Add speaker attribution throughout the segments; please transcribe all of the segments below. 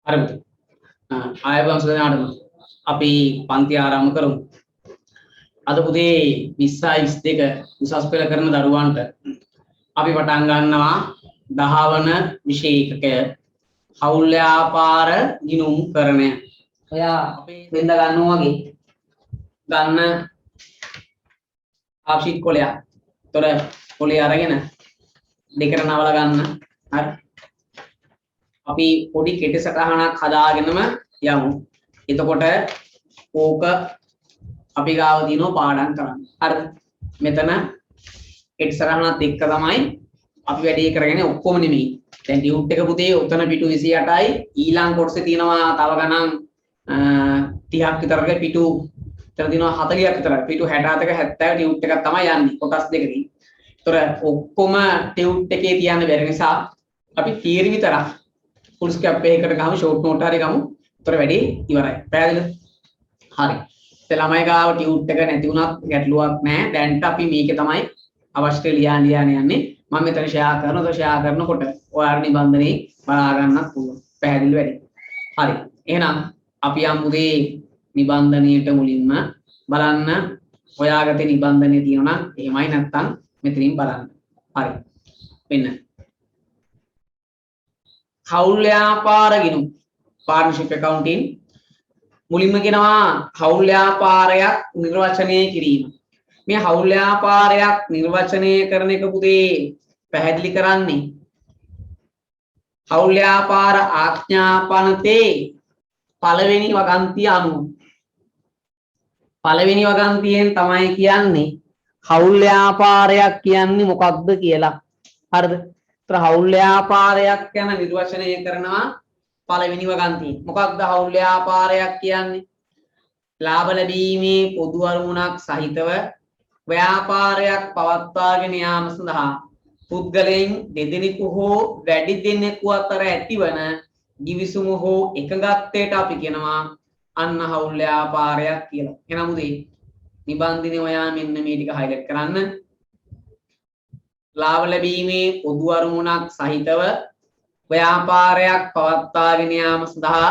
Speaker 1: අරමුදු ආයුබෝවන් සුදනාටම අපි පන්ති ආරම්භ කරමු. අද උදේ 20:22 උසස් පෙළ කරන දරුවන්ට අපි පටන් ගන්නවා 10 වන විෂය ඒකකය හවුල් ව්‍යාපාර ගිණුම් කරණය. ඔයා අපේ වෙන්ද ගන්නවා වගේ ගන්න ආප්ෂීට් කොලයක්. ତොර කොලේ අරගෙන දෙකට නවලා ගන්න. හරි. අපි පොඩි කෙටි සටහනක් හදාගෙනම යමු. එතකොට ඕක අපි ගාව දිනෝ පාඩම් කරන්න. හරිද? මෙතන කෙටි සටහනත් එක්ක තමයි අපි වැඩේ කරගෙන ඔක්කොම නෙමෙයි. දැන් ටියුට් එක පුතේ උතන පිටු 28යි ඊළඟ කොටසේ තියෙනවා තව ගණන් 30ක් විතරක පිටු විතර දිනවා 40ක් විතර. පිටු 67ක 70 ටියුට් එකක් තමයි යන්නේ කොටස් දෙකකින්. ඒතර ඔක්කොම ටියුට් එකේ තියන්න බැරි නිසා අපි තියරි විතරක් ෆුල් ස්කැප් එකකට ගහමු ෂෝට් නෝට් හරි ගමු. ඒතර වැඩි ඉවරයි. පැහැදිලිද? හරි. ඒ ළමයි ගාව ටියුට් එක නැති වුණත් ගැටලුවක් නැහැ. දැන්ට අපි මේකේ තමයි අවශ්‍ය ලියන්න යන්නේ. මම මෙතන ෂෙයා කරනවා. ෂෙයා කරනකොට ඔයාලා නිබන්ධනේ බලා ගන්නත් පුළුවන්. පැහැදිලි වැඩි. හරි. එහෙනම් අපි යමුදී නිබන්ධනයට මුලින්ම බලන්න ඔයාගතේ නිබන්ධනය තියෙනවා නම් එහෙමයි නැත්නම් මෙතනින් බලන්න. හරි. මෙන්න හවුල් ව්‍යාපාර ගිණුම් පාර්ට්නර්ෂිප් accounting මුලින්ම කියනවා හවුල් ව්‍යාපාරයක් නිර්වචනය කිරීම. මේ හවුල් ව්‍යාපාරයක් නිර්වචනය කරන එක පුතේ පැහැදිලි කරන්නේ හවුල් ව්‍යාපාර ආඥාපනතේ පළවෙනි වගන්තිය අනුව. පළවෙනි වගන්තියෙන් තමයි කියන්නේ හවුල් ව්‍යාපාරයක් කියන්නේ මොකක්ද කියලා. හරිද? හවුල් ව්‍යාපාරයක් ගැන නිර්වචනය කරනවා පළවෙනි වගන්තිය. මොකක්ද හවුල් ව්‍යාපාරයක් කියන්නේ? ලාභ ලැබීමේ පොදු අරමුණක් සහිතව ව්‍යාපාරයක් පවත්වාගෙන යාම සඳහා පුද්ගලයන් දෙදෙනෙකු හෝ වැඩි දෙනෙකු අතර ඇතිවන givisum හෝ එකඟත්වයට අපි කියනවා අන්න හවුල් ව්‍යාපාරයක් කියලා. එහෙනම් උදේ නිබන්ධනේ ඔයා මෙන්න මේ ටික highlight කරන්න. ලාභ ලැබීමේ පොදු අරමුණක් සහිතව ව්‍යාපාරයක් පවත්වාගෙන යාම සඳහා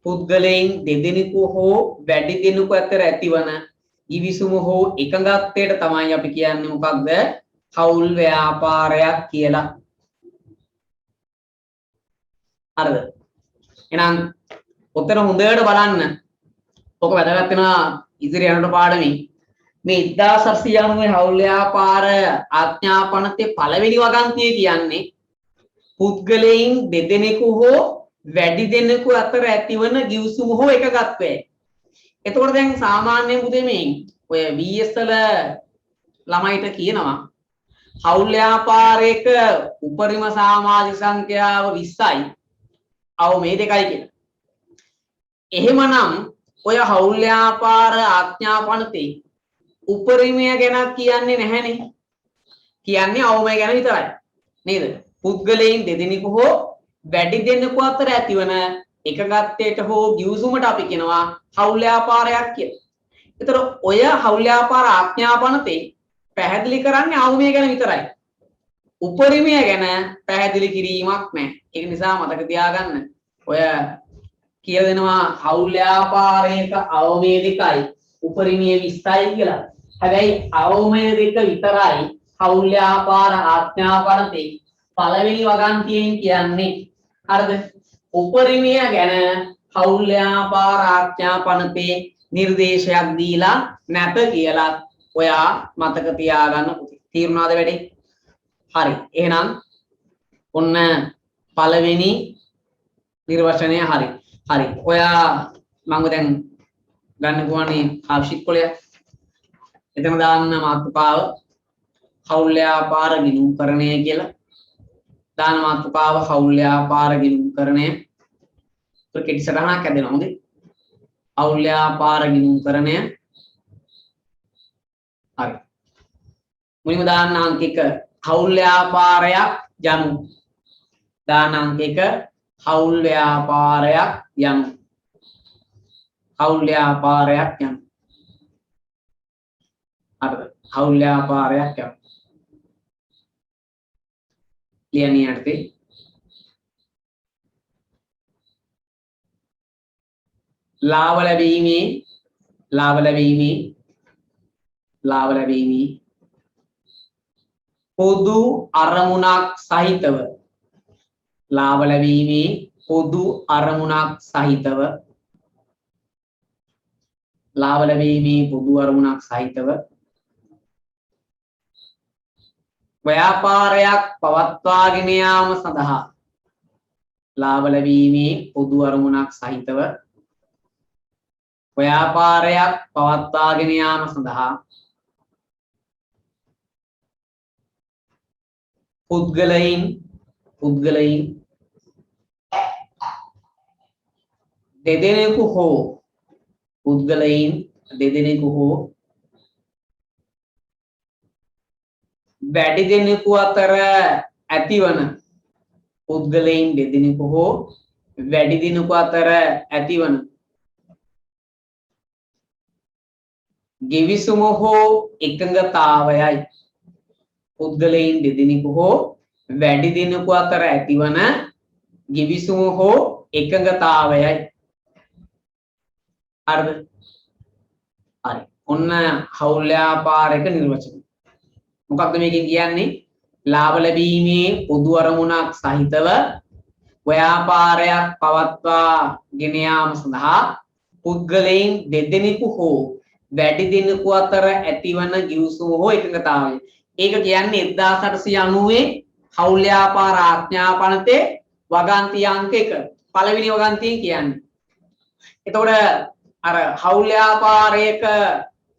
Speaker 1: පුද්ගලයන් දෙදෙනෙකු හෝ වැඩි දෙනෙකු අතර ඇතිවන givisum හෝ එකඟත්වයට තමයි අපි කියන්නේ මොකක්ද? හවුල් ව්‍යාපාරයක් කියලා. හරිද? එහෙනම් ඔතන හොඳට බලන්න. ඔක වැදගත් වෙනවා ඉදිරි යනකොට පාඩමේ. මේ 1890 හවුල් ව්‍යාපාර ආඥාපනතේ පළවෙනි වගන්තිය කියන්නේ පුද්ගලයන් දෙදෙනෙකු හෝ වැඩි දෙනෙකු අතර ඇතිවන givisum හෝ එකගත්වය. එතකොට දැන් සාමාන්‍යයෙන් පුතේ මේ ඔය VS වල ළමයිට කියනවා හවුල් ව්‍යාපාරයක උපරිම සමාජික සංඛ්‍යාව 20යි. අව මේ දෙකයි කියලා. එහෙමනම් ඔය හවුල් ව්‍යාපාර ආඥාපනතේ උපරිමය ගැන කියන්නේ නැහැනේ. කියන්නේ අවමය ගැන විතරයි. නේද? පුද්ගලයන් දෙදෙනෙකු හෝ වැඩි දෙනෙකු අතර ඇතිවන එකගත්වයට හෝ givisumට අපි කියනවා හවුල් ව්‍යාපාරයක් කියලා. ඒතර ඔය හවුල් ව්‍යාපාර ආඥාපනතේ පැහැදිලි කරන්නේ අවමය ගැන විතරයි. උපරිමය ගැන පැහැදිලි කිරීමක් නැහැ. ඒක නිසා මතක තියාගන්න. ඔය කියලා දෙනවා හවුල් ව්‍යාපාරයක අවමය දෙකයි උපරිමය 20යි කියලා. හැබැයි අවමය දෙක විතරයි හවුල් ව්‍යාපාර ආඥාපනතේ පළවෙනි වගන්තියෙන් කියන්නේ. හරිද? උපරිමය ගැන හවුල් ව්‍යාපාර ආඥාපනතේ නිර්දේශයක් දීලා නැත කියලා ඔයා මතක තියාගන්න පුතේ. තීරුණාද වැඩේ? හරි. එහෙනම් ඔන්න පළවෙනි නිර්වචනය හරි. හරි. ඔයා මම දැන් ගන්න ගුවනේ ආශිත් කොලය. එතන දාන්න මාතෘකාව හවුල් ව්‍යාපාර ගිණුම් කරණය කියලා. දාන මාතෘකාව හවුල් ව්‍යාපාර ගිණුම් කරණය. ඒක කෙටි සටහනක් හැදෙනවා හොඳේ. හවුල් ව්‍යාපාර ගිණුම් කරණය. හරි. මුලින්ම දාන්න අංක 1 හවුල් ව්‍යාපාරයක් යනු. දාන අංක 1 හවුල් ව්‍යාපාරයක් යනු. හවුල් ව්‍යාපාරයක් යනු. හරිද? හවුල් ව්‍යාපාරයක් යනු. ලියන්නේ යටතේ ලාභ ලැබීමේ පොදු අරමුණක් සහිතව ලාභ ලැබීමේ පොදු අරමුණක් සහිතව ව්‍යාපාරයක් පවත්වාගෙන යාම සඳහා ලාභ ලැබීමේ පොදු අරමුණක් සහිතව ව්‍යාපාරයක් පවත්වාගෙන යාම සඳහා පුද්ගලයින් දෙදෙනෙකු හෝ වැඩි දෙනෙකු අතර ඇතිවන givisum හෝ එකඟතාවයයි පුද්ගලයන් දෙදෙනෙකු හෝ වැඩි දෙනෙකු අතර ඇතිවන givisum හෝ එකඟතාවයයි හරිද හරි ඔන්න හවුල් ව්‍යාපාරයක නිර්වචනය මොකක්ද මේකෙන් කියන්නේ ලාභ ලැබීමේ පොදු අරමුණක් සහිතව ව්‍යාපාරයක් පවත්වාගෙන යාම සඳහා පුද්ගලයන් දෙදෙනෙකු හෝ වැඩි දෙනෙකු අතර ඇතිවන givisum හෝ එකඟතාවය ඒක කියන්නේ 1890 හවුල් ව්‍යාපාර ආඥා පනතේ වගන්ති අංක 1 පළවෙනි වගන්තියෙන් කියන්නේ එතකොට අර හවුල් ව්‍යාපාරයක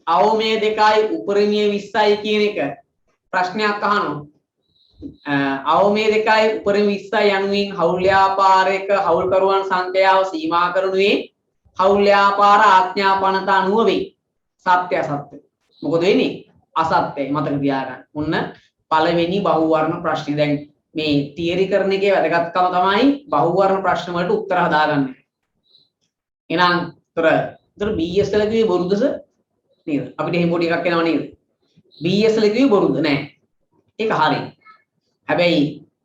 Speaker 1: අවමය 2යි උපරිමය 20යි කියන එක ප්‍රශ්නයක් අහනවා අවමය 2යි උපරිම 20යි යනුවෙන් හවුල් ව්‍යාපාරයක හවුල්කරුවන් සංඛ්‍යාව සීමා කරනුවේ හවුල් ව්‍යාපාර ආඥා පනත අනුව වේ සත්‍ය අසත්‍ය මොකද වෙන්නේ අසත්‍යයි මතක තියාගන්න ඔන්න පළවෙනි බහුවර්ණ ප්‍රශ්නේ දැන් මේ තියරි කරන එකේ වැදගත්කම තමයි බහුවර්ණ ප්‍රශ්න වලට උත්තර හදාගන්න එහෙනම් උතර BS වල කිව්වේ බොරුදස නේද අපිට එහෙම පොඩි එකක් එනවා නේද BS වල කිව්වේ බොරුද නෑ ඒක හරි හැබැයි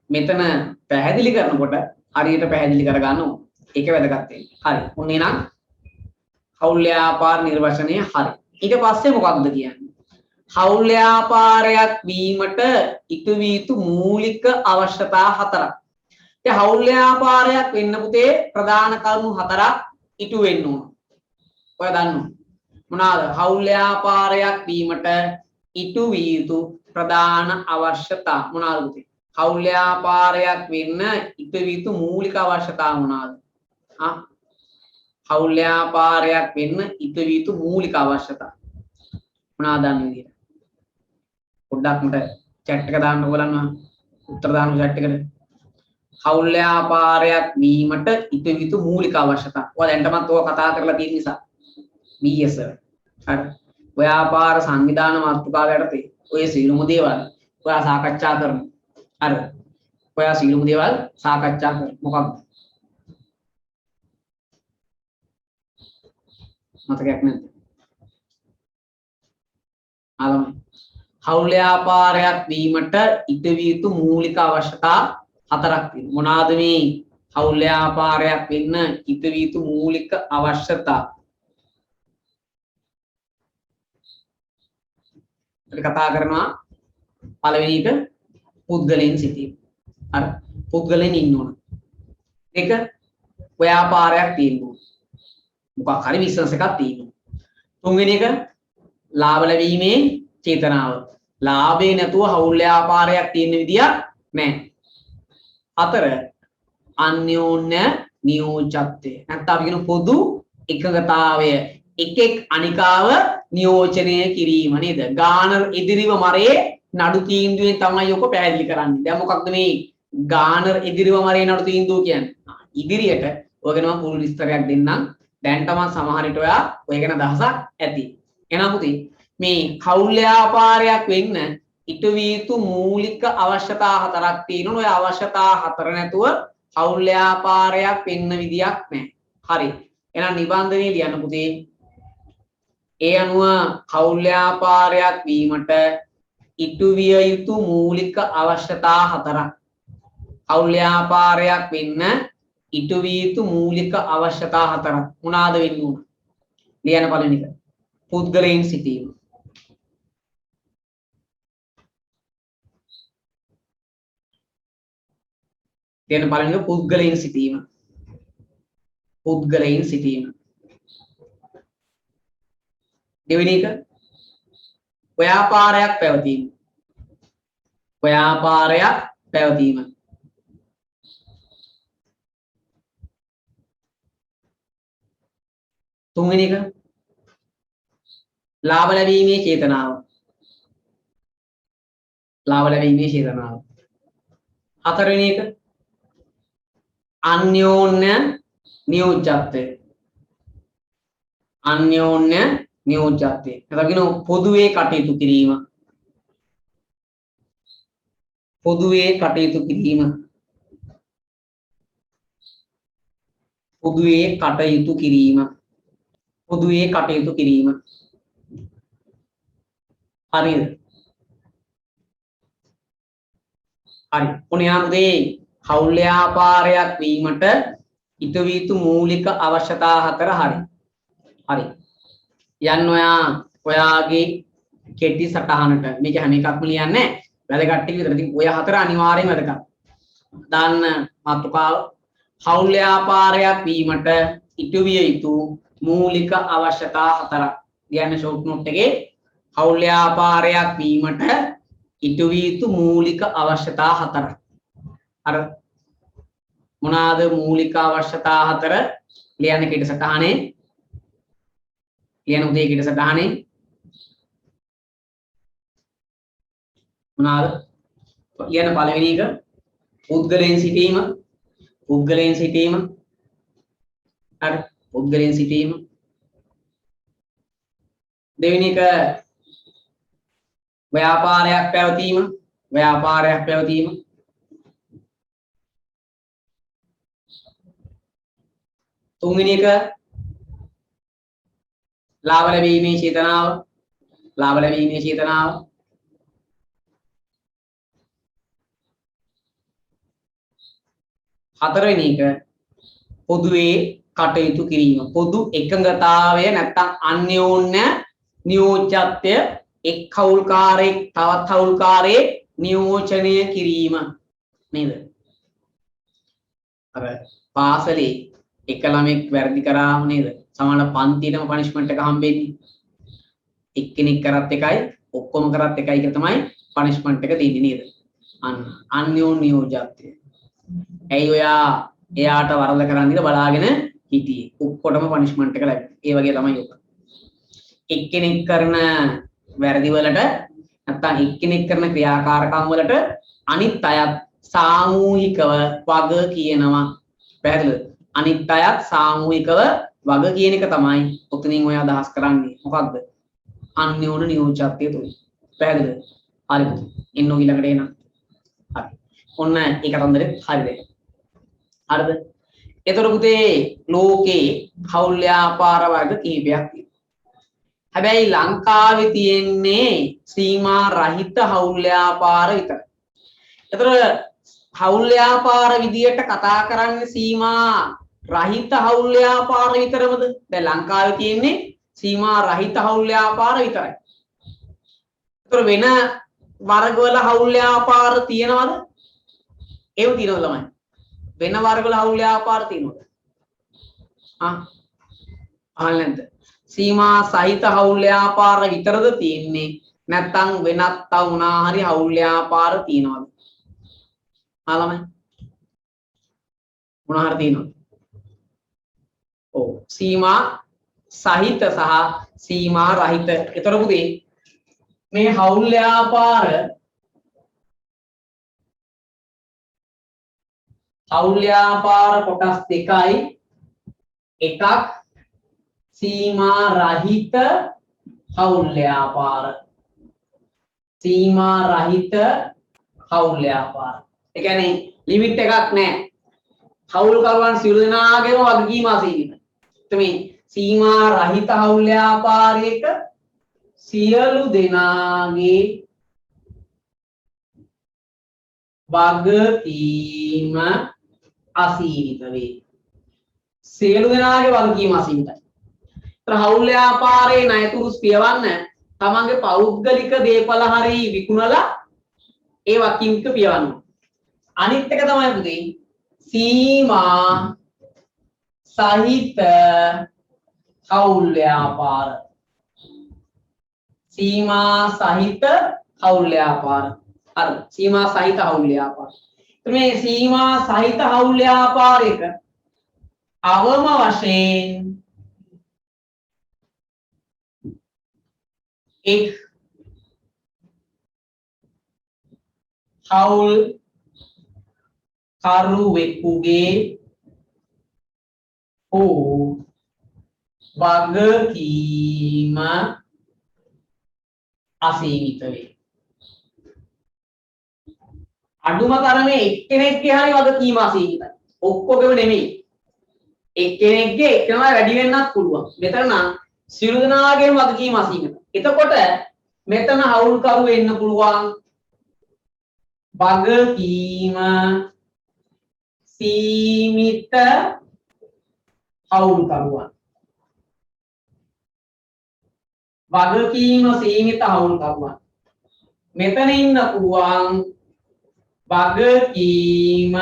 Speaker 1: මෙතන පැහැදිලි කරනකොට හරියට පැහැදිලි කරගන්න ඕන ඒක වැදගත් වෙන්නේ හරි ඔන්න එහෙනම් හවුල් ව්‍යාපාර නිර්වචනය හරි ඊට පස්සේ මොකක්ද කියන්නේ හවුල් ව්‍යාපාරයක් වීමට ඉටු විය යුතු මූලික අවශ්‍යතා 4ක්. ඒ හවුල් ව්‍යාපාරයක් වෙන්න පුතේ ප්‍රධාන කරුණු 4ක් ඉටු වෙන්න ඕන. ඔය දන්නව. මොනවාද? හවුල් ව්‍යාපාරයක් වීමට ඉටු විය යුතු ප්‍රධාන අවශ්‍යතා මොනවාද පුතේ? හවුල් ව්‍යාපාරයක් වෙන්න ඉටු විය යුතු මූලික අවශ්‍යතා මොනවාද? හවුල් ව්‍යාපාරයක් වෙන්න ඉටු විය යුතු මූලික අවශ්‍යතා මොනවාද දන්නේ විදියට? පොඩ්ඩක් මට chat එක දාන්න බලන්න උත්තර දාන්න chat එකට හවුල් ව්‍යාපාරයක් වීමට ඉටු යුතු මූලික අවශ්‍යතා. ඔයා දැන්ටමත් ඔය කතා කරලා තියෙන නිසා BS හරි ව්‍යාපාර සංවිධාන මාතෘකාව යටතේ ඔය සියලුම දේවල් ඔයා සාකච්ඡා කරමු. හරි ඔයා සියලුම දේවල් සාකච්ඡා කරමු. මොකක්ද? මතකයක් නැද්ද? ආගම හවුල් ව්‍යාපාරයක් වීමට ඉටු විය යුතු මූලික අවශ්‍යතා 4ක් තියෙනවා. මොනවාද මේ හවුල් ව්‍යාපාරයක් වෙන්න ඉටු විය යුතු මූලික අවශ්‍යතා? අපි කතා කරනවා පළවෙනි එක පුද්ගලයන් සිටීම. අර පුද්ගලයන් ඉන්න ඕන. ඒක ව්‍යාපාරයක් තියෙන්න ඕන. මොකක් හරි බිස්නස් එකක් තියෙන්න ඕන. තුන්වෙනි එක ලාභ ලැබීමේ චේතනාව. ලාභේ නැතුව හවුල් ව්‍යාපාරයක් තියෙන විදියක් නැහැ. 4 අන්‍යෝන්‍ය නියෝජ්‍යත්වය. නැත්නම් අපි කියන පොදු එකඟතාවය. එකෙක් අනිකාව නියෝජනය කිරීම නේද? ගානර් ඉදිරිව මරේ නඩු තීන්දුවෙන් තමයි ඔක පැහැදිලි කරන්නේ. දැන් මොකක්ද මේ ගානර් ඉදිරිව මරේ නඩු තීන්දුව කියන්නේ? ඉදිරියට ඔය ගැන මම පුළුල් විස්තරයක් දෙන්නම්. දැන් තමයි සමහර විට ඔයා ඔය ගැන දහසක් ඇති. එහෙනම් පුතේ මේ හවුල් ව්‍යාපාරයක් වෙන්න ඉටු විය යුතු මූලික අවශ්‍යතා 4ක් තියෙනවා. ඔය අවශ්‍යතා 4 නැතුව හවුල් ව්‍යාපාරයක් වෙන්න විදියක් නැහැ. හරි. එහෙනම් නිබන්ධනයේ ලියන්න පුතේ. ඒ අනුව හවුල් ව්‍යාපාරයක් වීමට ඉටු විය යුතු මූලික අවශ්‍යතා 4ක්. හවුල් ව්‍යාපාරයක් වෙන්න ඉටු විය යුතු මූලික අවශ්‍යතා හතරක් මොනවාද වෙන්න ඕන? ලියන පළවෙනි එක. පුද්ගලයන් සිටීම. ලියන පළවෙනි එක පුද්ගලයන් සිටීම. පුද්ගලයන් සිටීම. දෙවෙනි එක ව්‍යාපාරයක් පැවතීම. ව්‍යාපාරයක් පැවතීම. තුන්වෙනි එක ලාභ ලැබීමේ චේතනාව. ලාභ ලැබීමේ චේතනාව. හතරවෙනි එක අන්‍යෝන්‍ය නියෝජ්‍යත්වය. අන්‍යෝන්‍ය නියෝජ්‍යත්වය. එතකින පොදුවේ කටයුතු කිරීම. පොදුවේ කටයුතු කිරීම. පොදුවේ කටයුතු කිරීම. පොදුවේ කටයුතු කිරීම. හරිද? හරි. ඔන්න යන්නේ හවුල් ව්‍යාපාරයක් වීමට ඉටු විය යුතු මූලික අවශ්‍යතා හතර හරි. හරි. යන්න ඔයාගේ කෙටි සටහනට මේක හැම එකක්ම ලියන්නේ වැදගත් ටික විතර. ඉතින් ඔය හතර අනිවාර්යයෙන්ම වැදගත්. දාන්න මාතෘකාව හවුල් ව්‍යාපාරයක් වීමට ඉටු විය යුතු මූලික අවශ්‍යතා හතරක්. ලියන්න ෂෝට් නෝට් එකේ හවුල් ව්‍යාපාරයක් වීමට ඉටු විය යුතු මූලික අවශ්‍යතා හතරක්. අර මොනවාද මූලික අවශ්‍යතා හතර? ලියන්න කෙටි සටහනේ. ලියන උදේ කෙටි සටහනේ මොනවාද? ලියන පළවෙනි එක පුද්ගලයන් සිටීම. පුද්ගලයන් සිටීම. හරි. පුද්ගලයන් සිටීම. දෙවෙනි එක ව්‍යාපාරයක් පැවතීම. ව්‍යාපාරයක් පැවතීම. තුන්වෙනි එක ලාභ ලැබීමේ චේතනාව. ලාභ ලැබීමේ චේතනාව. හතරවෙනි එක පොදුවේ කටයුතු කිරීම. පොදු එකඟතාවය නැත්නම් අන්‍යෝන්‍ය නියෝජ්‍යත්වය එක් හවුල්කාරයෙක් තවත් හවුල්කාරයෙක් නියෝජනය කිරීම නේද? අර පාසලේ එක ළමෙක් වැරදි කරාම නේද? සමහර පන්තියේම පනිෂ්මන්ට් එක හම්බෙන්නේ. එක්කෙනෙක් කරත් එකයි ඔක්කොම කරත් එකයි කියලා තමයි පනිෂ්මන්ට් එක දෙන්නේ නේද? අන්‍යෝන්‍ය නියෝජ්‍යත්වය. ඇයි එයාට වරද කරන්න ඉඳ බලාගෙන හිටියේ. ඔක්කොටම පනිෂ්මන්ට් එක ලැබෙනවා. ඒ වගේ තමයි ඔක. එක්කෙනෙක් කරන වැරදි වලට නැත්නම් එක්කෙනෙක් කරන ක්‍රියාකාරකම් වලට අනිත් අයත් සාමූහිකව වග කියනවා. පැහැදිලිද? අනිත් අයත් සාමූහිකව වග කියන එක තමයි ඔතනින් ඔය අදහස් කරන්නේ. මොකක්ද? අන්‍යෝන්‍ය නියෝජ්‍යත්වය තුලින්. පැහැදිලිද? හරිද? එන්න ඊළඟට එනවා. හරි. ඔන්න ඒක අතරේ හරිද? හරිද? එතකොට පුතේ ලෝකේ හවුල් ව්‍යාපාර වර්ග කීපයක් තියෙනවා. හැබැයි ලංකාවේ තියෙන්නේ සීමා රහිත හවුල් ව්‍යාපාර විතරයි. එතකොට හවුල් ව්‍යාපාර විදියට කතා කරන්නේ සීමා රහිත හවුල් ව්‍යාපාර විතරමද? දැන් ලංකාවේ තියෙන්නේ සීමා රහිත හවුල් ව්‍යාපාර විතරයි. එතකොට වෙන වර්ගවල හවුල් ව්‍යාපාර තියෙනවද? ඒව තියෙනවද ළමයි? වෙන වර්ගවල හවුල් ව්‍යාපාර තියෙනවද? අහන්නේ නැද්ද? සීමා සහිත හවුල් ව්‍යාපාර විතරද තියෙන්නේ? නැත්නම් වෙනත් තව මොනවා හරි හවුල් ව්‍යාපාර තියෙනවද? ළමයි මොනවා හරි තියෙනවද? ඔව් සීමා සහිත සහ සීමා රහිත. ඒතර පුතේ මේ හවුල් ව්‍යාපාර කොටස් දෙකයි. එකක් සීමා රහිත හවුල් ව්‍යාපාර. සීමා රහිත හවුල් ව්‍යාපාර. ඒ කියන්නේ ලිමිට් එකක් නැහැ. හවුල්කරුවන් සියලු දෙනාගේම වගකීම අසීමිතයි. මේ සීමා රහිත හවුල් ව්‍යාපාරයක සියලු දෙනාගේ වගකීම අසීමිත වේ. සියලු දෙනාගේ වගකීම අසීමිතයි. ඒතර හවුල් ව්‍යාපාරයේ ණයතුරුස් පියවන්න තමන්ගේ පෞද්ගලික දේපල හරි විකුණලා ඒ වගකීම් ටික පියවන්න. අනිත් එක තමයි පුතේ සීමා සහිත හවුල් ව්‍යාපාර. सीमा सहित हवुल व्यापार हर सीमा सहित हवुल व्यापार तुम्हें सीमा सहित हवुल व्यापार एक अवम वशेन एक हवुल කරුවෙකුගේ හෝ වගකීම අසීමිත වේ. අඩුම තරමේ එක්කෙනෙක්ගේ හරි වගකීම අසීමිතයි. ඔක්කොගේම නෙමෙයි. එක්කෙනෙක්ගේ එකම වැඩි වෙන්නත් පුළුවන්. මෙතන නම් සියලු දෙනාගේම වගකීම අසීමිතයි. එතකොට මෙතන හවුල්කරු වෙන්න පුළුවන් වගකීම සීමිත හවුල්කරුවන්. වගකීම සීමිත හවුල්කරුවන්. මෙතන ඉන්න පුළුවන් වගකීම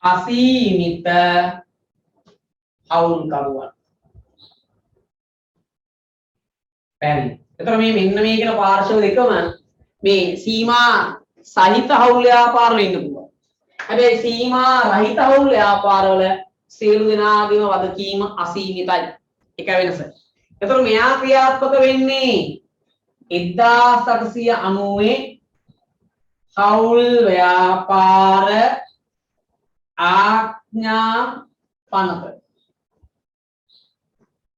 Speaker 1: අසීමිත හවුල්කරුවන්. පැහැදිලි. එතකොට මේ මෙන්න මේ කියන පාර්ශව දෙකම මේ සීමා සහිත හවුල් ව්‍යාපාර වෙන්න පුළුවන්. හැබැයි සීමා රහිත හවුල් ව්‍යාපාරවල සියලු දෙනාගේම වගකීම අසීමිතයි. ඒක වෙනස. එතකොට මෙයා ක්‍රියාත්මක වෙන්නේ 1890 හවුල් ව්‍යාපාර ආඥා පනත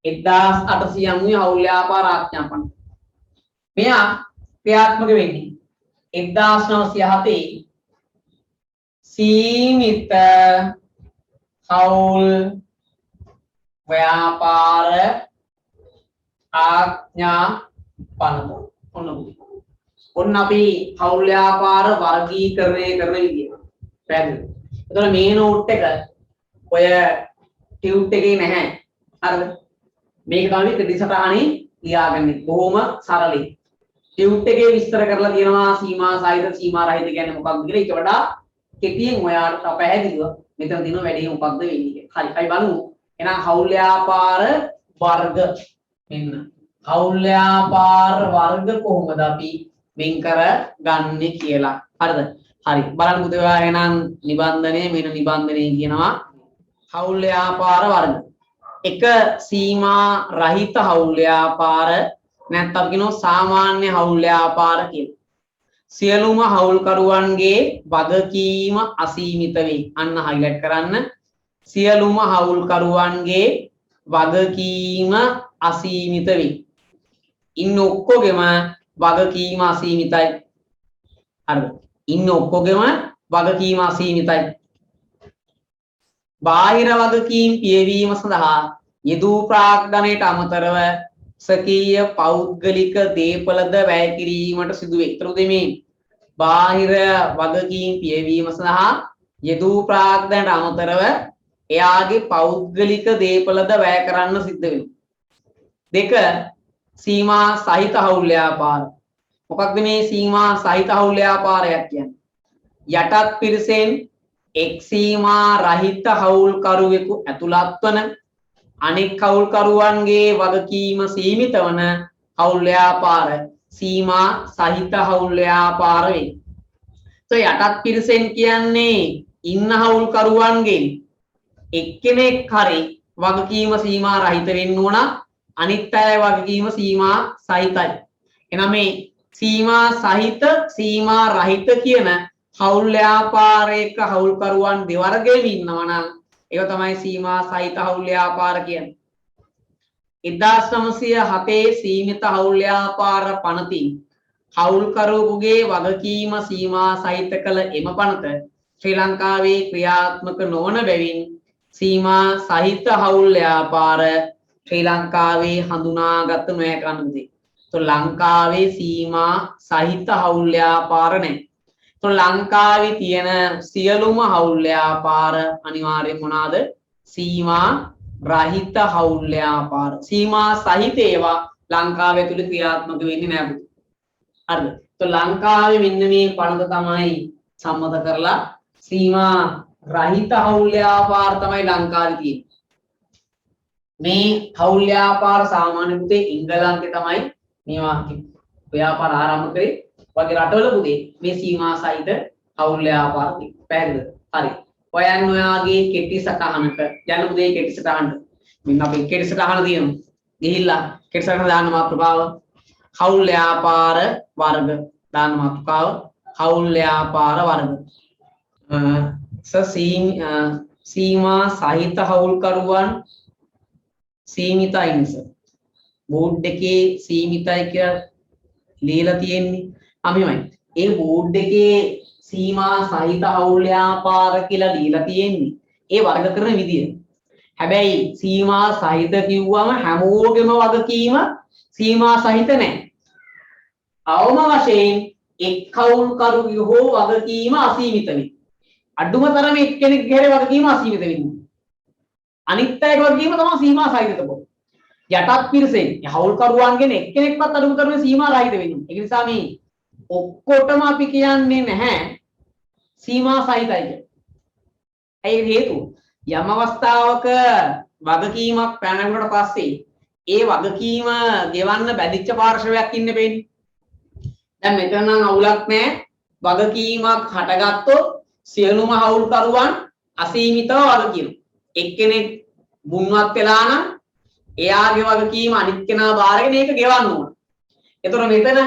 Speaker 1: 1890 හවුල් ව්‍යාපාර ආඥා පනත මෙයා ක්‍රියාත්මක වෙන්නේ 1907 සීමිත හවුල් ව්‍යාපාර ආඥා පනත ඔන්න අපි හවුල් ව්‍යාපාර වර්ගීකරණය කරන විදිය පැහැදිලිද? එතකොට මේ නෝට් එක ඔය ටියුට් එකේ නැහැ. හරිද? මේක තමයි ත්‍රිසටහනේ ලියාගන්නේ. බොහොම සරලයි. ටියුට් එකේ විස්තර කරලා තියෙනවා සීමා සහිත සීමා රහිත කියන්නේ මොකක්ද කියලා. ඊට වඩා කෙටියෙන් ඔයාලට පැහැදිලිව මෙතන දින වැඩි මොකක්ද වෙන්නේ කියලා. හරි. අපි බලමු. එහෙනම් හවුල් ව්‍යාපාර වර්ග මෙන්න. හවුල් ව්‍යාපාර වර්ග කොහොමද අපි වෙන් කරගන්නේ කියලා. හරිද? හරි. බලන්න පුතේ ඔයා එහෙනම් නිබන්ධනයේ මෙන්න නිබන්ධනයේ කියනවා හවුල් ව්‍යාපාර වර්ග. එක සීමා රහිත හවුල් ව්‍යාපාර නැත්නම් අපි කියනවා සාමාන්‍ය හවුල් ව්‍යාපාර කියලා. සියලුම හවුල්කරුවන්ගේ වගකීම අසීමිත වේ. අන්න හයිලයිට් කරන්න. සියලුම හවුල්කරුවන්ගේ වගකීම අසීමිත වේ. ඉන්න ඔක්කොගෙම වගකීම අසීමිතයි. හරිද? ඉන්න ඔක්කොගෙම වගකීම අසීමිතයි. බාහිර වගකීම් පියවීම සඳහා යෙදූ ප්‍රාග්ධනයට අමතරව සකීය පෞද්ගලික දේපලද වැය කිරීමට සිදු වේ. ඊට උදෙමින් බාහිර වගකීම් පියවීම සඳහා යෙදූ ප්‍රාග්ධනයට අමතරව එයාගේ පෞද්ගලික දේපලද වැය කරන්න සිද්ධ වෙනවා. දෙක සීමා සහිත හවුල් ව්‍යාපාර. මොකක්ද මේ සීමා සහිත හවුල් ව්‍යාපාරයක් කියන්නේ? යටත් පිරිසෙන් එක් සීමා රහිත හවුල්කරුවෙකු ඇතුළත් වන අනෙක් හවුල්කරුවන්ගේ වගකීම සීමිත වන හවුල් ව්‍යාපාර සීමා සහිත හවුල් ව්‍යාපාර වේ. යටත් පිරිසෙන් කියන්නේ ඉන්න හවුල්කරුවන්ගෙන් එක්කෙනෙක් හරි වගකීම සීමා රහිත වෙන්න ඕන, අනිත් අය වගකීම සීමා සහිතයි. එහෙනම් මේ සීමා සහිත සීමා රහිත කියන හවුල් ව්‍යාපාරයක හවුල්කරුවන් දෙවර්ගයෙන් ඉන්නවා නම් ඒක තමයි සීමා සහිත හවුල් ව්‍යාපාර කියන්නේ. 1907 සීමිත හවුල් ව්‍යාපාර පනතින් හවුල්කරුවෙකුගේ වගකීම සීමා සහිත කළ එම පනත ශ්‍රී ලංකාවේ ක්‍රියාත්මක නොවන බැවින් සීමා සහිත හවුල් ව්‍යාපාර ශ්‍රී ලංකාවේ හඳුනාගත නොහැකි අනුදී. ලංකාවේ සීමා සහිත හවුල් ව්‍යාපාර නැහැ. तो ලංකාවේ තියෙන සියලුම හවුල් ව්‍යාපාර අනිවාර්යයෙන් මොනවාද? සීමා රහිත හවුල් ව්‍යාපාර. සීමා සහිත ඒවා ලංකාවේ තුල ක්‍රියාත්මක වෙන්නේ නැහැ පුතේ. හරිද? તો ලංකාවේ මෙන්න මේ පනත තමයි සම්මත කරලා සීමා රහිත හවුල් ව්‍යාපාර තමයි ලංකාවේ තියෙන්නේ. මේ හවුල් ව්‍යාපාර සාමාන්‍ය පුතේ ඉංගලන්තේ තමයි මේවා ව්‍යාපාර ආරම්භ කරේ. වගේ රටවල පුතේ මේ සීමා සහිත හවුල් ව්‍යාපාර පැහැදිලිද? හරි. ඔයන් ඔයාගේ කෙටි සටහනට යන්න පුතේ කෙටි සටහනට. මෙන්න අපි කෙටි සටහන දිනමු. ගිහිල්ලා කෙටි සටහන දාන්න මාතෘකාව හවුල් ව්‍යාපාර වර්ග දාන්න මාතෘකාව හවුල් ව්‍යාපාර වර්ග. සීමා සහිත හවුල්කරුවන් සීමිතයි නිසා බෝඩ් එකේ සීමිතයි කියලා ලියලා තියෙන්නේ. මෙහෙමයි. ඒ බෝඩ් එකේ සීමා සහිත හවුල් ව්‍යාපාර කියලා ලියලා තියෙන්නේ. ඒ වර්ග කරන විදිය. හැබැයි සීමා සහිත කිව්වම හැමෝගෙම වගකීම සීමා සහිත නැහැ. අවම වශයෙන් එක් හවුල්කරුගේ හෝ වගකීම අසීමිත වෙයි. අඩුම තරමේ එක්කෙනෙක්ගේ හැරේ වගකීම අසීමිත වෙන්නේ. අනිත් අයගේ වගකීම තමයි සීමා සහිතද පොත. යටත් පිරිසෙන් හවුල්කරුවන්ගෙන් එක්කෙනෙක්වත් අඩුම තරමේ සීමා රහිත වෙන්නේ. ඒ නිසා මේ ඔක්කොටම අපි කියන්නේ නැහැ සීමා සහිතයි කියලා. ඒ හේතුව යම් අවස්ථාවක වගකීමක් පැනනකොට පස්සේ ඒ වගකීම ගෙවන්න බැඳිච්ච පාර්ශවයක් ඉන්න බෑනේ. දැන් මෙතන නම් අවුලක් නැහැ. වගකීමක් හටගත්තොත් සියලුම හවුල්කරුවන් අසීමිතව වගකීම. එක්කෙනෙක් බුන්වත් වෙලා නම් එයාගේ වගකීම අනිත් කෙනා බාරගෙන ඒක ගෙවන්න ඕන. ඒතර මෙතන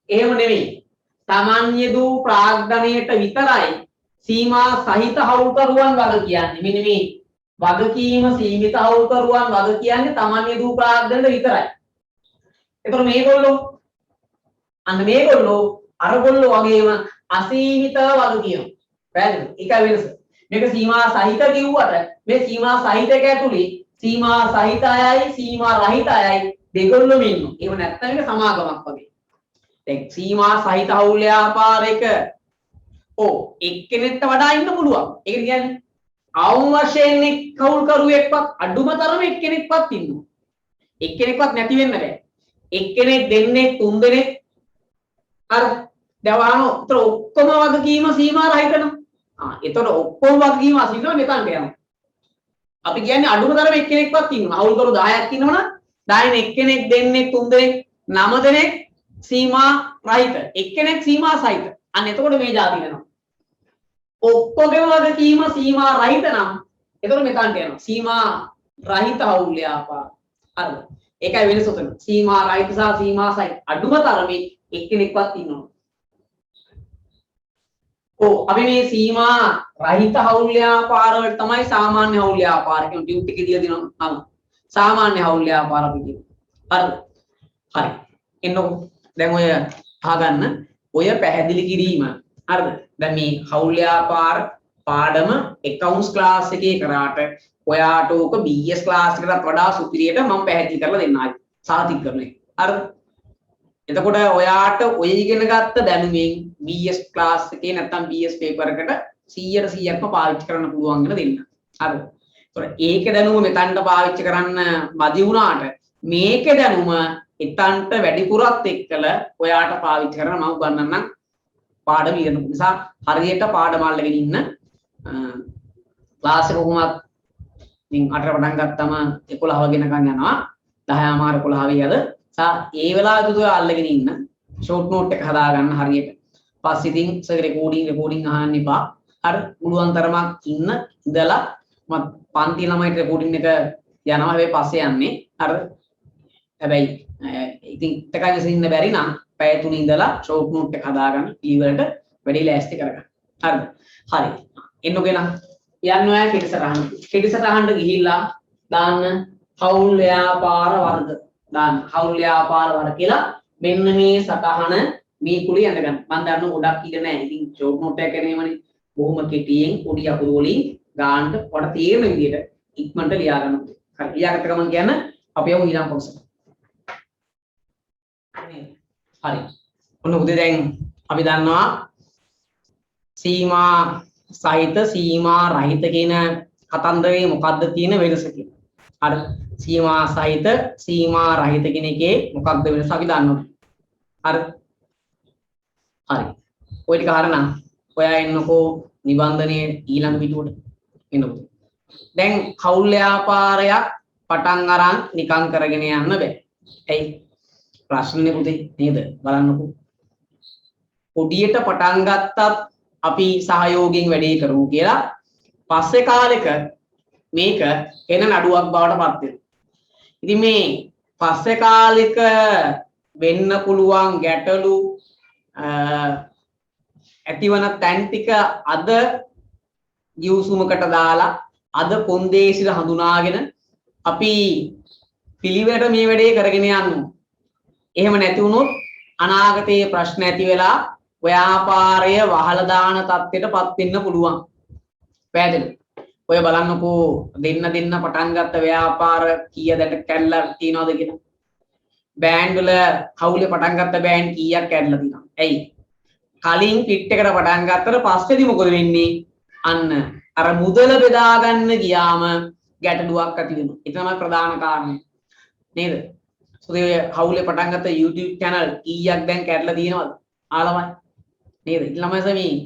Speaker 1: එහෙම නෙවෙයි. සාමාන්‍ය දූ ප්‍රාග්ධනයට විතරයි සීමා සහිත හවුල්කරුවන් වග කියන්නේ. මෙන්න මේ වගකීම සීමිත හවුල්කරුවන් වග කියන්නේ සාමාන්‍ය දූ ප්‍රාග්ධනයට විතරයි. ඒතර මේගොල්ලෝ අරගොල්ලෝ වගේම අසීමිත වගකීම. පැහැදිලිද? ඒකයි වෙනස. මේක සීමා සහිත කිව්වට මේ සීමා සහිත එක ඇතුලේ සීමා සහිත අයයි සීමා රහිත අයයි දෙගොල්ලොම ඉන්නවා. ඒව නැත්නම් මේක සමාගමක් වගේ. දැන් සීමා සහිත හවුල් ව්‍යාපාරයක එක්කෙනෙක්ට වඩා ඉන්න පුළුවන්. ඒක කියන්නේ අවම වශයෙන් එක් හවුල්කරුවෙක්වත් අඩුම තරමේ එක්කෙනෙක්වත් ඉන්නවා. එක්කෙනෙක්වත් නැති වෙන්න බෑ. එක්කෙනෙක් දෙන්නෙක් තුන් දෙනෙක් අර දවානෝ උතර ඔක්කොම වගකීම සීමා රහිතන. එතකොට ඔක්කොම වගකීම අසීමිතව මෙතනට යනවා. අපි කියන්නේ අඩුම තරමේ එක්කෙනෙක්වත් ඉන්නවා. හවුල්කරු 10ක් ඉන්නවනම් 10න් එක්කෙනෙක් දෙන්නෙක් තුන් දෙනෙක් 9 දෙනෙක් සීමා රහිත. එක්කෙනෙක් සීමා සහිත. අන්න එතකොට මේ જાති වෙනවා. ඔක්කොගේම වගකීම සීමා රහිත නම් එතකොට මෙතනට යනවා. සීමා රහිත හවුල් ව්‍යාපාර. හරිද? ඒකයි වෙනස උතන. සීමා රහිත සහ සීමා සහිත අඩුම තරමේ එක්කෙනෙක්වත් ඉන්නවා. අපි මේ සීමා රහිත හවුල් ව්‍යාපාර වලට තමයි සාමාන්‍ය හවුල් ව්‍යාපාර කියන ටියුට් එකේ දීලා දෙනවා. සාමාන්‍ය හවුල් ව්‍යාපාර අපි කියනවා. හරිද? හරි. එන්නකො දැන් ඔය අහගන්න ඔය පැහැදිලි කිරීම. හරිද? දැන් මේ හවුල් ව්‍යාපාර පාඩම accounts class එකේ කරාට ඔයාට ඕක BS class එකටත් වඩා සුපිරියට මම පැහැදිලි කරලා දෙන්න ආයි. සාතික කරන්නේ. හරිද? එතකොට ඔයාට ඔය ඉගෙන ගත්ත දැනුමින් BS class එකේ නැත්නම් BS paper එකට 100%ක්ම පාවිච්චි කරන්න පුළුවන් වෙන දෙන්න. හරිද? ඒතකොට ඒකේ දැනුම මෙතනට පාවිච්චි කරන්න මදි වුණාට මේකේ දැනුම එතනට වැඩිපුරත් එක්කලා ඔයාට පාවිච්චි කරන්න මම උගන්වන්නම් පාඩම ඉගෙන ගන්න නිසා හරියට පාඩම අල්ලගෙන ඉන්න ක්ලාස් එක කොහොමත් ඉතින් 8ට පටන් ගත්තම 11 වෙනකන් යනවා 10:00 11 වෙයිද ඒ වෙලාවට ඔය අල්ලගෙන ඉන්න ෂෝට් නෝට් එක හදා ගන්න හරියට පස්සේ ඉතින් සර් රෙකෝඩින් අහන්න එපා අර මුළුවන් තරමක් ඉඳලා මම පන්ති ළමයිට රෙකෝඩින් එක යනවා හැබැයි පස්සේ යන්නේ අර හැබැයි ඉතින් ටකයි ඉන්න බැරි නම් පැය 3 ඉඳලා ෂෝට් නෝට් එක හදා ගන්න ඊවලට වැඩි ලෑස්ති කරගන්න හරිද හරි එන්නකෝ නම් යන්න ඔයා කෙටිසටහනට ගිහිල්ලා දාන්න හවුල් ව්‍යාපාර වර්ග දාන්න හවුල් ව්‍යාපාර වර්ග කියලා මෙන්න මේ සටහන මේ කුලිය යන්න ගන්න මම දන්න ගොඩක් ඉඳ නැහැ ඉතින් ෂෝට් නෝට් එක කරේමනේ බොහොම කෙටියෙන් පොඩි අකුරු වලින් ගාන්න ඔයාලට තේරෙන විදිහට ඉක්මනට ලියා ගන්න හරි ලියාගත්ත ගමන් කියන්න අපි යමු ඊළඟ කොටසට හරි ඔන්න උදේ දැන් අපි දන්නවා සීමා සහිත සීමා රහිත කියන කතන්දරේ මොකද්ද තියෙන වෙනස කියලා. අර සීමා සහිත සීමා රහිත කියන එකේ මොකක්ද වෙනස අපි දන්නවා. හරි. හරි. ඔය ටික හරනම් ඔයා එන්නකෝ නිබන්ධනයේ ඊළඟ පිටුවට එන්නකෝ. දැන් කවුල් ව්‍යාපාරයක් පටන් අරන් නිකන් කරගෙන යන්න බෑ. ඇයි? ප්‍රශ්නේ පුතේ නේද? බලන්නකෝ. පොඩියට පටන් ගත්තත් අපි සහයෝගයෙන් වැඩේ කරමු කියලා පස්සේ කාලෙක මේක එන නඩුවක් බවට පත් වෙනවා. ඉතින් මේ පස්සේ කාලෙක වෙන්න පුළුවන් ගැටලු ඇතිවන තැන් ටික අද ගිවිසුමකට දාලා අද කොන්දේසිල හඳුනාගෙන අපි පිළිවෙලට මේ වැඩේ කරගෙන යන්න. එහෙම නැති වුණොත් අනාගතයේ ප්‍රශ්න ඇති වෙලා ව්‍යාපාරය වහලා දාන තත්ත්වයටපත් වෙන්න පුළුවන්. පැහැදිලිද? ඔය බලන්නකෝ දෙන්න පටන් ගත්ත ව්‍යාපාර කීයකට කැඩලා තියනවද කියලා. බෑන්ඩ් වල කවුලේ පටන් ගත්ත බෑන්ඩ් කීයක් කැඩලා තියෙනවද? ඇයි? කලින් පිට් එකට පටන් ගත්තට පස්සේදී මොකද වෙන්නේ? අන්න අර මුදල බෙදා ගන්න ගියාම ගැටලුවක් ඇති වෙනවා. ඒක තමයි ප්‍රධාන කාරණය. නේද? සුදේ කවුලේ පටන් ගත්ත YouTube channel කීයක් දැන් කැඩලා තියෙනවද? ආලමයි. නේද? ළමයි සමී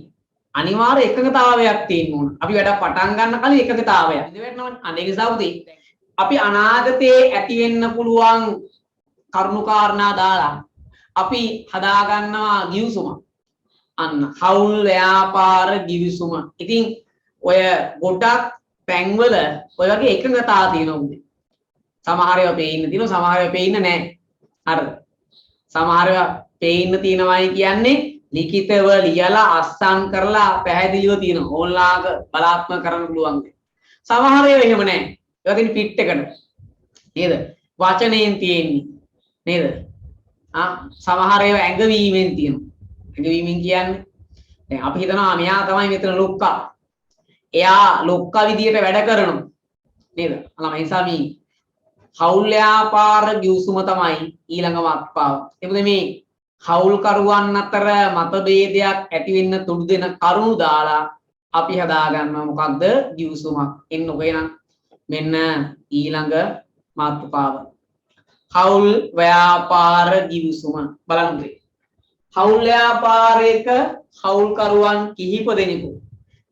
Speaker 1: අනිවාර්ය එකඟතාවයක් තියෙන්න ඕන. අපි වැඩ පටන් ගන්න කලින් එකඟතාවයක්. ඉතින් වෙන්නවනේ. අනේක සවුදී අපි අනාගතයේ ඇති වෙන්න පුළුවන් කරුණු කාරණා දාලා අපි හදා ගන්නවා ගිවිසුම. අන්න හවුල් ව්‍යාපාර ගිවිසුම. ඉතින් ඔය ගොඩක් තැන්වල ඔය වගේ එකඟතාව තියෙනවා උදේ. සමහර ඒවා පේන්න තියෙනවා, සමහර ඒවා පේන්න නැහැ. හරිද? සමහර ඒවා පේන්න තියෙනවායි කියන්නේ ලිඛිතව ලියලා අස්සම් කරලා පැහැදිලිව තියෙනවා. ඕන්ලාක බලාත්මක කරන්න පුළුවන්. සමහර ඒවා එහෙම නැහැ. ඒවා තියෙන පිට් එකට. නේද? වචනයෙන් තියෙන්නේ. නේද? සමහර ඒවා ඇඟවීමෙන් තියෙනවා. ඇඟවීමෙන් කියන්නේ දැන් අපි හිතනවා මෙයා තමයි මෙතන ලොක්කා. එයා ලොක්කා විදියට වැඩ කරනවා. නේද? අලම නිසා මේ හවුල් ව්‍යාපාර ගිවිසුම තමයි ඊළඟ මත්පාව. එතකොට මේ හවුල්කරුවන් අතර මතභේදයක් ඇති වෙන්න තුඩු දෙන කරුණු දාලා අපි හදා ගන්නවා මොකක්ද ගිවිසුමක්. එන්නකො එනම් මෙන්න ඊළඟ මාතෘකාව. හවුල් ව්‍යාපාර ගිවිසුම බලන්න. හවුල් ව්‍යාපාරයක හවුල්කරුවන් කිහිප දෙනෙකු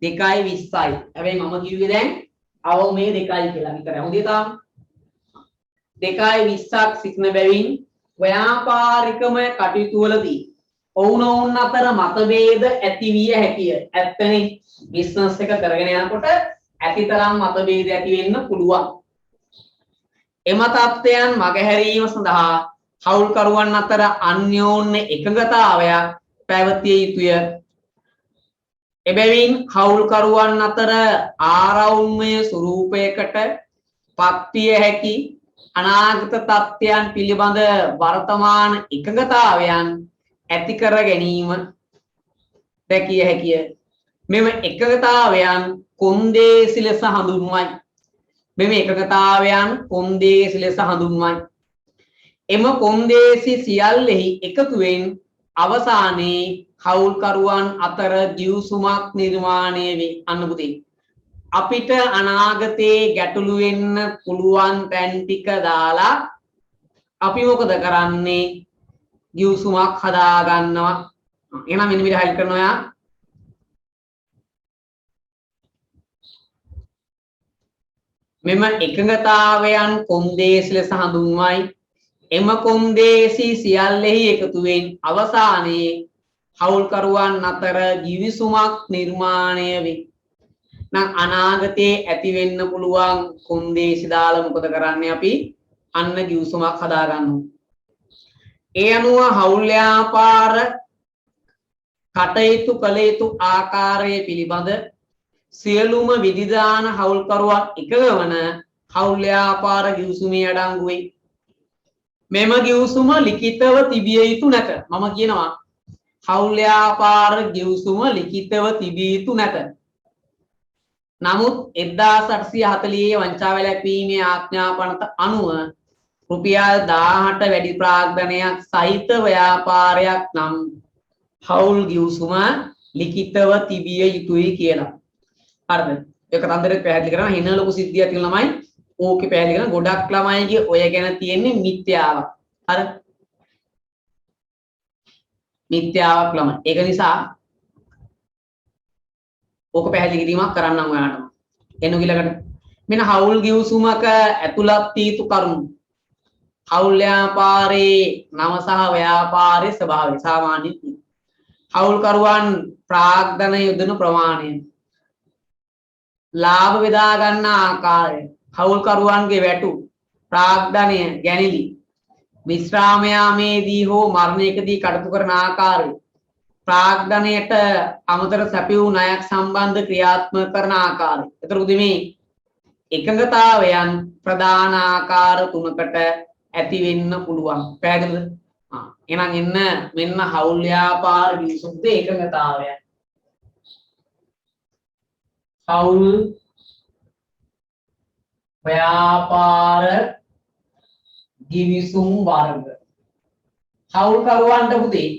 Speaker 1: 2:20යි. හැබැයි මම කිව්වේ දැන් අවම මේ 2යි කියලා විතරයි. හොඳේ තාම 2:20ක් සිටින බැවින් ව්‍යාපාරිකම කටයුතු වලදී ඔවුනොවුන් අතර මතභේද ඇති විය හැකිය. ඇත්තනේ බිස්නස් එක කරගෙන යනකොට ඇතිතරම් මතභේද ඇති වෙන්න පුළුවන්. එම තත්ත්වයන් මගහැරීම සඳහා හවුල්කරුවන් අතර අන්‍යෝන්‍ය එකඟතාවයක් පැවතිය යුතුය. එබැවින් හවුල්කරුවන් අතර ආරවුම්‍ය ස්වරූපයකට පත්විය හැකි අනාගත තත්ත්වයන් පිළිබඳ වර්තමාන එකඟතාවයන් ඇති කර ගැනීම දැකිය හැකිය. මෙම එකඟතාවයන් කොන්දේසි ලෙස හඳුන්වයි. මෙම එකඟතාවයන් කොන්දේසි ලෙස හඳුන්වයි. එම කොන්දේසි සියල්ලෙහි එකතුවෙන් අවසානයේ හවුල්කරුවන් අතර ගිවිසුමක් නිර්මාණය වේ. අන්න පුතේ අපිට අනාගතයේ ගැටලු වෙන්න පුළුවන් තැන් ටික දාලා අපි මොකද කරන්නේ? ගිවිසුමක් හදා ගන්නවා. එහෙනම් මෙන්න මෙහෙම හයිල් කරනවා යා. මෙම එකඟතාවයන් කොන්දේසි ලෙස හඳුන්වයි. එම කොන්දේසි සියල්ලෙහි එකතුවෙන් අවසානයේ හවුල්කරුවන් අතර ගිවිසුමක් නිර්මාණය වේ. නම් අනාගතයේ ඇති වෙන්න පුළුවන් කොන්දේසි දාලා මොකද කරන්නේ අපි? අන්න ගිවිසුමක් හදා ගන්නවා. ඒ අනුව හවුල් ව්‍යාපාර කටයුතු කළ යුතු ආකාරය පිළිබඳ සියලුම විධිදාන හවුල්කරුවන් එකඟ වන හවුල් ව්‍යාපාර ගිවිසුමේ අඩංගු වේ. මෙම ගිවිසුම ලිඛිතව තිබිය යුතු නැත. මම කියනවා හවුල් ව්‍යාපාර ගිවිසුම ලිඛිතව තිබිය යුතු නැත. නමුත් 1840 වංචා වැළැක්වීමේ ආඥාපනත අනුව රුපියල් 1000ට වැඩි ප්‍රාග්ධනයක් සහිත ව්‍යාපාරයක් නම් හවුල් ගිවිසුම ලිඛිතව තිබිය යුතුයි කියලා. හරිද? ඒක තන්දරේ පැහැදිලි කරනවා. හින ලොකු සිද්ධියක් තියෙන ළමයි ඕකේ පැහැදිලි කරන ගොඩක් ළමයිගේ ඔය ගැන තියෙන්නේ මිත්‍යාවක්. හරි? මිත්‍යාවක් ළමයි. ඒක නිසා ඕක පැහැදිලි කිරීමක් කරන්නම් ඔයාලට. එන්න ගිලකට මෙන්න හවුල් ගිවිසුමක ඇතුළත් තීතු කරුණු. හවුල් ව්‍යාපාරයේ නම සහ ව්‍යාපාරයේ ස්වභාවය සාමාන්‍ය තීතු. හවුල්කරුවන් ප්‍රාග්ධන යොදන ප්‍රමාණය. ලාභ බෙදා ගන්න ආකාරය. හවුල්කරුවන්ගේ වැටු ප්‍රාග්ධනය ගැනීම. විශ්‍රාම යාමේදී හෝ මරණයකදී කටයුතු කරන ආකාරය. ප්‍රාග්ධනයට අමතර සැපයූ ණයක් සම්බන්ධ ක්‍රියාත්මක කරන ආකාරය. ඒතර උදෙමේ එකඟතාවයන් ප්‍රධාන ආකාර තුනකට ඇති වෙන්න පුළුවන්. පැහැදිලිද? එහෙනම් එන්න මෙන්න හවුල් ව්‍යාපාර විසුද්ධ එකඟතාවය. හවුල් ව්‍යාපාර ගිවිසුම් වර්ග. හවුල්කරුවන්ට පුතේ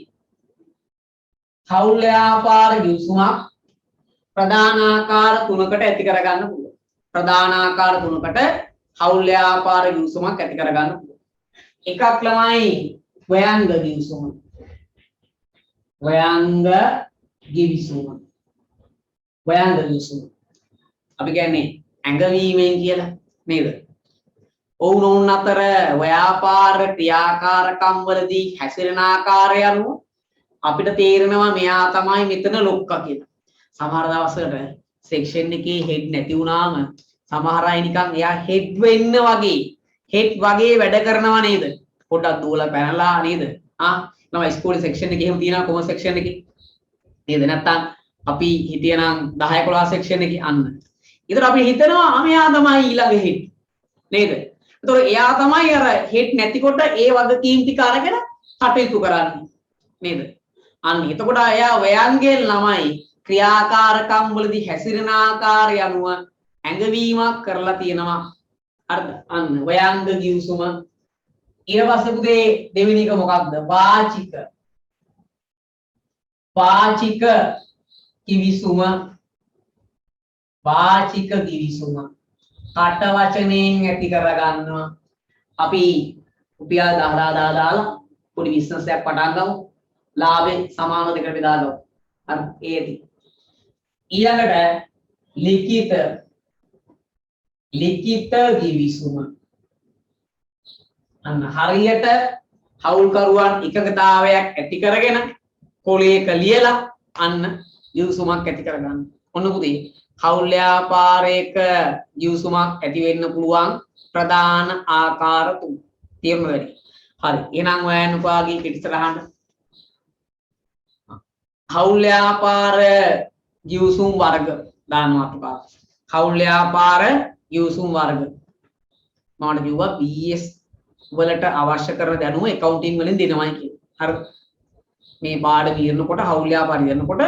Speaker 1: හවුල් ව්‍යාපාර ගිවිසුමක් ප්‍රධාන ආකාර තුනකට ඇති කරගන්න පුළුවන්. ප්‍රධාන ආකාර තුනකට හවුල් ව්‍යාපාර ගිවිසුමක් ඇති කරගන්න පුළුවන්. එකක් ළමයි ව්‍යංග ගිවිසුම. ව්‍යංග ගිවිසුම. ව්‍යංග ගිවිසුම. අපි කියන්නේ ඇඟවීමෙන් කියලා නේද? ඔවුනොවුන් අතර ව්‍යාපාර ක්‍රියාකාරකම් වලදී හැසිරෙන ආකාරය අනුව අපිට තේරෙනවා මෙයා තමයි මෙතන ලොක්කා කියලා. සමහර දවස්වල සෙක්ෂන් එකේ හෙඩ් නැති වුණාම සමහර අය නිකන් එයා හෙඩ් වෙන්න වගේ හෙඩ් වගේ වැඩ කරනවා නේද? පොඩ්ඩක් දුවලා පැනලා නේද? ළමයි ඉස්කෝලේ සෙක්ෂන් එකේ එහෙම තියෙනවා කොමර්ස් සෙක්ෂන් එකේ. නේද? නැත්තම් අපි හිටියනම් 10 11 සෙක්ෂන් එකේ අන්න. ඒතර අපි හිතනවා මෙයා තමයි ඊළඟ හෙඩ්. නේද? ඒතර එයා තමයි අර හෙඩ් නැතිකොට ඒ වගකීම් ටික අරගෙන කටයුතු කරන්නේ. නේද? අන්න එතකොට එයා ව්‍යංගයෙන් ළමයි ක්‍රියාකාරකම් වලදී හැසිරෙන ආකාරය අනුව ඇඟවීමක් කරලා තියෙනවා. හරිද? අන්න ව්‍යංග ගිවිසුම. ඊට පස්සේ පුතේ දෙවෙනි එක මොකක්ද? වාචික. වාචික ගිවිසුම. වාචික ගිවිසුම. කට වචනෙන් ඇති කරගන්නවා. අපි රුපියල් 10,000 දාලා පොඩි බිස්නස් එකක් පටන් ගමු. ලාභේ සමාන දෙකට බෙදා ගමු. හරි ඒටි. ඊළඟට ලිඛිත ගිවිසුම. අන්න හරියට හවුල්කරුවන් එකඟතාවයක් ඇති කරගෙන කොලයක ලියලා අන්න ගිවිසුමක් ඇති කරගන්න. ඔන්න පුතේ හවුල් ව්‍යාපාරයක ගිවිසුමක් ඇති වෙන්න පුළුවන් ප්‍රධාන ආකාර තුන. තේරුම් ගන්න. හරි. එහෙනම් ඔයයන් උපාගේ පිටිසරහට හවුල් ව්‍යාපාර ගිවිසුම් වර්ග දානවා පුතා. හවුල් ව්‍යාපාර ගිවිසුම් වර්ග. මම කිව්වා BS වලට අවශ්‍ය කරන දැනුම accounting වලින් දෙනවයි කියලා. හරි. මේ පාඩම ඉරනකොට හවුල් ව්‍යාපාර ඉරනකොට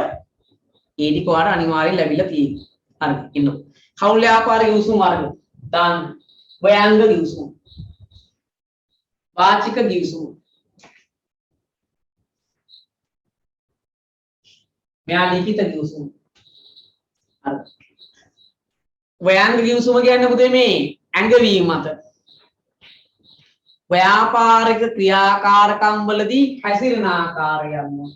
Speaker 1: ඒ ටික ඔයාලට අනිවාර්යෙන් ලැබිලා තියෙනවා. හරි. ඉන්න. හවුල් ව්‍යාපාර ගිවිසුම් වර්ග දාන්න. ව්‍යංග ගිවිසුම්. වාචික ගිවිසුම්. මෙයා ලිඛිත ගිවිසුම. හරි. ව්‍යංග ගිවිසුම කියන්නේ පුතේ මේ ඇඟවීම මත ව්‍යාපාරික ක්‍රියාකාරකම් වලදී හැසිරෙන ආකාරය අනුව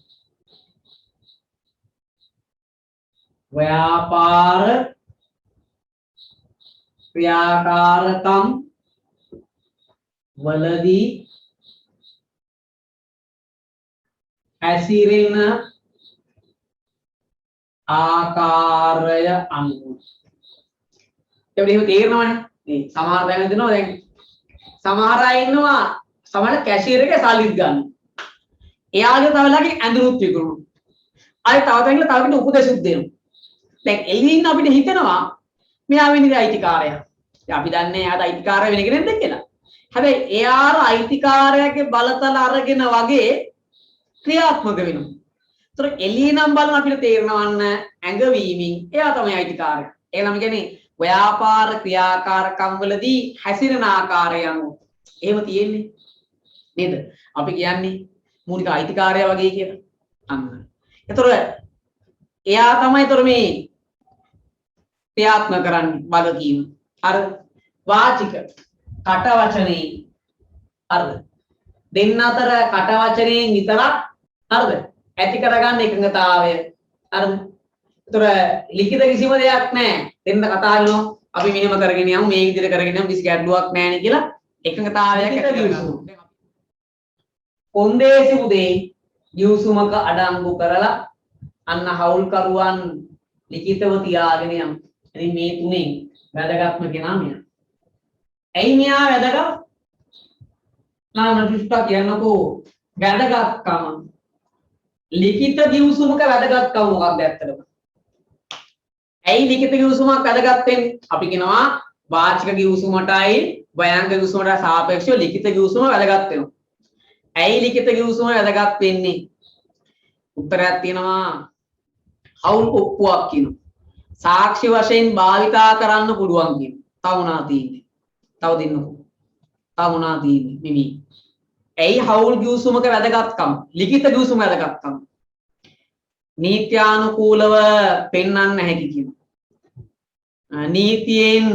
Speaker 1: ව්‍යාපාර ක්‍රියාකාරකම් වලදී හැසිරෙන ආකාරය අනුව. එහෙම තේරෙනවනේ. මේ සමහර දැන දෙනවා දැන් සමහර අය ඉන්නවා සමහර කැෂියර් එකේ සල්ලිත් ගන්න. එයාගේ තව ළඟින් ඇඳුනුත් විකුණනවා. ආයෙ තව තැනකට තව කෙනෙක් උපදෙසුත් දෙනවා. දැන් එළියින් අපිට හිතෙනවා මෙයා වෙන්නේ අයිතිකාරයා. දැන් අපි දන්නේ එයාට අයිතිකාරය වෙන කෙනෙක්ද කියලා. හැබැයි එයා අයිතිකාරයාගේ බලතල අරගෙන වගේ ක්‍රියාත්මක වෙනවා. ඒතර එළිය නම් බලන අපිට තේරෙනවන්න ඇඟවීමෙන් එයා තමයි අයිතිකාරයා. ඒලම කියන්නේ ව්‍යාපාර ක්‍රියාකාරකම් වලදී හැසිරෙන ආකාරය අනුව එහෙම තියෙන්නේ නේද? අපි කියන්නේ මූලික අයිතිකාරයා වගේ කියලා. අන්න. ඒතර එයා තමයි තොර මේ ක්‍රියාත්මක කරන්නේ වගකීම. අර වාචික කට වචනේ හරිද? දෙන්න අතර කට වචනයෙන් විතරක් හරිද? ඇති කරගන්න එකඟතාවය හරිද? ඒතර ලිඛිත කිසිම දෙයක් නැහැ. දෙන්න කතා කරනවා අපි මෙහෙම කරගෙන යමු මේ විදිහට කරගෙන යමු කිසි ගැටලුවක් නැහැ නේ කියලා එකඟතාවයක් ඇති කරගන්නවා. කොන්දේසි උදේ ගිවිසුමක අඩංගු කරලා අන්න හවුල්කරුවන් ලිඛිතව තියාගෙන යමු. ඉතින් මේ තුනෙන් වැදගත්ම කෙනා මෙයා. ඇයි මෙයා වැදගත්? නාම දෘෂ්ටා කියනකෝ වැදගත්කම. ලිඛිත ගිවිසුමක වැදගත්කම මොකක්ද ඇත්තටම? ඇයි ලිඛිත ගිවිසුමක් වැදගත් වෙන්නේ? අපි කියනවා වාචික ගිවිසුමටයි ව්‍යංග ගිවිසුමට සාපේක්ෂව ලිඛිත ගිවිසුම වැදගත් වෙනවා. ඇයි ලිඛිත ගිවිසුම වැදගත් වෙන්නේ? උත්තරයක් තියෙනවා හවුල් ඔප්පුවක් කියනවා. සාක්ෂි වශයෙන් භාවිතා කරන්න පුළුවන් කියනවා. තව මොනවා තියෙන්නේ? තව දෙන්නකෝ. තව මොනවා තියෙන්නේ? මිමි. ඇයි හවුල් ගිවිසුමක වැදගත්කම? ලිඛිත ගිවිසුම වැදගත්කම. නීත්‍යානුකූලව පෙන්වන්න හැකි කියනවා. නීතියෙන්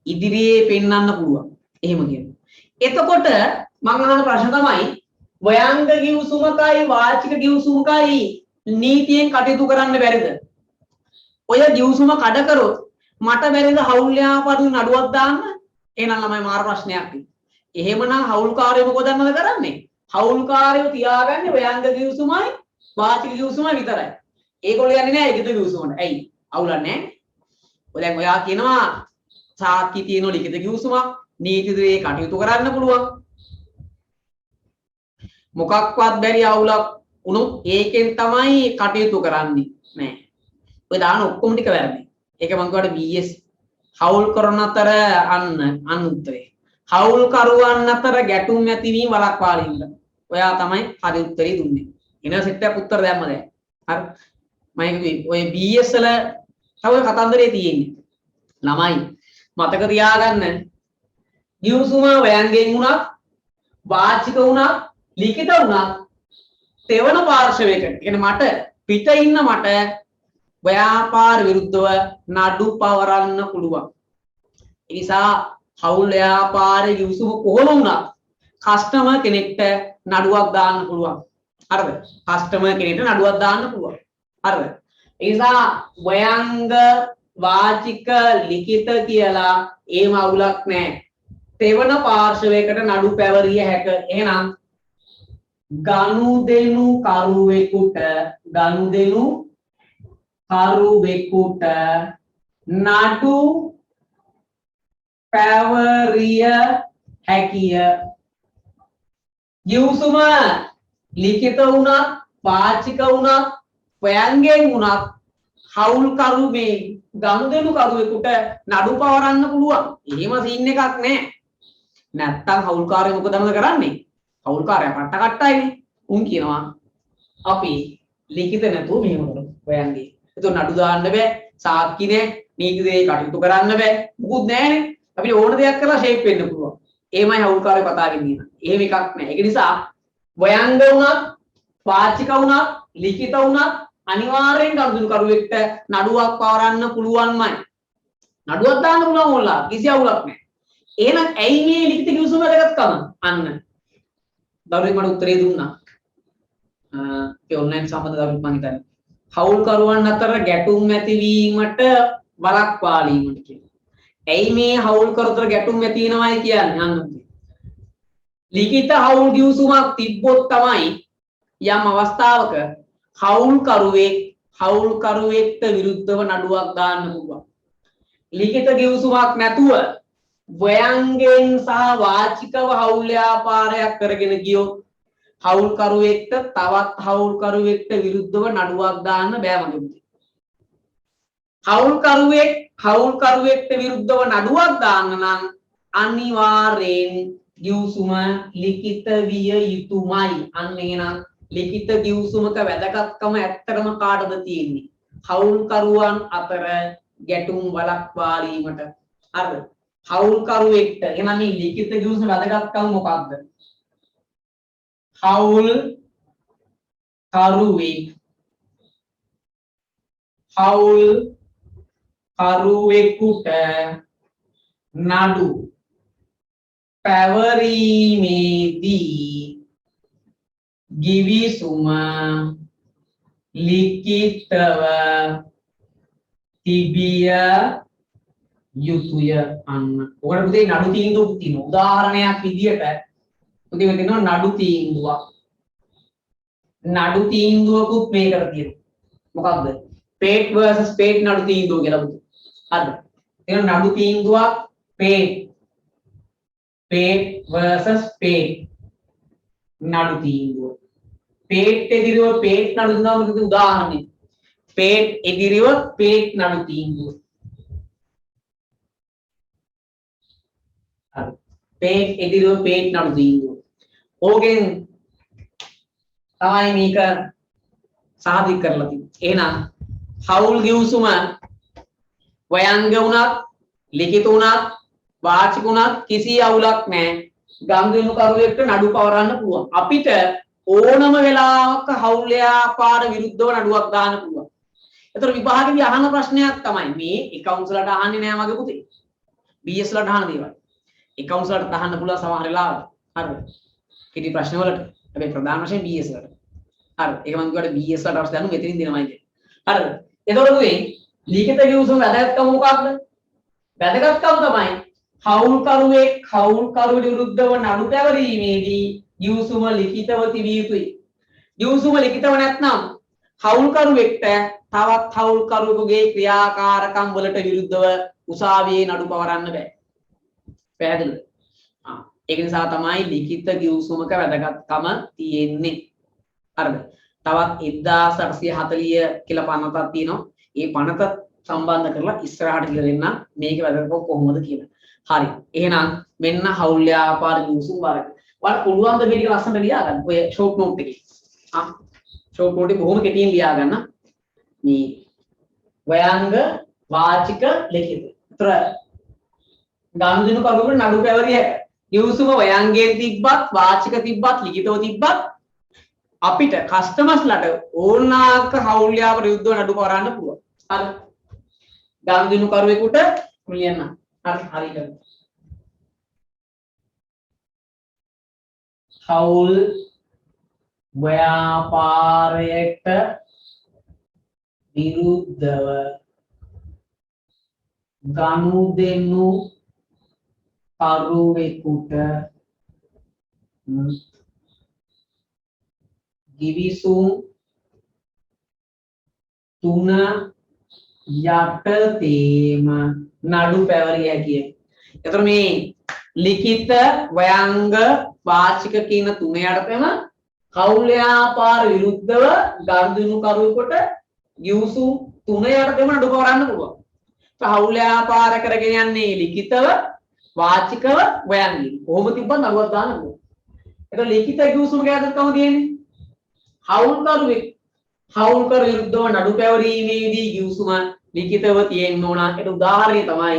Speaker 1: ඉදිරියේ පෙන්වන්න පුළුවන්. එහෙම කියනවා. එතකොට මම අහන ප්‍රශ්න තමයි ව්‍යංග ගිවිසුමකයි වාචික ගිවිසුමකයි නීතියෙන් කටයුතු කරන්න බැරිද? ඔය ගිවිසුම කඩ කරොත් මට බැරිද හවුල් යාපරු නඩුවක් දාන්න? එහෙනම් ළමයි මාර ප්‍රශ්නයක් තියෙනවා. එහෙමනම් හවුල්කාරයෝ මොකද කරන්නේ? හවුල්කාරයෝ තියාගන්නේ ව්‍යංග ගිවිසුමයි වාචික ගිවිසුමයි විතරයි. ඒගොල්ලෝ යන්නේ නැහැ ලිඛිත ගිවිසුමට. ඇයි? අවුලක් නැහැ. ඔය දැන් ඔයා කියනවා සාක්ෂි තියෙන ලිඛිත ගිවිසුමක් නීතියේ කටයුතු කරන්න පුළුවන්. මොකක්වත් බැරි අවුලක් වුණොත් ඒකෙන් තමයි කටයුතු කරන්නේ නෑ. ඔය දාන ඔක්කොම ටික වැරදි. ඒක මම කියවට BS හවුල් කරන අතර අන්න උත්තරේ. හවුල් කරුවන් අතර ගැටුම් ඇතිවීම වළක්වාලීම. ඔයා තමයි හරි උත්තරේ දුන්නේ. යුනිවර්සිටි එකක් උත්තර දැම්ම දැන්. හරි. මම ඔය BS වල තව කතන්දරේ තියෙන්නේ. ළමයි මතක තියාගන්න. ගිවිසුම ව්‍යංගයෙන් වුණත් වාචික වුණත් ලිඛිත වුණත් තෙවන පාර්ශවයකට කියන්නේ මට පිට ඉන්න මට ව්‍යාපාර විරුද්ධව නඩු පවරන්න පුළුවන්. ඒ නිසා හවුල් ව්‍යාපාරයේ ගිවිසුම කොහොම වුණත් කස්ටමර් කෙනෙක්ට නඩුවක් දාන්න පුළුවන්. හරිද? කස්ටමර් කෙනෙක්ට නඩුවක් දාන්න පුළුවන්. හරිද? ඒ නිසා ව්‍යංග වාචික ලිඛිත කියලා ඒම අවුලක් නැහැ. තෙවන පාර්ශවයකට නඩු පැවරිය හැක. එහෙනම් ගනුදෙනු කරුවෙකුට නඩු පැවරිය හැකිය. ගිවිසුම ලිඛිත වුණත් වාචික වුණත් ව්‍යංගයෙන් වුණත් හවුල්කරු මේ ගනුදෙනු කරුවෙකුට නඩු පවරන්න පුළුවන්. එහෙම සීන් එකක් නැහැ. නැත්තම් හවුල්කාරයෝ මොකද කරන්නේ? හවුල්කාරයා කට්ටයිනේ. උන් කියනවා අපි ලිඛිත නැතුව මෙහෙම කරමු ව්‍යංගේ. එතකොට නඩු දාන්න බෑ, සාක්ෂි නෑ, නීතියේ කටයුතු කරන්න බෑ. මුකුත් නෑනේ. අපිට ඕන දෙයක් කරලා ෂේප් වෙන්න පුළුවන්. එහෙමයි හවුල්කාරයෝ කතාවෙන් කියනවා. එහෙම එකක් නෑ. ඒක නිසා ව්‍යංග වුණත්, වාචික වුණත්, ලිඛිත වුණත් අනිවාර්යෙන් ගනුදෙනු කරුවෙක්ට නඩුවක් පවරන්න පුළුවන්මයි. නඩුවක් දාන්න පුළුවන් ඕනලා කිසි අවුලක් නෑ. එහෙනම් ඇයි මේ ලිඛිත කිවිසුම වැදගත්කම? අන්න දරුවෙක් මට උත්තරේ දුන්නා. ඒ ඔන්ලයින් සම්බන්ධ දරුවෙක් මම හිතන්නේ. හවුල්කරුවන් අතර ගැටුම් ඇතිවීමට වළක්වාලීමට කියලා. ඇයි මේ හවුල්කරු අතර ගැටුම් ඇති වෙනවයි කියන්නේ? අන්න ලිඛිත හවුල් ගිවිසුමක් තිබ්බොත් තමයි යම් අවස්ථාවක හවුල්කරුවෙක්ට විරුද්ධව නඩුවක් දාන්න පුළුවන්. ලිඛිත ගිවිසුමක් නැතුව ව්‍යංගයෙන් සහ වාචිකව හවුල් ව්‍යාපාරයක් කරගෙන ගියොත් හවුල්කරුවෙක්ට තවත් හවුල්කරුවෙක්ට විරුද්ධව නඩුවක් දාන්න බෑ මගේ. හවුල්කරුවෙක්ට විරුද්ධව නඩුවක් දාන්න නම් අනිවාර්යෙන් ගිවිසුම ලිඛිත විය යුතුමයි. අන්න එහෙනම් ලිඛිත ගිවිසුමක වැදගත්කම ඇත්තටම කාටද තියෙන්නේ? හවුල්කරුවන් අතර ගැටුම් වළක්වාලීමට. හරිද? හවුල්කරුවෙක්ට එහෙනම් මේ ලිඛිත ගිවිසුම වැදගත්කම මොකක්ද? හවුල්කරුවෙක් හවුල් කරුවෙකුට නඩු පැවරීමේදී ගිවිසුම ලිඛිතව තිබිය යුතුය. අන්න ඔකට පුතේ නඩු තීන්දුවක් තියෙනවා. උදාහරණයක් විදියට පුතේ මෙතන නඩු තීන්දුවක්. නඩු තීන්දුවකුත් මේකට තියෙනවා. මොකක්ද? පේට් versus පේට් නඩු තීන්දුව කියලා පුතේ. හරිද? එන නඩු තීන්දුවක් පේට් versus පේට් නඩු තීන්දුව. පේට් එදිරිව පේට් නඩු තීන්දුව මොකද උදාහරණය? පේට් එදිරිව පේට් නඩු තීන්දුව. හරි. පේට් එදිරිව පේට් නඩු තීන්දුව. ඕකෙන් තමයි මේක සාධිත කරලා තියෙන්නේ. එහෙනම් හවුල් ගිවිසුම වයංග වුණත්, ලිඛිත වුණත්, වාචික වුණත් කිසි අවුලක් නැහැ. ගම්දිනු කරුවෙක්ට නඩු පවරන්න පුළුවන්. අපිට ඕනම වෙලාවක හවුල් ව්‍යාපාර විරුද්ධව නඩුවක් දාන්න පුළුවන්. ඒතර විභාගෙදී අහන ප්‍රශ්නයක් තමයි මේ accounts වලට අහන්නේ නෑ මගේ පුතේ. BS වලට අහන දේවල්. accounts වලට අහන්න පුළුවන් සමහර වෙලාවට. හරිද? කිටි ප්‍රශ්න වලට. හැබැයි ප්‍රධාන වශයෙන් BS වලට. හරිද? ඒක මම කිව්වට BS වලට අවශ්‍ය දැනුම මෙතනින් දෙනවයි කියන්නේ. හරිද? එතකොට මේ ලිඛිත ගිවිසුම වැදගත්කම මොකක්ද? වැදගත්කම තමයි හවුල් කරුවෙකුට විරුද්ධව නඩු පැවරීමේදී ගිවිසුම ලිඛිතව තිබිය යුතුයි. ගිවිසුම ලිඛිතව නැත්නම් හවුල් කරුවෙක්ට තවත් හවුල් කරුවෙකුගේ ක්‍රියාකාරකම් වලට විරුද්ධව උසාවියේ නඩු පවරන්න බෑ. පැහැදිලිද? ඒක නිසා තමයි ලිඛිත ගිවිසුමක වැදගත්කම තියෙන්නේ. හරිද? තවත් 1840 කියලා පනතක් තියෙනවා. ඒ පනත සම්බන්ධ කරලා ඉස්සරහට කියලා දෙන්න මේක වැදගත්කම කොහොමද කියලා. හරි. එහෙනම් මෙන්න හවුල් ව්‍යාපාර ගිවිසුම් වර්ග. ඔයාලට පුළුවන් ද මේ ටික ලස්සනට ලියා ගන්න. ඔය ෂෝට් නෝට් එකේ. ෂෝට් නෝට් එක බොහොම කෙටියෙන් ලියා ගන්න. මේ වයංග වාචික ලිඛිත. ඒතර ගානුදිනු කරුවෙකුට නඩු පැවරිය ගිවිසුම වයංගයෙන් තිබ්බත් වාචික තිබ්බත් ලිඛිතව තිබ්බත් අපිට කස්ටමර්ස්ලාට ඕනාක හවුල් ව්‍යාපාර විරුද්ධව නඩු පවරන්න පුළුවන්. හරි. ගානුදිනු කරුවෙකුට ලියන්න. හරි. හවුල් ව්‍යාපාරයට විරුද්ධව ගනුදෙනු කරුවෙකුට ගිවිසුම් 3 යටතේම නඩු පැවරිය හැකිය. එතකොට මේ ලිඛිත වයංග වාචික කියන 3 යටතේම හවුල් ව්‍යාපාර විරුද්ධව ගනුදෙනු කරුවෙකුට ගිවිසුම් 3 යටතේම නඩු පවරන්න පුළුවන්. හවුල් ව්‍යාපාර කරගෙන යන්නේ ලිඛිතව වාචිකව වයංගින්. කොහොම තිබ්බත් නඩුවක් දාන්න පුළුවන්. එතකොට ලිඛිත ගිවිසුම ගැදකම තියෙන්නේ හවුල් කරු විරුද්ධව නඩු පැවරීමේදී ගිවිසුම ලිඛිතව තියෙන්න ඕන. ඒක උදාහරණය තමයි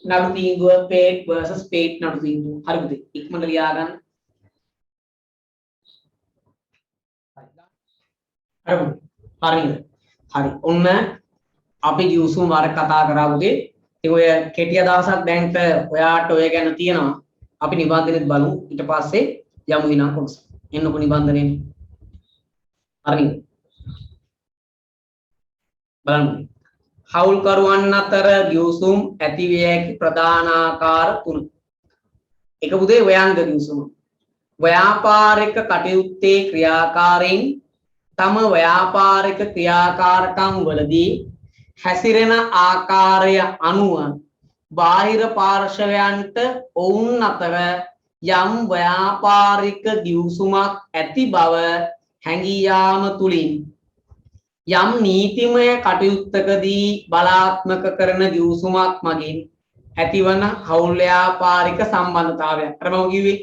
Speaker 1: නඩු තීන්දුව පේට් versus පේට් නඩු තීන්දුව. හරිද? ඉක්මනට ලියා ගන්න. හරිද? හරි. ඔන්න අපි ගිවිසුම වරක් කතා කරා පුතේ. ඉතින් ඔය කෙටි අදහසක් දැන්ට ඔයාට ඔය ගැන තියෙනවා. අපි නිබන්ධනෙත් බලමු. ඊට පස්සේ යමු ඊළඟ කොටස. එන්නකො නිබන්ධනෙ. හරිද? බලන්න. හවුල් කරුවන් අතර ගිවිසුම් ඇති විය හැකි ප්‍රධාන ආකාර 3. එක පුතේ වයංග ගිවිසුම. ව්‍යාපාරික කටයුත්තේ ක්‍රියාකාරයෙන් තම ව්‍යාපාරික ක්‍රියාකාරකම් වලදී හැසිරෙන ආකාරය අනුව බාහිර පාර්ශවයන්ට ඔවුන් අතර යම් ව්‍යාපාරික ගිවිසුමක් ඇති බව හැඟී යාම තුලින් යම් නීතිමය කටයුත්තකදී බලාත්මක කරන ගිවිසුමක් මගින් ඇතිවන හවුල් ව්‍යාපාරික සම්බන්ධතාවය. අර මම කිව්වේ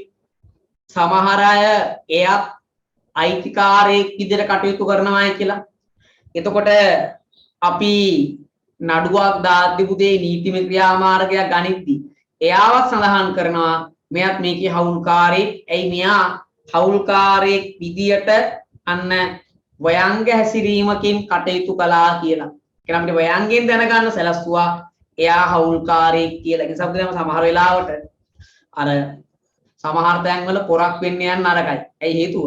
Speaker 1: සමහර අය එයත් අයිතිකාරයෙක් විදිහට කටයුතු කරනවායි කියලා. එතකොට අපි නඩුවක් දාද්දි පුතේ නීතිමය ක්‍රියාමාර්ගයක් ගනිද්දි එයාවත් සඳහන් කරනවා මෙයත් මේකේ හවුල්කාරයෙක්. ඇයි මෙයා හවුල්කාරයෙක් විදියට අන්න වයංග හැසිරීමකින් කටයුතු කළා කියලා. එහෙනම් අපිට ව්‍යංගයෙන් දැනගන්න සැලැස්සුවා එයා හවුල්කාරයෙක් කියලා. ඒ නිසා අපිට සමහර වෙලාවට අර සමහර තැන්වල පොරක් වෙන්න යන නරකයි. ඇයි හේතුව?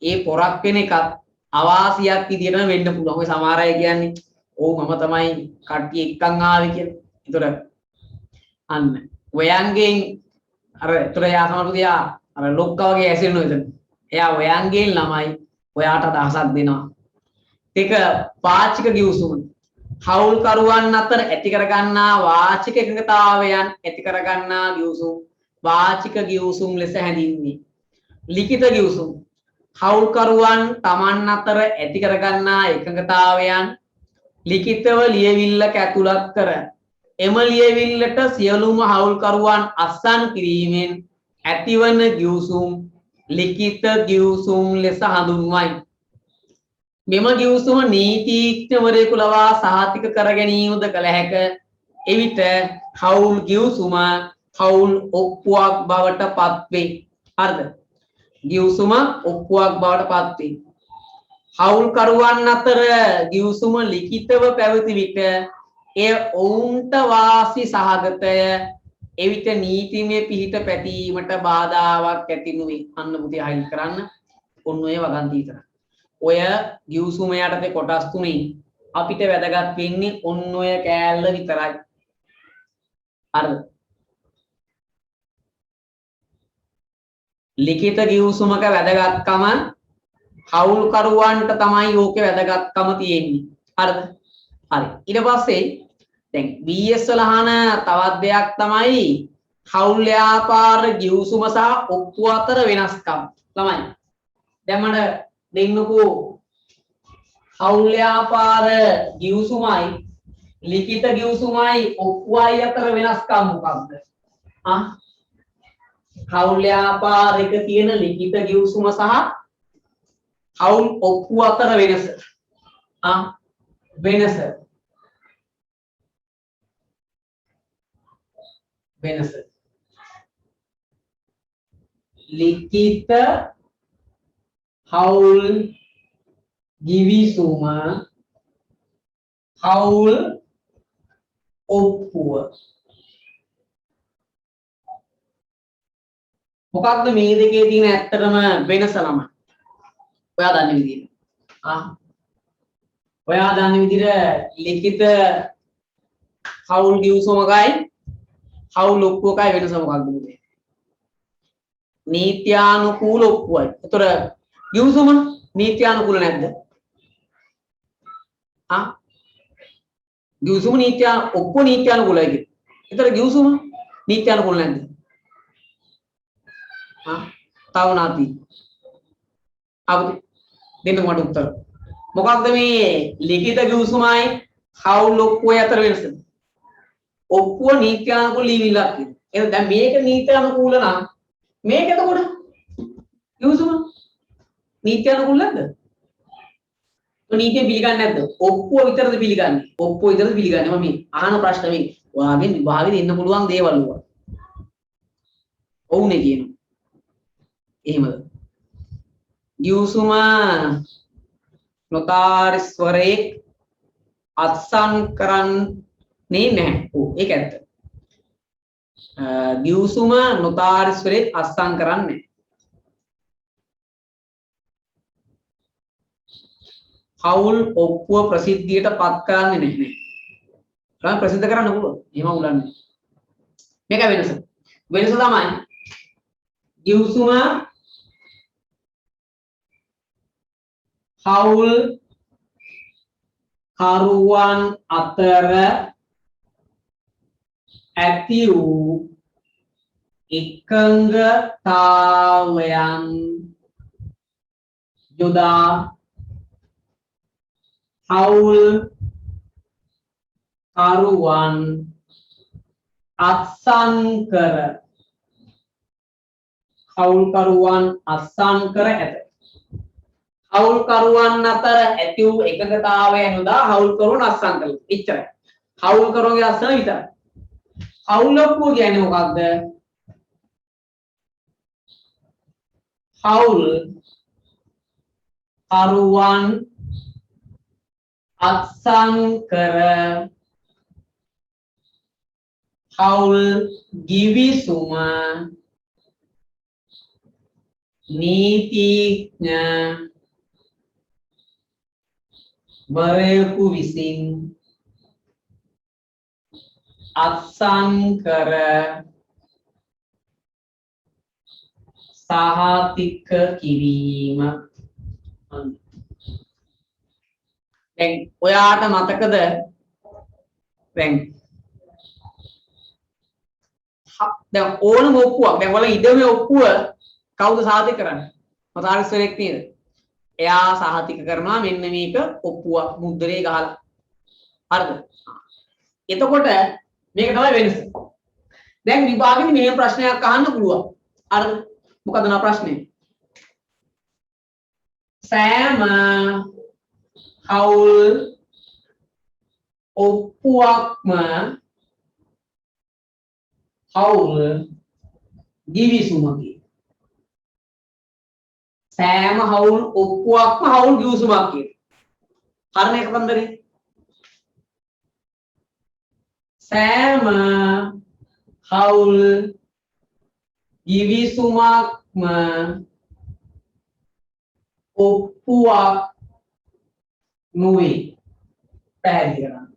Speaker 1: ඒ පොරක් වෙන එකත් අවාසියක් විදියටම වෙන්න පුළුවන්. ඔය සමහර අය කියන්නේ "ඔව් මම තමයි කට්ටිය එක්කන් ආවේ" කියලා. ඒතර අන්න ව්‍යංගයෙන් අර ඒතර යා සමහරවිට අර ලොක්කා වගේ ඇසිරෙනවා එතන. එයා ව්‍යංගයෙන් ළමයි ඔයාට අදහසක් දෙනවා. ඒක වාචික ගිවිසුම. හවුල්කරුවන් අතර ඇති කරගන්නා වාචික එකඟතාවයන් ඇති කරගන්නා ගිවිසුම් වාචික ගිවිසුම් ලෙස හැඳින්වේ. ලිඛිත ගිවිසුම් හවුල්කරුවන් තමන් අතර ඇති කරගන්නා එකඟතාවයන් ලිඛිතව ලියවිල්ලක ඇතුළත් කර එම ලියවිල්ලට සියලුම හවුල්කරුවන් අත්සන් කිරීමෙන් ඇතිවන ගිවිසුම් ලිඛිත ගිවිසුම් ලෙස හඳුන්වයි. මෙම ගිවිසුම නීතිඥවරයෙකු ලවා සහතික කර ගැනීමද කළ හැක. එවිට හවුල් ගිවිසුම හවුල් ඔප්පුවක් බවට පත්වේ. හරිද? ගිවිසුම ඔප්පුවක් බවට පත්වේ. හවුල්කරුවන් අතර ගිවිසුම ලිඛිතව පැවති විට එය ඔවුන්ට වාසි සහගතය. එවිට නීතිමය පිහිට පැතීමට බාධාවක් ඇති නොවේ. අන්න පුතේ අයින් කරන්න. ඔන්න ඔය වගන්ති විතර. ඔය ගිවිසුම යටතේ කොටස් තුනේ අපිට වැදගත් වෙන්නේ ඔන්න ඔය කෑල්ල විතරයි. හරිද? ලිඛිත ගිවිසුමක වැදගත්කම හවුල්කරුවන්ට තමයි ඕකේ වැදගත්කම තියෙන්නේ. හරිද? හරි. ඊට පස්සේ දැන් BS වල අහන තවත් දෙයක් තමයි හවුල් ව්‍යාපාර ගිවිසුම සහ ඔප්පු අතර වෙනස්කම්. ළමයි. දැන් මට දෙන්නකෝ හවුල් ව්‍යාපාර ගිවිසුමයි ලිඛිත ගිවිසුමයි ඔප්පුවයි අතර වෙනස්කම් මොකක්ද? හවුල් ව්‍යාපාරයක තියෙන ලිඛිත ගිවිසුම සහ හවුල් ඔප්පුව අතර වෙනස. වෙනස. ලිඛිත හවුල් ගිවිසුම හවුල් ඔප්පුව. මොකක්ද මේ දෙකේ තියෙන ඇත්තටම වෙනස ළමයි? ඔයා දන්න විදිහට. ඔයා දන්න විදිහට ලිඛිත හවුල් ගිවිසුමකයි හවුල් ඔප්පුවකයි වෙනස මොකක්ද මේ? නීත්‍යානුකූල ඔප්පුවයි. ඒතර ගිවිසුම නීත්‍යානුකූල නැද්ද? ගිවිසුම ඔප්පුව නීත්‍යානුකූලයි කියන්නේ. ඒතර ගිවිසුම නීත්‍යානුකූල නැද්ද? තව නැති. අපිට දෙන්න මට උත්තර. මොකක්ද මේ ලිඛිත ගිවිසුමයි හවුල් ඔප්පුවයි අතර වෙනස? ඔප්පුව නීත්‍යානුකූල ලියවිල්ලක් තියෙනවා. එහෙනම් දැන් මේක නීත්‍යානුකූල නම් මේක එතකොට ගිවිසුම නීත්‍යානුකූල නැද්ද? නීතිය පිළිගන්නේ නැද්ද? ඔප්පුව විතරද පිළිගන්නේ? ඔප්පුව විතරද පිළිගන්නේ? මම මේ අහන ප්‍රශ්න මේ ඔයාගෙන් විභාගෙ දෙන්න පුළුවන් දේවල් වුණා. ඔව්නේ කියනවා. එහෙමද? ගිවිසුම නොතාරිස්වරේ අත්සන් කරන්නේ නැහැ. ඔව් ඒක ඇත්ත. ගිවිසුම නොතාරිස්වරේ අත්සන් කරන්නේ නැහැ. හවුල් ඔප්පුව ප්‍රසිද්ධියට පත් කරන්නේ නැහැ. තමයි ප්‍රසිද්ධ කරන්න පුළුවන්. එහෙම උලන්නේ. මේක වෙනස. වෙනස තමයි ගිවිසුම හවුල් කරුවන් අතර ඇති වූ එකඟතාවයන් යොදා හවුල් කරුවන් අත්සන් කර ඇත. හවුල්කරුවන් අතර ඇති වූ එකඟතාවයන් යොදා හවුල්කරුවන් අත්සන් කළා. එච්චරයි. හවුල්කරුවන්ගේ අත්සන විතරයි. හවුල් ඔප්පුව කියන්නේ මොකක්ද? හවුල් කරුවන් අත්සන්කර හවුල් ගිවිසුම නීතිඥ වරයෙකු විසින් අත්සන්කර සහතික කිරීම. දැන් ඔයාට මතකද දැන් ඕනම ඔප්පුවක් දැන් ඔයාලා ඉඩමේ ඔප්පුව කවුද සාතික කරන්නේ? මතාරිස්වරයෙක් නේද? එයා සහතික කරනවා මෙන්න මේක ඔප්පුවක් මුද්දරේ ගහලා. හරිද? එතකොට මේක තමයි වෙනස. දැන් විභාගෙදි මෙහෙම ප්‍රශ්නයක් අහන්න පුළුවන්. හරිද? මොකද නා ප්‍රශ්නේ? සෑම හවුල් ඔප්පුවක්ම හවුල් ගිවිසුමකි. සෑම හවුල් ඔප්පුවක්ම හවුල් ගිවිසුමක් කියන. හරිනේ එකපන්දරේ. සෑම හවුල් ගිවිසුමක්ම ඔප්පුවක් නොවේ. පැහැදිලි කරන්න.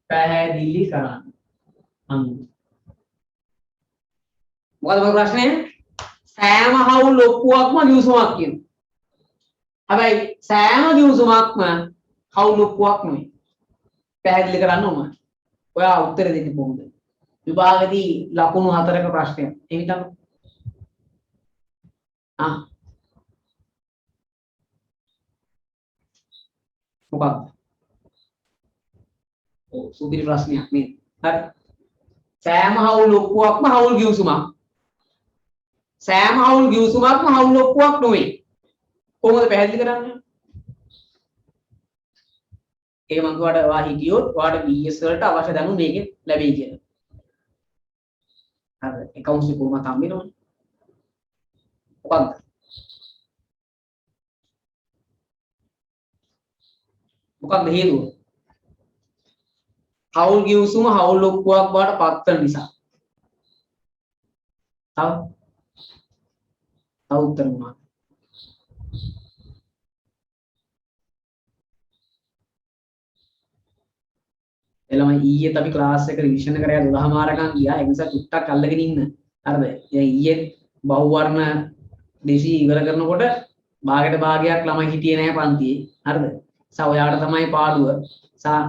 Speaker 1: පැහැදිලි කරන්න. මොකද මගේ ප්‍රශ්නේ? සෑම හවුල් ඔප්පුවක්ම ගිවිසුමක් කියන. හැබැයි සෑම ගිවිසුමක්ම හවුල් ඔප්පුවක් නෙවෙයි. පැහැදිලි කරන්න ඕන. ඔයා උත්තර දෙන්න කොහොමද? විභාගදී ලකුණු 4ක ප්‍රශ්නයක්. ඒ විතරක්. මොකක්ද? ඔව් සුපිරි ප්‍රශ්නයක් නේද? හරි. සෑම හවුල් ඔප්පුවක්ම හවුල් ගිවිසුමක්. සෑම හවුල් ගිවිසුමක්ම හවුල් ඔප්පුවක් නෙවෙයි. කොහොමද පැහැදිලි කරන්නේ? ඒක මම ඔයාලට ඔයා හිටියොත් ඔයාලට BS වලට අවශ්‍ය දැනුම මේකෙන් ලැබෙයි කියලා. හරි. accounts එක කොහොමද හම්බෙනවනේ? මොකක්ද? මොකක්ද හේතුව? හවුල් ගිවිසුම හවුල් ඔප්පුවක් බවට පත් වෙන නිසා. තව උත්තර මොනවද? එළමයි ඊයේත් අපි ක්ලාස් එක රිවිෂන් කරලා 12 මාරකම් ගියා. ඒ නිසා චුට්ටක් අල්ලගෙන ඉන්න. හරිද? දැන් ඊයේ බහුවර්ණ දේශි ඉවර කරනකොට භාගයක් ළමයි හිටියේ නැහැ පන්තියේ. හරිද? සා ඔයාට තමයි පාඩුව. සා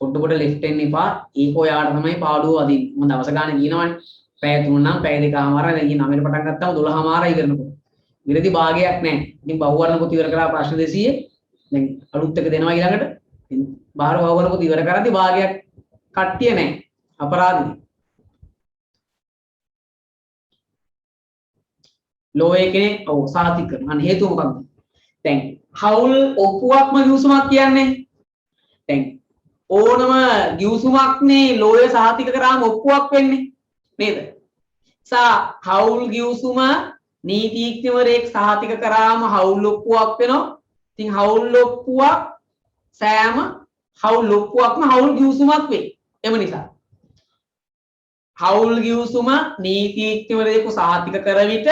Speaker 1: පොඩ ලෙෆ්ට් එන්න එපා. ඒක ඔයාට තමයි පාඩුව අදින්නේ. මම දවස ගානේ කියනවනේ. පැය 3 නම් පැය 2මාරයි. දැන් ඊයේ 9ට පටන් ගත්තාම 12 මාරයි ඉවරනකොට. විරදි භාගයක් නැහැ. ඉතින් බහුවර්ණ පොත ඉවර කරලා ප්‍රශ්න 200 දැන් අලුත් එක දෙනවා ඊළඟට. බාහිර බහුවර්ණ පොත ඉවර කරද්දි භාගයක් කට්ටිය නැහැ. අපරාධයි. ලෝ එකනේ ඔව් සාතික කරන. අන්න හේතුව මොකක්ද? දැන් හවුල් ඔප්පුවක්ම ගිවිසුමක් කියන්නේ. දැන් ඕනම ගිවිසුමක්නේ ලෝය සාතික කරාම ඔප්පුවක් වෙන්නේ. නේද? සා හවුල් ගිවිසුම නීතිඥවරයෙක් සාතික කරාම හවුල් ඔප්පුවක් වෙනවා. ඉතින් හවුල් ඔප්පුවක් සෑම හවුල් ඔප්පුවක්ම හවුල් ගිවිසුමක් වෙයි. එම නිසා හවුල් ගිවිසුම නීතිඥවරයෙකු සාතික කර විට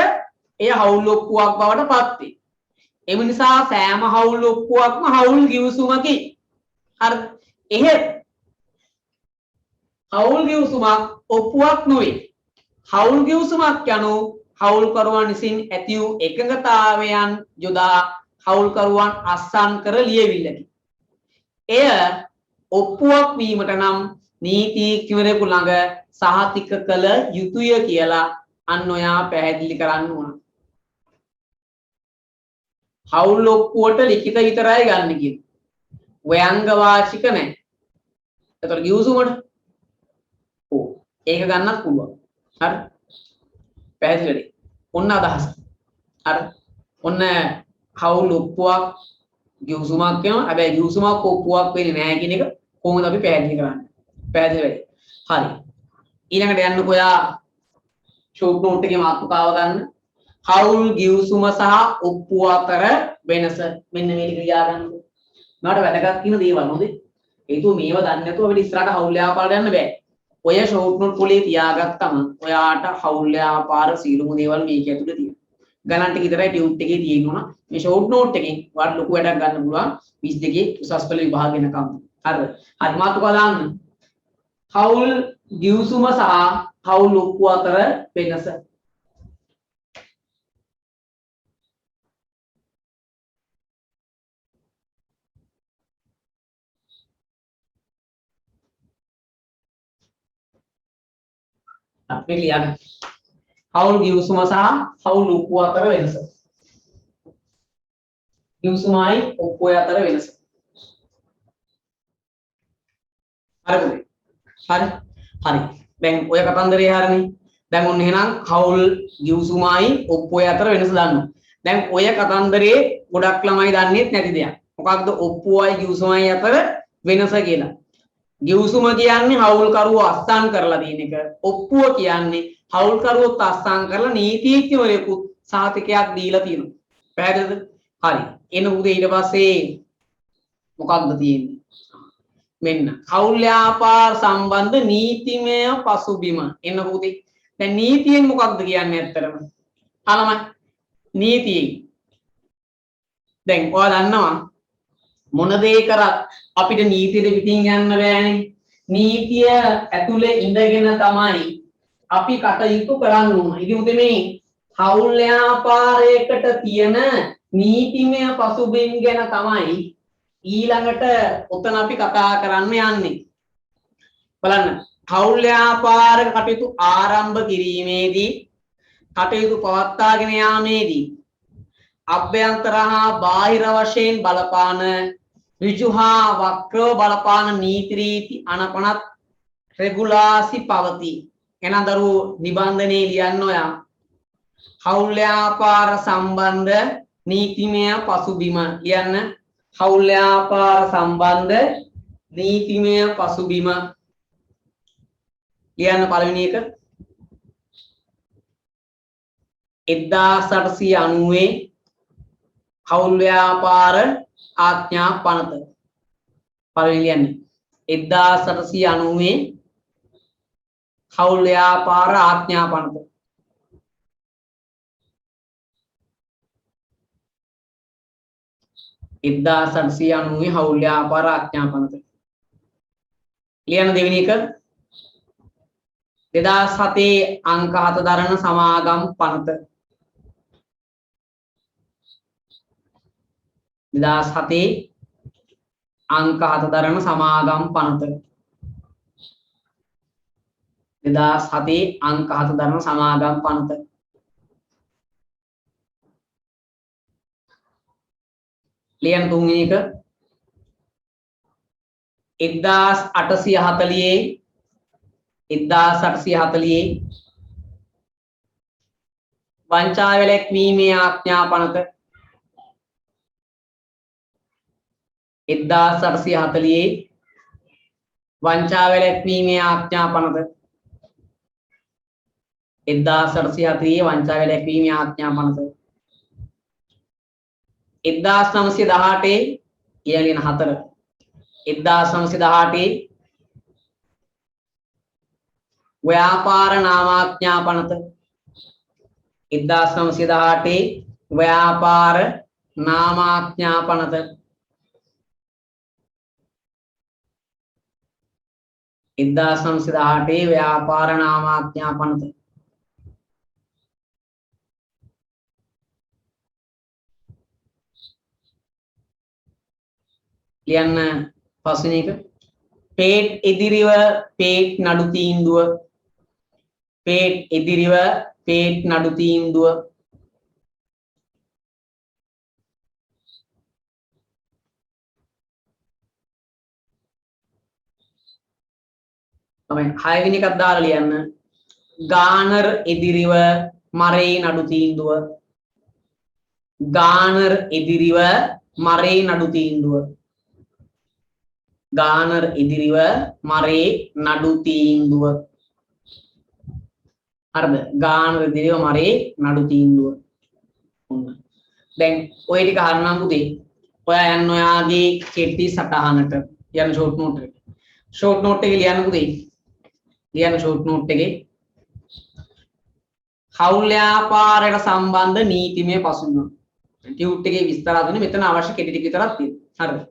Speaker 1: එය හවුල් ඔප්පුවක් බවට පත් වේ. එම නිසා සෑම හවුල් ඔප්පුවක්ම හවුල් ගිවිසුමකි. හරි. එහෙත් හවුල් ගිවිසුමක් ඔප්පුවක් නොවේ. හවුල් ගිවිසුමක් යනු හවුල්කරුවන් විසින් ඇති වූ එකඟතාවයන් යොදා හවුල්කරුවන් අත්සන් කර ලියවිල්ලකි. එය ඔප්පුවක් වීමට නම් නීතිඥවරයෙකු ළඟ සහතික කළ යුතුය කියලා අන්න ඔයා පැහැදිලි කරන්න ඕන. හවුල් ඔප්පුවට ලිඛිත විතරයි ගන්න කියන්නේ. ව්‍යංග වාචික නැහැ. එතකොට ගිවිසුමට ඔව් ඒක ගන්නත් පුළුවන්. හරි. පැහැදිලිද? ඔන්න අදහස. හරි. ඔන්න හවුල් ඔප්පුවක් ගිවිසුමක් වෙනවා. හැබැයි ගිවිසුමක් ඔප්පුවක් වෙන්නේ නැහැ කියන එක කොහොමද අපි පැහැදිලි කරන්නේ? පැහැදිලි වෙයි. හරි. ඊළඟට යන්නකෝ ඔයා ෂෝට් නෝට් එකේ මාතෘකාව ගන්න. හවුල් ගිවිසුම සහ ඔප්පුව අතර වෙනස මෙන්න මේක ලියා ගන්න. මට වැදගත් කියන දේවල් හොඳේ. ඒතු මේව දන්නේ නැතුව අපිට ඉස්සරහට හවුල් ව්‍යාපාරට යන්න බෑ. ඔය ෂෝට් නෝට් පොලේ තියාගත්තම ඔයාට හවුල් ව්‍යාපාර සීලුම දේවල් මේක ඇතුලේ තියෙනවා. ගණන් ටික විතරයි ටියුට් එකේ තියෙනවා. මේ ෂෝට් නෝට් එකෙන් ඔයාලට ලොකු වැඩක් ගන්න පුළුවන් 22 උසස් පෙළ විභාග වෙනකම්. හරිද? හරි මාතෘකාව දාන්න. හවුල් ගිවිසුම සහ හවුල් ඔප්පුව අතර වෙනස. අපි ලියන්න. හවුල් ගිවිසුම සහ හවුල් ඔප්පුව අතර වෙනස. ගිවිසුමයි ඔප්පුවයි අතර වෙනස. හරිද? හරි. හරි. දැන් ඔය කතන්දරේ හරිනේ. දැන් ඔන්න එහෙනම් හවුල් ගිවිසුමයි ඔප්පුවයි අතර වෙනස දන්නවා. දැන් ඔය කතන්දරේ ගොඩක් ළමයි දන්නේ නැති දෙයක්. මොකක්ද ඔප්පුවයි ගිවිසුමයි අතර වෙනස කියලා. ගිවිසුම කියන්නේ හවුල්කරුව අස්තන් කරලා තියෙන එක. ඔප්පුව කියන්නේ හවුල්කරුවොත් අස්තන් කරලා නීතිඥවරයෙකු සහතිකයක් දීලා තියෙනවා. පැහැදිලිද? හරි. එන උදේ ඊට පස්සේ මොකක්ද තියෙන්නේ? මෙන්න හවුල් ව්‍යාපාර සම්බන්ධ නීතිමය පසුබිම. එන්න උදේ. දැන් නීතියෙන් මොකක්ද කියන්නේ ඇත්තටම? අලමයි. නීතියෙන්. දැන් ඔයාලා දන්නවා මොන දේ කරත් අපිට නීතියට පිටින් යන්න බෑනේ. නීතිය ඇතුලේ ඉඳගෙන තමයි අපි කටයුතු කරන්න ඕන. ඉතින් උදේ මේ හවුල් ව්‍යාපාරයකට තියෙන නීතිමය පසුබිම් ගැන තමයි ඊළඟට ඔතන අපි කතා කරන්න යන්නේ. බලන්න හවුල් ව්‍යාපාරක කටයුතු ආරම්භ කිරීමේදී කටයුතු පවත්වාගෙන යාමේදී අභ්‍යන්තර හා බාහිර වශයෙන් බලපාන ඍජු හා වක්‍රව බලපාන නීති රීති අනපනත් රෙගුලාසි පවතී. එහෙනම් දරුවෝ නිබන්ධනේ ලියන්න ඔයා. හවුල් ව්‍යාපාර සම්බන්ධ නීතිමය පසුබිම ලියන්න. හවුල් ව්‍යාපාර සම්බන්ධ නීතිමය පසුබිම ලියන්න පළවෙනි එක 1890 හවුල් ව්‍යාපාර ආඥා පනත. පළවෙනි ලියන්නේ 1890 හවුල් ව්‍යාපාර ආඥා පනත. හවුල් ව්‍යාපාර ආඥා පනත. ලියන දෙවෙනි එක 2007 අංක 7 දරන සමාගම් පනත. 2007 අංක 7 දරන සමාගම් පනත. 2007 අංක 7 දරන සමාගම් පනත. ලියන තුන්වෙනි එක 1840 වංචා වැළැක්වීමේ ආඥා පනත. 1840 වංචා වැළැක්වීමේ ආඥා පනත. 1840 වංචා වැළැක්වීමේ ආඥා පනත. 1918 ඊළඟ 4 1918 ව්‍යාපාර නාමාඥා පනත. 1918 ව්‍යාපාර නාමාඥා පනත. 1918 ව්‍යාපාර නාමාඥා පනත. ලියන්න පස්වෙනි එක පේට් එදිරිව පේට් නඩු තීන්දුව. පේට් එදිරිව පේට් නඩු තීන්දුව. තමයි 6 වෙනි එකක් දාලා ලියන්න ගානර් එදිරිව මරේ නඩු තීන්දුව. ගානර් එදිරිව මරේ නඩු තීන්දුව. ගානර් ඉදිරිව මරේ නඩු තීන්දුව. හරිද? ගානර් ඉදිරිව මරේ නඩු තීන්දුව. දැන් ඔය ටික හරනම් පුතේ ඔයා යන්න ඔයාගේ කෙටි සටහනට යන ෂෝට් නෝට් එක. ෂෝට් නෝට් එකේ ලියන්න පුතේ. ලියන්න ෂෝට් නෝට් එකේ හවුල් ව්‍යාපාරයට සම්බන්ධ නීතිමය පසුබිම. ටියුට් එකේ විස්තර හදන්නේ මෙතන අවශ්‍ය කෙටි ටික විතරක් තියෙනවා. හරිද?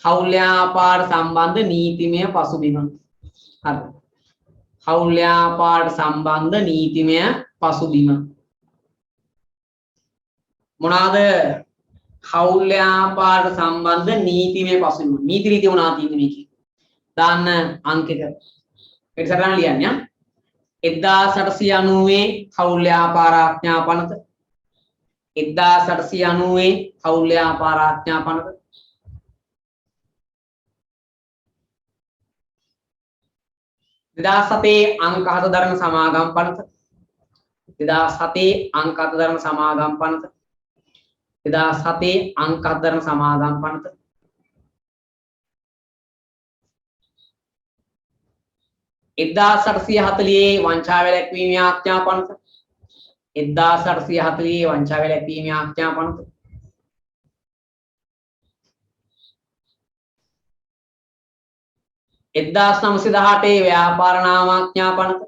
Speaker 1: හවුල් ව්‍යාපාර සම්බන්ධ නීතිමය පසුබිම. හරිද? හවුල් ව්‍යාපාරයට සම්බන්ධ නීතිමය පසුබිම. මොනවාද හවුල් ව්‍යාපාරයට සම්බන්ධ නීතිමය පසුබිම? නීති රීති මොනවද තියෙන්නේ මේකේ? දාන්න අංකෙක. පිටසටහන ලියන්න. 1890 හවුල් ව්‍යාපාර ආඥා පනත 1890 හවුල් ව්‍යාපාර ආඥා පනත 2007 අංක 7 දරන සමාගම් පනත 2007 අංක 7 දරන සමාගම් පනත 2007 අංක 7 දරන සමාගම් පනත 1840 වංචා වැළැක්වීමේ ආඥා පනත 1840 වංචා වැළැක්වීමේ ආඥා පනත 1918 ව්‍යාපාර නාමාඥා පනත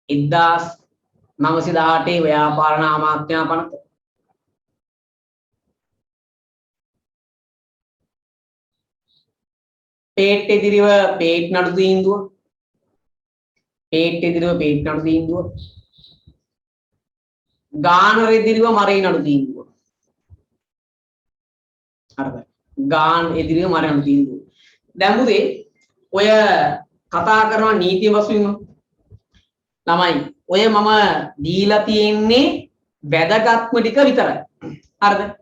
Speaker 1: 1918 ව්‍යාපාර නාමාඥා පනත පේට් ඉදිරිව පේට් නඩු තීන්දුව පේට් ඉදිරිව පේට් නඩු තීන්දුව ගානර ඉදිරිව මරේ නඩු තීන්දුව හරිද ගාන ඉදිරිව මරේ නඩු තීන්දුව දැන් පුතේ ඔය කතා කරන නීති වශයෙන් ළමයි ඔය මම දීලා තියෙන්නේ වැදගත්ම ටික විතරයි හරිද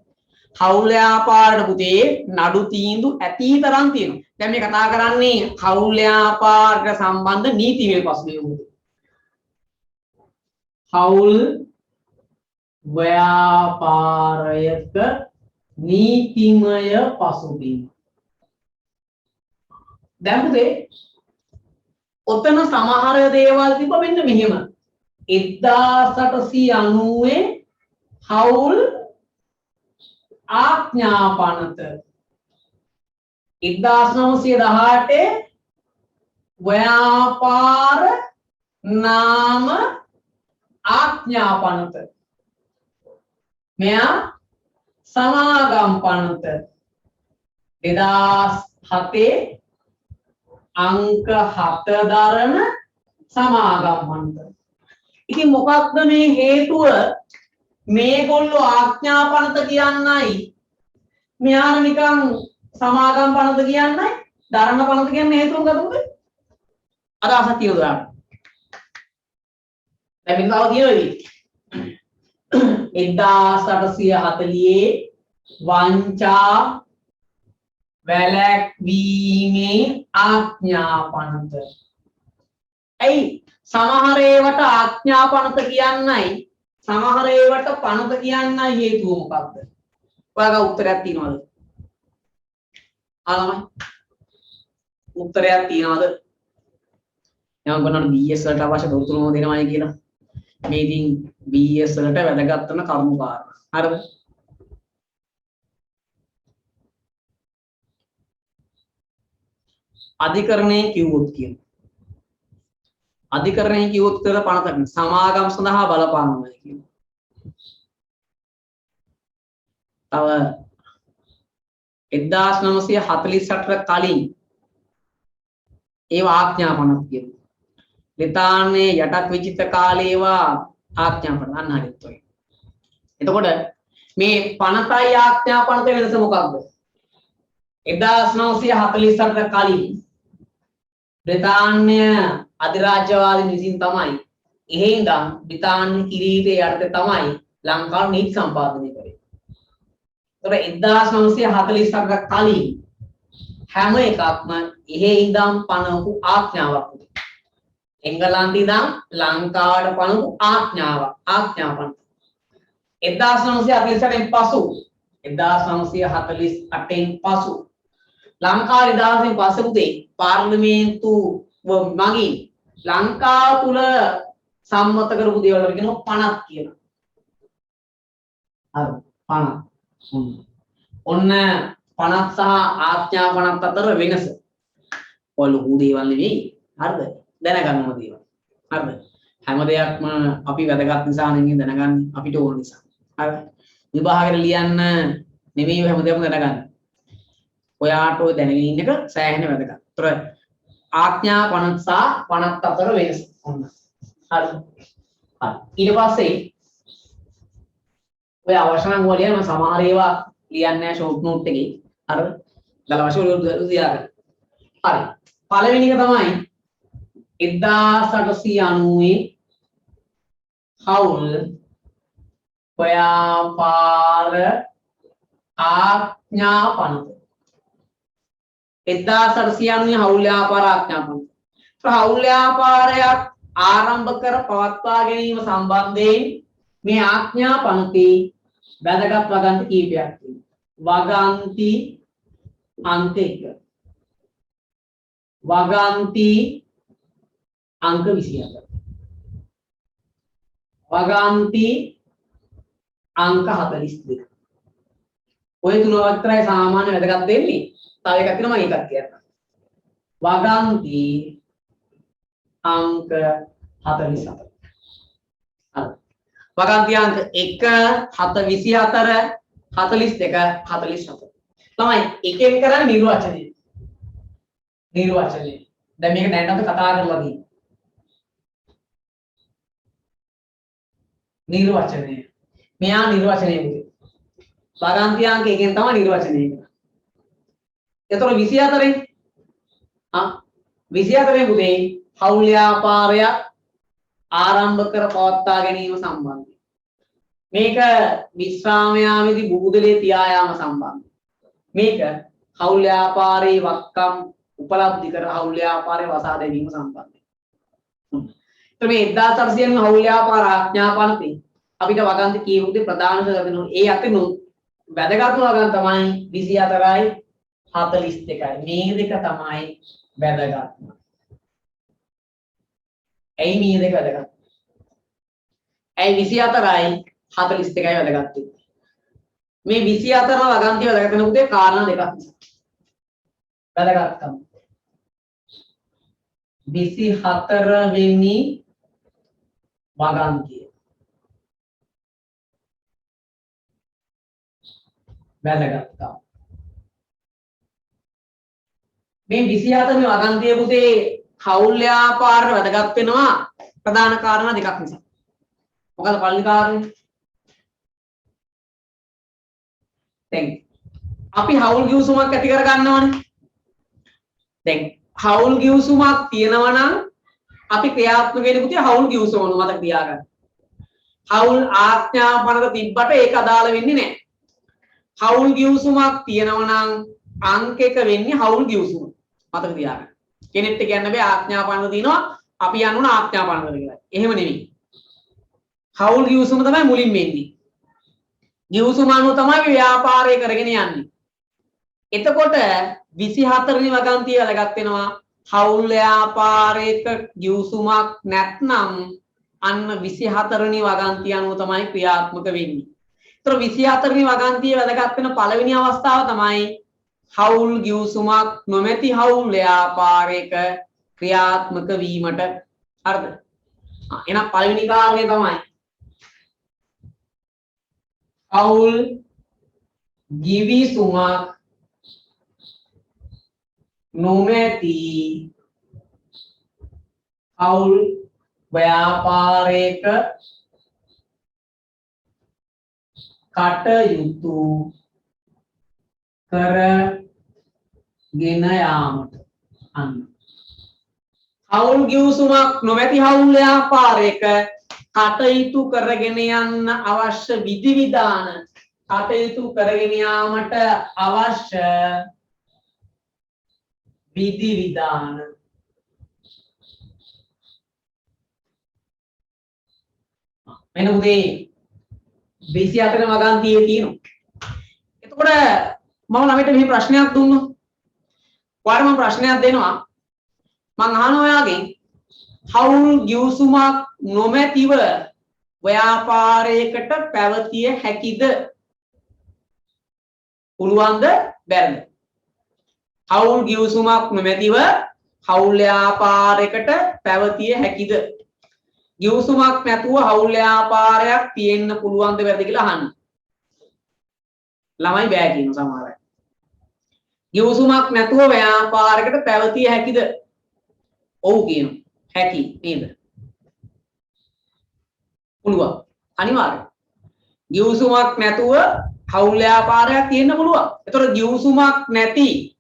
Speaker 1: හවුල් ව්‍යාපාරයට පුතේ නඩු තීන්දුව ඇති තරම් තියෙනවා. දැන් මේ කතා කරන්නේ හවුල් ව්‍යාපාරයට සම්බන්ධ නීතිමය පසුබිම. හවුල් ව්‍යාපාරයක නීතිමය පසුබිම. දැන් පුතේ ඔතන සමහර දේවල් තිබ්බ මෙන්න මෙහෙම. 1890 හවුල් ආඥා පනත 1918 ව්‍යාපාර නාම ආඥා පනත මෙයා සමාගම් පනත 2007 අංක 7 දරන සමාගම් පනත. ඉතින් මොකක්ද මේ හේතුව මේගොල්ලෝ ආඥා පනත කියන්නයි මෙයාන නිකන් සමාගම් පනත කියන්නයි ධර්ම පනත කියන්නේ හේතුව මොකද අදහසක් තියෙනවා දැන් මේක තව තියෙනවා 1840 වංචා වැළැක්වීමේ ආඥා පනත ඇයි සමහර ඒවට ආඥා පනත කියන්නයි සමහර ඒවට පනත කියන්න හේතුව මොකක්ද? ඔයාගේ උත්තරයක් තියනවද? ආලමයි. උත්තරයක් තියනවද? යම් කොනන BS වලට අවශ්‍ය තොරතුරු මොනවද දෙනවයි කියලා. මේ ඉතින් BS වලට වැදගත් වෙන කරුණු කාරණා. හරිද? අධිකරණයේ කිව්වොත් කියනවා. අධිකරණයේ කිව්වොත් කර පනතක් සමාගම් සඳහා බලපානවා කියනවා. තව 1948ට කලින් ඒවා ආඥා පනත් කියනවා. බ්‍රිතාන්‍යයේ යටත් විචිත කාලේ ඒවා ආඥා පනත් අන්න හරියට ඔය. එතකොට මේ පනතයි ආඥා පනතේ වෙනස මොකක්ද? 1948ට කලින් බ්‍රිතාන්‍ය අධිරාජ්‍යවාදීන් විසින් තමයි එහෙ ඉඳන් බ්‍රිතාන්‍ය කිරීටේ යටතේ තමයි ලංකාව නීති සම්පාදනය කරේ. ඒතර 1948ට කලින් හැම එකක්ම එහෙ ඉඳන් පනවපු ආඥාවක් උනේ. එංගලන්තේ ඉඳන් ලංකාවට පනවපු ආඥාවක් ආඥාපන. 1948න් පසු 1948න් පසු ලංකාවේ ඉඳන් පසු පුතේ පාර්ලිමේන්තු මගින් ලංකාව තුල සම්මත කරපු දේවල් වලට කියනවා පණක් කියලා. හරි. පණ. ඔන්න පණක් සහ ආඥා පණක් අතර වෙනස. ඔය ලොකු දේවල් නෙවෙයි. හරිද? දැනගන්න ඕන දේවල්. හරිද? හැම දෙයක්ම අපි වැදගත් නිසා නෙමෙයි දැනගන්නේ අපිට ඕන නිසා. හරිද? විභාගෙට ලියන්න නෙමෙයි හැම දෙයක්ම දැනගන්න. ඔයාට ඔය දැනගෙන ඉන්න එක සෑහෙන වැදගත්. ඒතර ආඥා පණක් සහ පණක් අතර වෙනස. ඔන්න. හරි. ඊට පස්සේ ඔය අවශ්‍ය නම් ඔය ලියන්න සමහර ඒවා ලියන්නේ නැහැ ෂෝට් නෝට් එකේ. හරිද? ගල අවශ්‍ය ඔය තියාගන්න. හරි. පළවෙනි එක තමයි 1890 හවුල් ව්‍යාපාර ආඥා පනත. 1890 හවුල් ව්‍යාපාර ආඥා පනත. හවුල් ව්‍යාපාරයක් ආරම්භ කර පවත්වා ගැනීම සම්බන්ධයෙන් මේ ආඥා පනතේ වැදගත් වගන්ති කීපයක් තියෙනවා. වගන්ති අංක 1. වගන්ති අංක 24. වගන්ති අංක 42. ඔය තුන විතරයි සාමාන්‍ය වැදගත් වෙන්නේ. තව එකක් තියෙනවා මම ඒකත් කියන්නම්. වගන්ති අංක 44. හරි. වගන්ති අංක 1 24 42 47. තමයි එකෙන් කරන්නේ නිර්වචනය. නිර්වචනය. දැන් මේක දැනට කතා කරලා තියෙනවා. නිර්වචනය. මෙයා නිර්වචනය පුතේ. වගන්ති අංක 1 තමයි නිර්වචනය කරන්නේ. එතකොට 24න් 24 පුතේ හවුල් ව්‍යාපාරයක් ආරම්භ කර පවත්වා ගැනීම සම්බන්ධයි. මේක විශ්‍රාම යාමේදී බුබුදලේ තියා යාම සම්බන්ධයි. මේක හවුල් ව්‍යාපාරයේ වක්කම් උපලබ්ධි කර හවුල් ව්‍යාපාරයේ වසා දැමීම සම්බන්ධයි. එතකොට මේ 1890 හවුල් ව්‍යාපාර ආඥා පනතේ අපිට වගන්ති කියවුවේ ප්‍රධාන කරගෙන ඒ අතරින් වැදගත්ම වගන් තමයි 24යි 42යි. මේ දෙක තමයි වැදගත්ම. ඇයි මේ දෙක වැදගත්? ඇයි 24යි 42යි වැදගත් වෙන්නේ? මේ 24 වගන්තිය වැදගත් වෙන උදේ කාරණා දෙකක් නිසා. වැදගත්කම. 24 වෙනි වගන්තිය. වැදගත්කම. මේ 24 වෙනි වගන්තිය පුතේ හවුල් ව්‍යාපාර වැදගත් වෙනවා ප්‍රධාන කාරණා දෙකක් නිසා. මොකද පළවෙනි කාරණේ? දැන් අපි හවුල් ගිවිසුමක් ඇති කර ගන්නවනේ. දැන් හවුල් ගිවිසුමක් තියෙනවා නම් අපි ක්‍රියාත්මක වෙන්නේ පුතේ හවුල් ගිවිසුම මතක තියාගන්න. හවුල් ආඥා පනත තිබ්බට ඒක අදාළ වෙන්නේ නැහැ. හවුල් ගිවිසුමක් තියෙනවා නම් අංක 1 වෙන්නේ හවුල් ගිවිසුම. මතක තියාගන්න. කෙනෙක්ට කියන්න බෑ ආඥා පනත තියෙනවා අපි යන්න ඕන ආඥා පනත කියලා. එහෙම නෙමෙයි. හවුල් ගිවිසුම තමයි මුලින් වෙන්නේ. ගිවිසුම අනුව තමයි ව්‍යාපාරය කරගෙන යන්නේ. එතකොට 24 වෙනි වගන්තිය වැදගත් වෙනවා. හවුල් ව්‍යාපාරයක ගිවිසුමක් නැත්නම් අන්න 24 වෙනි වගන්තිය අනුව තමයි ක්‍රියාත්මක වෙන්නේ. ඒතර 24 වෙනි වගන්තිය වැදගත් වෙන පළවෙනි අවස්ථාව තමයි හවුල් ගිවිසුමක් නොමැති හවුල් ව්‍යාපාරයක ක්‍රියාත්මක වීමට. හරිද? එහෙනම් පළවෙනි කාරණේ තමයි හවුල් ගිවිසුමක් නොමැති හවුල් ව්‍යාපාරයක කටයුතු කරගෙන යාමට. අන්න හවුල් ගිවිසුමක් නොමැති හවුල් ව්‍යාපාරයක කටයුතු කරගෙන යන්න අවශ්‍ය විධිවිධාන කටයුතු කරගෙන යාමට අවශ්‍ය විධිවිධාන මෙන්න උදේ 24 වගන්තියේ තියෙනවා. එතකොට මම ළමයට මෙහි ප්‍රශ්නයක් දුන්නොත් ඔයාලට මම ප්‍රශ්නයක් දෙනවා. මම අහනවා ඔයාගෙන් හවුල් ගිවිසුමක් නොමැතිව ව්‍යාපාරයකට පැවතිය හැකිද? පුළුවන්ද බැරිද? හවුල් ගිවිසුමක් නොමැතිව හවුල් ව්‍යාපාරයකට පැවතිය හැකිද? ගිවිසුමක් නැතුව හවුල් ව්‍යාපාරයක් තියෙන්න පුළුවන්ද බැරිද කියලා අහන්න. ළමයි බෑ කියන සමහර අය. ගිවිසුමක් නැතුව ව්‍යාපාරයකට පැවතිය හැකිද? ඔව් කියනවා. හැකි නේද? පුළුවන්. අනිවාර්යයෙන්. ගිවිසුමක් නැතුව හවුල් ව්‍යාපාරයක් තියෙන්න පුළුවන්. ඒතකොට ගිවිසුමක් නැති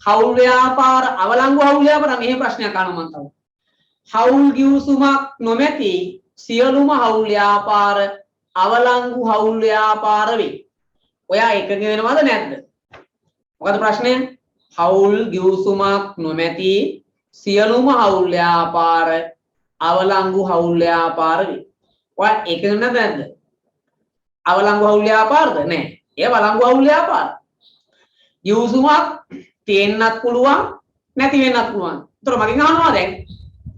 Speaker 1: හවුල් ව්‍යාපාර අවලංගු හවුල් ව්‍යාපාර මෙහෙම ප්‍රශ්නයක් අහනවා මම තව. හවුල් ගිවිසුමක් නොමැති සියලුම හවුල් ව්‍යාපාර අවලංගු හවුල් ව්‍යාපාර වේ. ඔයා එකග වෙනවද නැද්ද? මොකද ප්‍රශ්නය? හවුල් ගිවිසුමක් නොමැති සියලුම හවුල් ව්‍යාපාර අවලංගු හවුල් ව්‍යාපාර වේ. ඔයා එකග වෙනවද නැද්ද? අවලංගු හවුල් ව්‍යාපාරද? නෑ. ඒ අවලංගු හවුල් ව්‍යාපාර. ගිවිසුමක් තියෙන්නත් පුළුවන් නැති වෙන්නත් පුළුවන්. ඒතර මගෙන් අහනවා දැන්.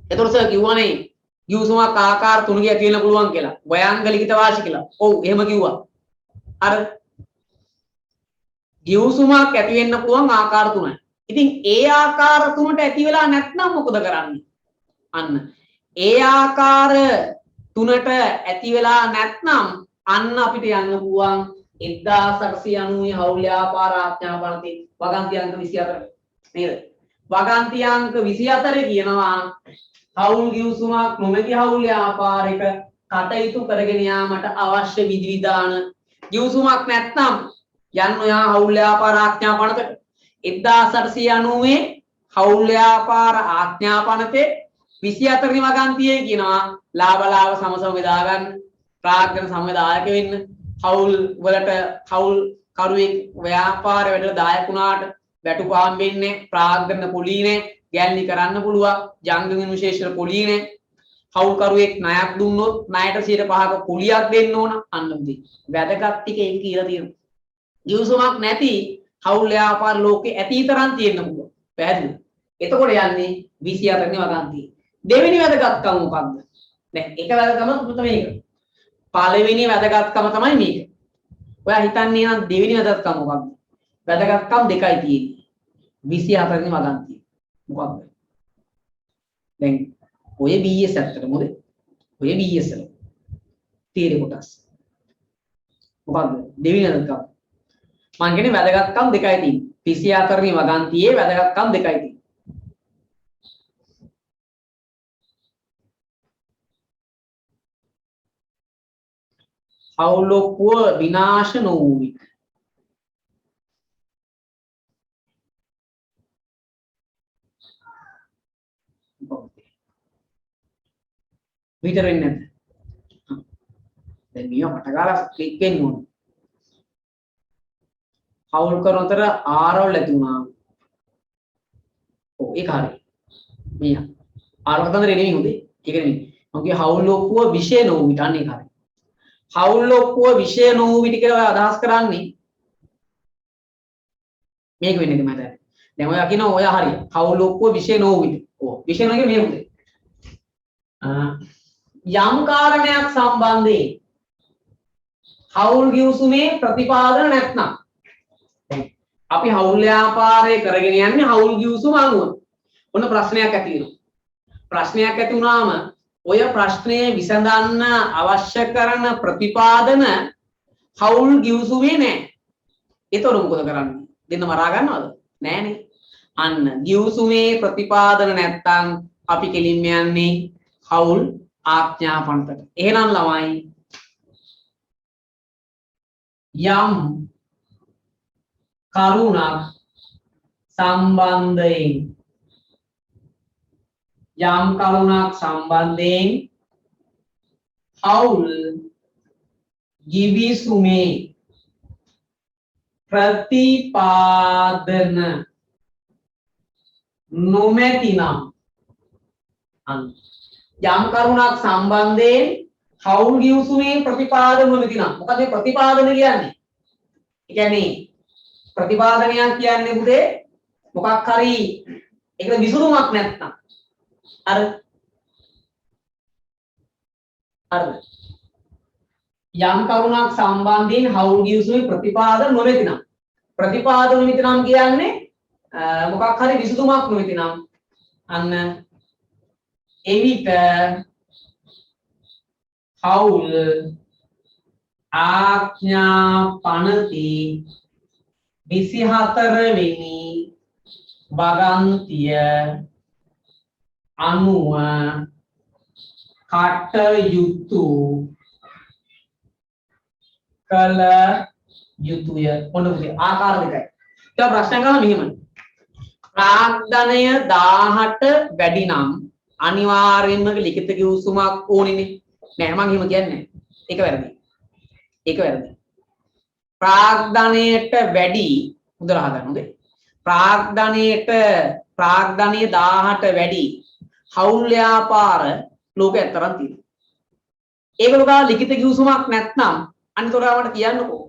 Speaker 1: ඒතර සර් කිව්වනේ ගිවිසුමක් ආකාර තුනක ඇති වෙන්න පුළුවන් කියලා. ව්‍යංග ලිඛිත වාචික කියලා. ඔව් එහෙම කිව්වා. අර ගිවිසුමක් ඇති වෙන්න පුළුවන් ආකාර තුනයි. ඉතින් ඒ ආකාර තුනට ඇති වෙලා නැත්නම් මොකද කරන්නේ? අන්න ඒ ආකාර තුනට ඇති වෙලා නැත්නම් අන්න අපිට යන්න පුළුවන් 1890 හවුල් ව්‍යාපාර ආඥා පනතේ වගන්ති අංක 24 නේද? වගන්ති අංක 24 කියනවා හවුල් ගිවිසුමක් නොමැති හවුල් ව්‍යාපාරයක කටයුතු කරගෙන යාමට අවශ්‍ය විධිවිධාන ගිවිසුමක් නැත්නම් යන්න ඔයා හවුල් ව්‍යාපාර ආඥා පනතට 1890 හවුල් ව්‍යාපාර ආඥා පනතේ 24 වෙනි වගන්තියේ කියනවා ලාභ සමසම බෙදා ගන්න ප්‍රාග්ධන සමදායක වෙන්න හවුල් වලට හවුල් කරුවෙක් ව්‍යාපාරය වැඩට දායක වුණාට වැටුපාම් වෙන්නේ ප්‍රාග්ධන පොලීනේ ගැල්ලි කරන්න පුළුවන් ජංගම විශේෂ පොලීනේ හවුල් කරුවෙක් ණයක් දුන්නොත් ණයට 5%ක පොලියක් දෙන්න ඕන අන්න උදේ වැදගත් ටික ඒක කියලා තියෙනවා ගිවිසුමක් නැති හවුල් ව්‍යාපාර ලෝකේ ඇති තරම් තියෙන්න පුළුවන් පැහැදිලිද එතකොට යන්නේ 24 වෙනි වගන්තිය දෙවෙනි වැදගත්කම මොකක්ද දැන් එක වැදගත්කම මේක පළවෙනි වැදගත්කම තමයි මේක. ඔයා හිතන්නේ නම් දෙවෙනි වැදගත්කම මොකක්ද? වැදගත්කම් දෙකයි තියෙන්නේ. 24 වෙනි වගන්තිය. මොකක්ද? දැන් ඔය BS ඇත්තට මොකද? ඔය BS වල තීරේ කොටස්. මොකක්ද? දෙවෙනි වැදගත්කම. මම කියන්නේ වැදගත්කම් දෙකයි තියෙන්නේ. 24 වෙනි වගන්තියේ වැදගත්කම් දෙකයි තියෙන්නේ. හවුල් ඔප්පුව විනාශ නොවූ විට විතර වෙන්නේ නැද්ද? දැන් මේව මටගාලා ක්ලික් වෙන්න ඕන. හවුල් කරන අතර ආරවල් ඇති වුණා. ඔව් ඒක හරි. මේ ආරවල් තන්දර නෙමෙයි හොඳේ. ඒක නෙමෙයි. මම කිය හවුල් ඔප්පුව විශේෂ නොවූ විට අන්න ඒක හරි. හවුල් ඔප්පුව විශේෂ නොවූ විට කියලා අදහස් කරන්නේ මේක වෙන්නේ මට. දැන් ඔයා කියනවා ඔයා හරි. හවුල් ඔප්පුව විශේෂ නොවූ විට. ඔව් විශේෂ නොකිය මේ උදේ. යම් කාරණයක් සම්බන්ධයෙන් හවුල් ගිවිසුමේ ප්‍රතිපාදන නැත්නම් අපි හවුල් ව්‍යාපාරය කරගෙන යන්නේ හවුල් ගිවිසුම අනුව. ඔන්න ප්‍රශ්නයක් ඇති වෙනවා. ප්‍රශ්නයක් ඇති වුණාම ඔය ප්‍රශ්නය විසඳන්න අවශ්‍ය කරන ප්‍රතිපාදන හවුල් ගිවිසුමේ නැහැ. ඒතර මොකද කරන්නේ? දෙන්න මරා ගන්නවද? නෑනේ. අන්න ගිවිසුමේ ප්‍රතිපාදන නැත්තම් අපි කෙලින්ම යන්නේ හවුල් ආඥා පනතට. එහෙනම් ළමයි යම් කරුණක් සම්බන්ධයෙන් හවුල් ගිවිසුමේ ප්‍රතිපාදන නොමැතිනම් යම් කරුණක් සම්බන්ධයෙන් හවුල් ගිවිසුමේ ප්‍රතිපාදන නොමැතිනම් මොකද මේ ප්‍රතිපාදන කියන්නේ? ඒ කියන්නේ ප්‍රතිපාදනයක් කියන්නේ පුතේ මොකක් හරි ඒකට විසඳුමක් නැත්නම් අර හරිද? යම් කරුණක් සම්බන්ධයෙන් හවුල් ගිවිසුමේ ප්‍රතිපාදන නොමැති නම් ප්‍රතිපාදන නොමැති නම් කියන්නේ මොකක් හරි විසඳුමක් නොමැති නම් අන්න එවිට හවුල් ආඥා පනති 24 වෙනි වගන්තිය අනුව කටයුතු කළ යුතුය. මොන විදිහේ ආකාර දෙකයි. ඒක ප්‍රශ්න ගන්න මෙහෙමයි. ප්‍රාග්ධනය 18 වැඩි නම් අනිවාර්යයෙන්ම ලිඛිත කිව්සුමක් ඕනිනේ. නෑ මම එහෙම කියන්නේ. ඒක වැරදි. ඒක වැරදි. ප්‍රාග්ධනයට වැඩි හොඳට අහගන්න හොඳේ. ප්‍රාග්ධනයට ප්‍රාග්ධනය 18 වැඩි හවුල් ව්‍යාපාර ලෝකේ අතරක් තියෙනවා. ඒකල ගා ලිඛිත කිව්සුමක් නැත්නම් අනිතොරවට කියන්නකෝ.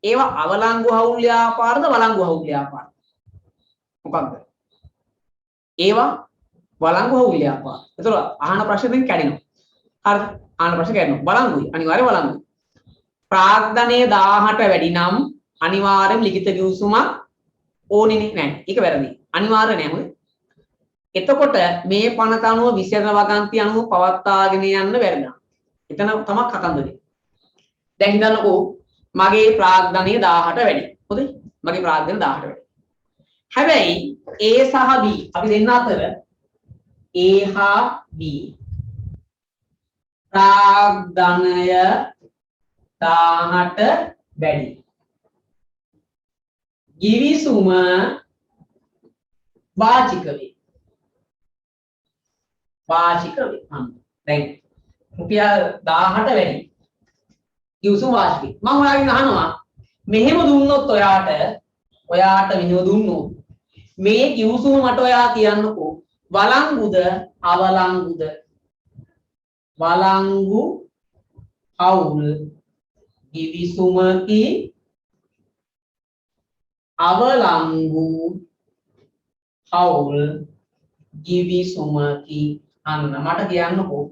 Speaker 1: ඒවා අවලංගු හවුල් ව්‍යාපාරද වලංගු හවුල් ව්‍යාපාරද? මොකක්ද? ඒවා වලංගු හවුල් ව්‍යාපාර. ඒතර අහන ප්‍රශ්නෙන් කැඩෙනවා. හරිද? අහන ප්‍රශ්න කැඩෙනවා. වලංගුයි. අනිවාර්ය වලංගුයි. ප්‍රාග්ධනය 18 වැඩි නම් අනිවාර්යයෙන් ලිඛිත කිව්සුමක් ඕනේ නෑ. ඒක වැරදි. අනිවාර්ය නෑ මොකද? එතකොට මේ පනත අනුව විශේෂ වගන්ති අනුව පවත්වාගෙන යන්න වැරදා. එතන තමයි කතන්දරේ. දැන් හිතන්නකෝ මගේ ප්‍රාග්ධනය 18 වැඩි. හොඳයි? මගේ ප්‍රාග්ධනය 18 වැඩි. හැබැයි A සහ B අපි දෙන්න අතර A හා B ප්‍රාග්ධනය 18 වැඩි. ගිවිසුම වාචික වේ. වාචික වේ. දැන් රුපියල් 18 වැඩි. ගිවිසුම වාචික. මම ඔයාගෙන් අහනවා මෙහෙම දුන්නොත් ඔයාට මෙහෙම දුන්නොත් මේ ගිවිසුම මට ඔයා කියන්නකෝ වලංගුද අවලංගුද? වලංගු හවුල් ගිවිසුමකි අවලංගු හවුල් ගිවිසුමකි. අන්න මට කියන්නකෝ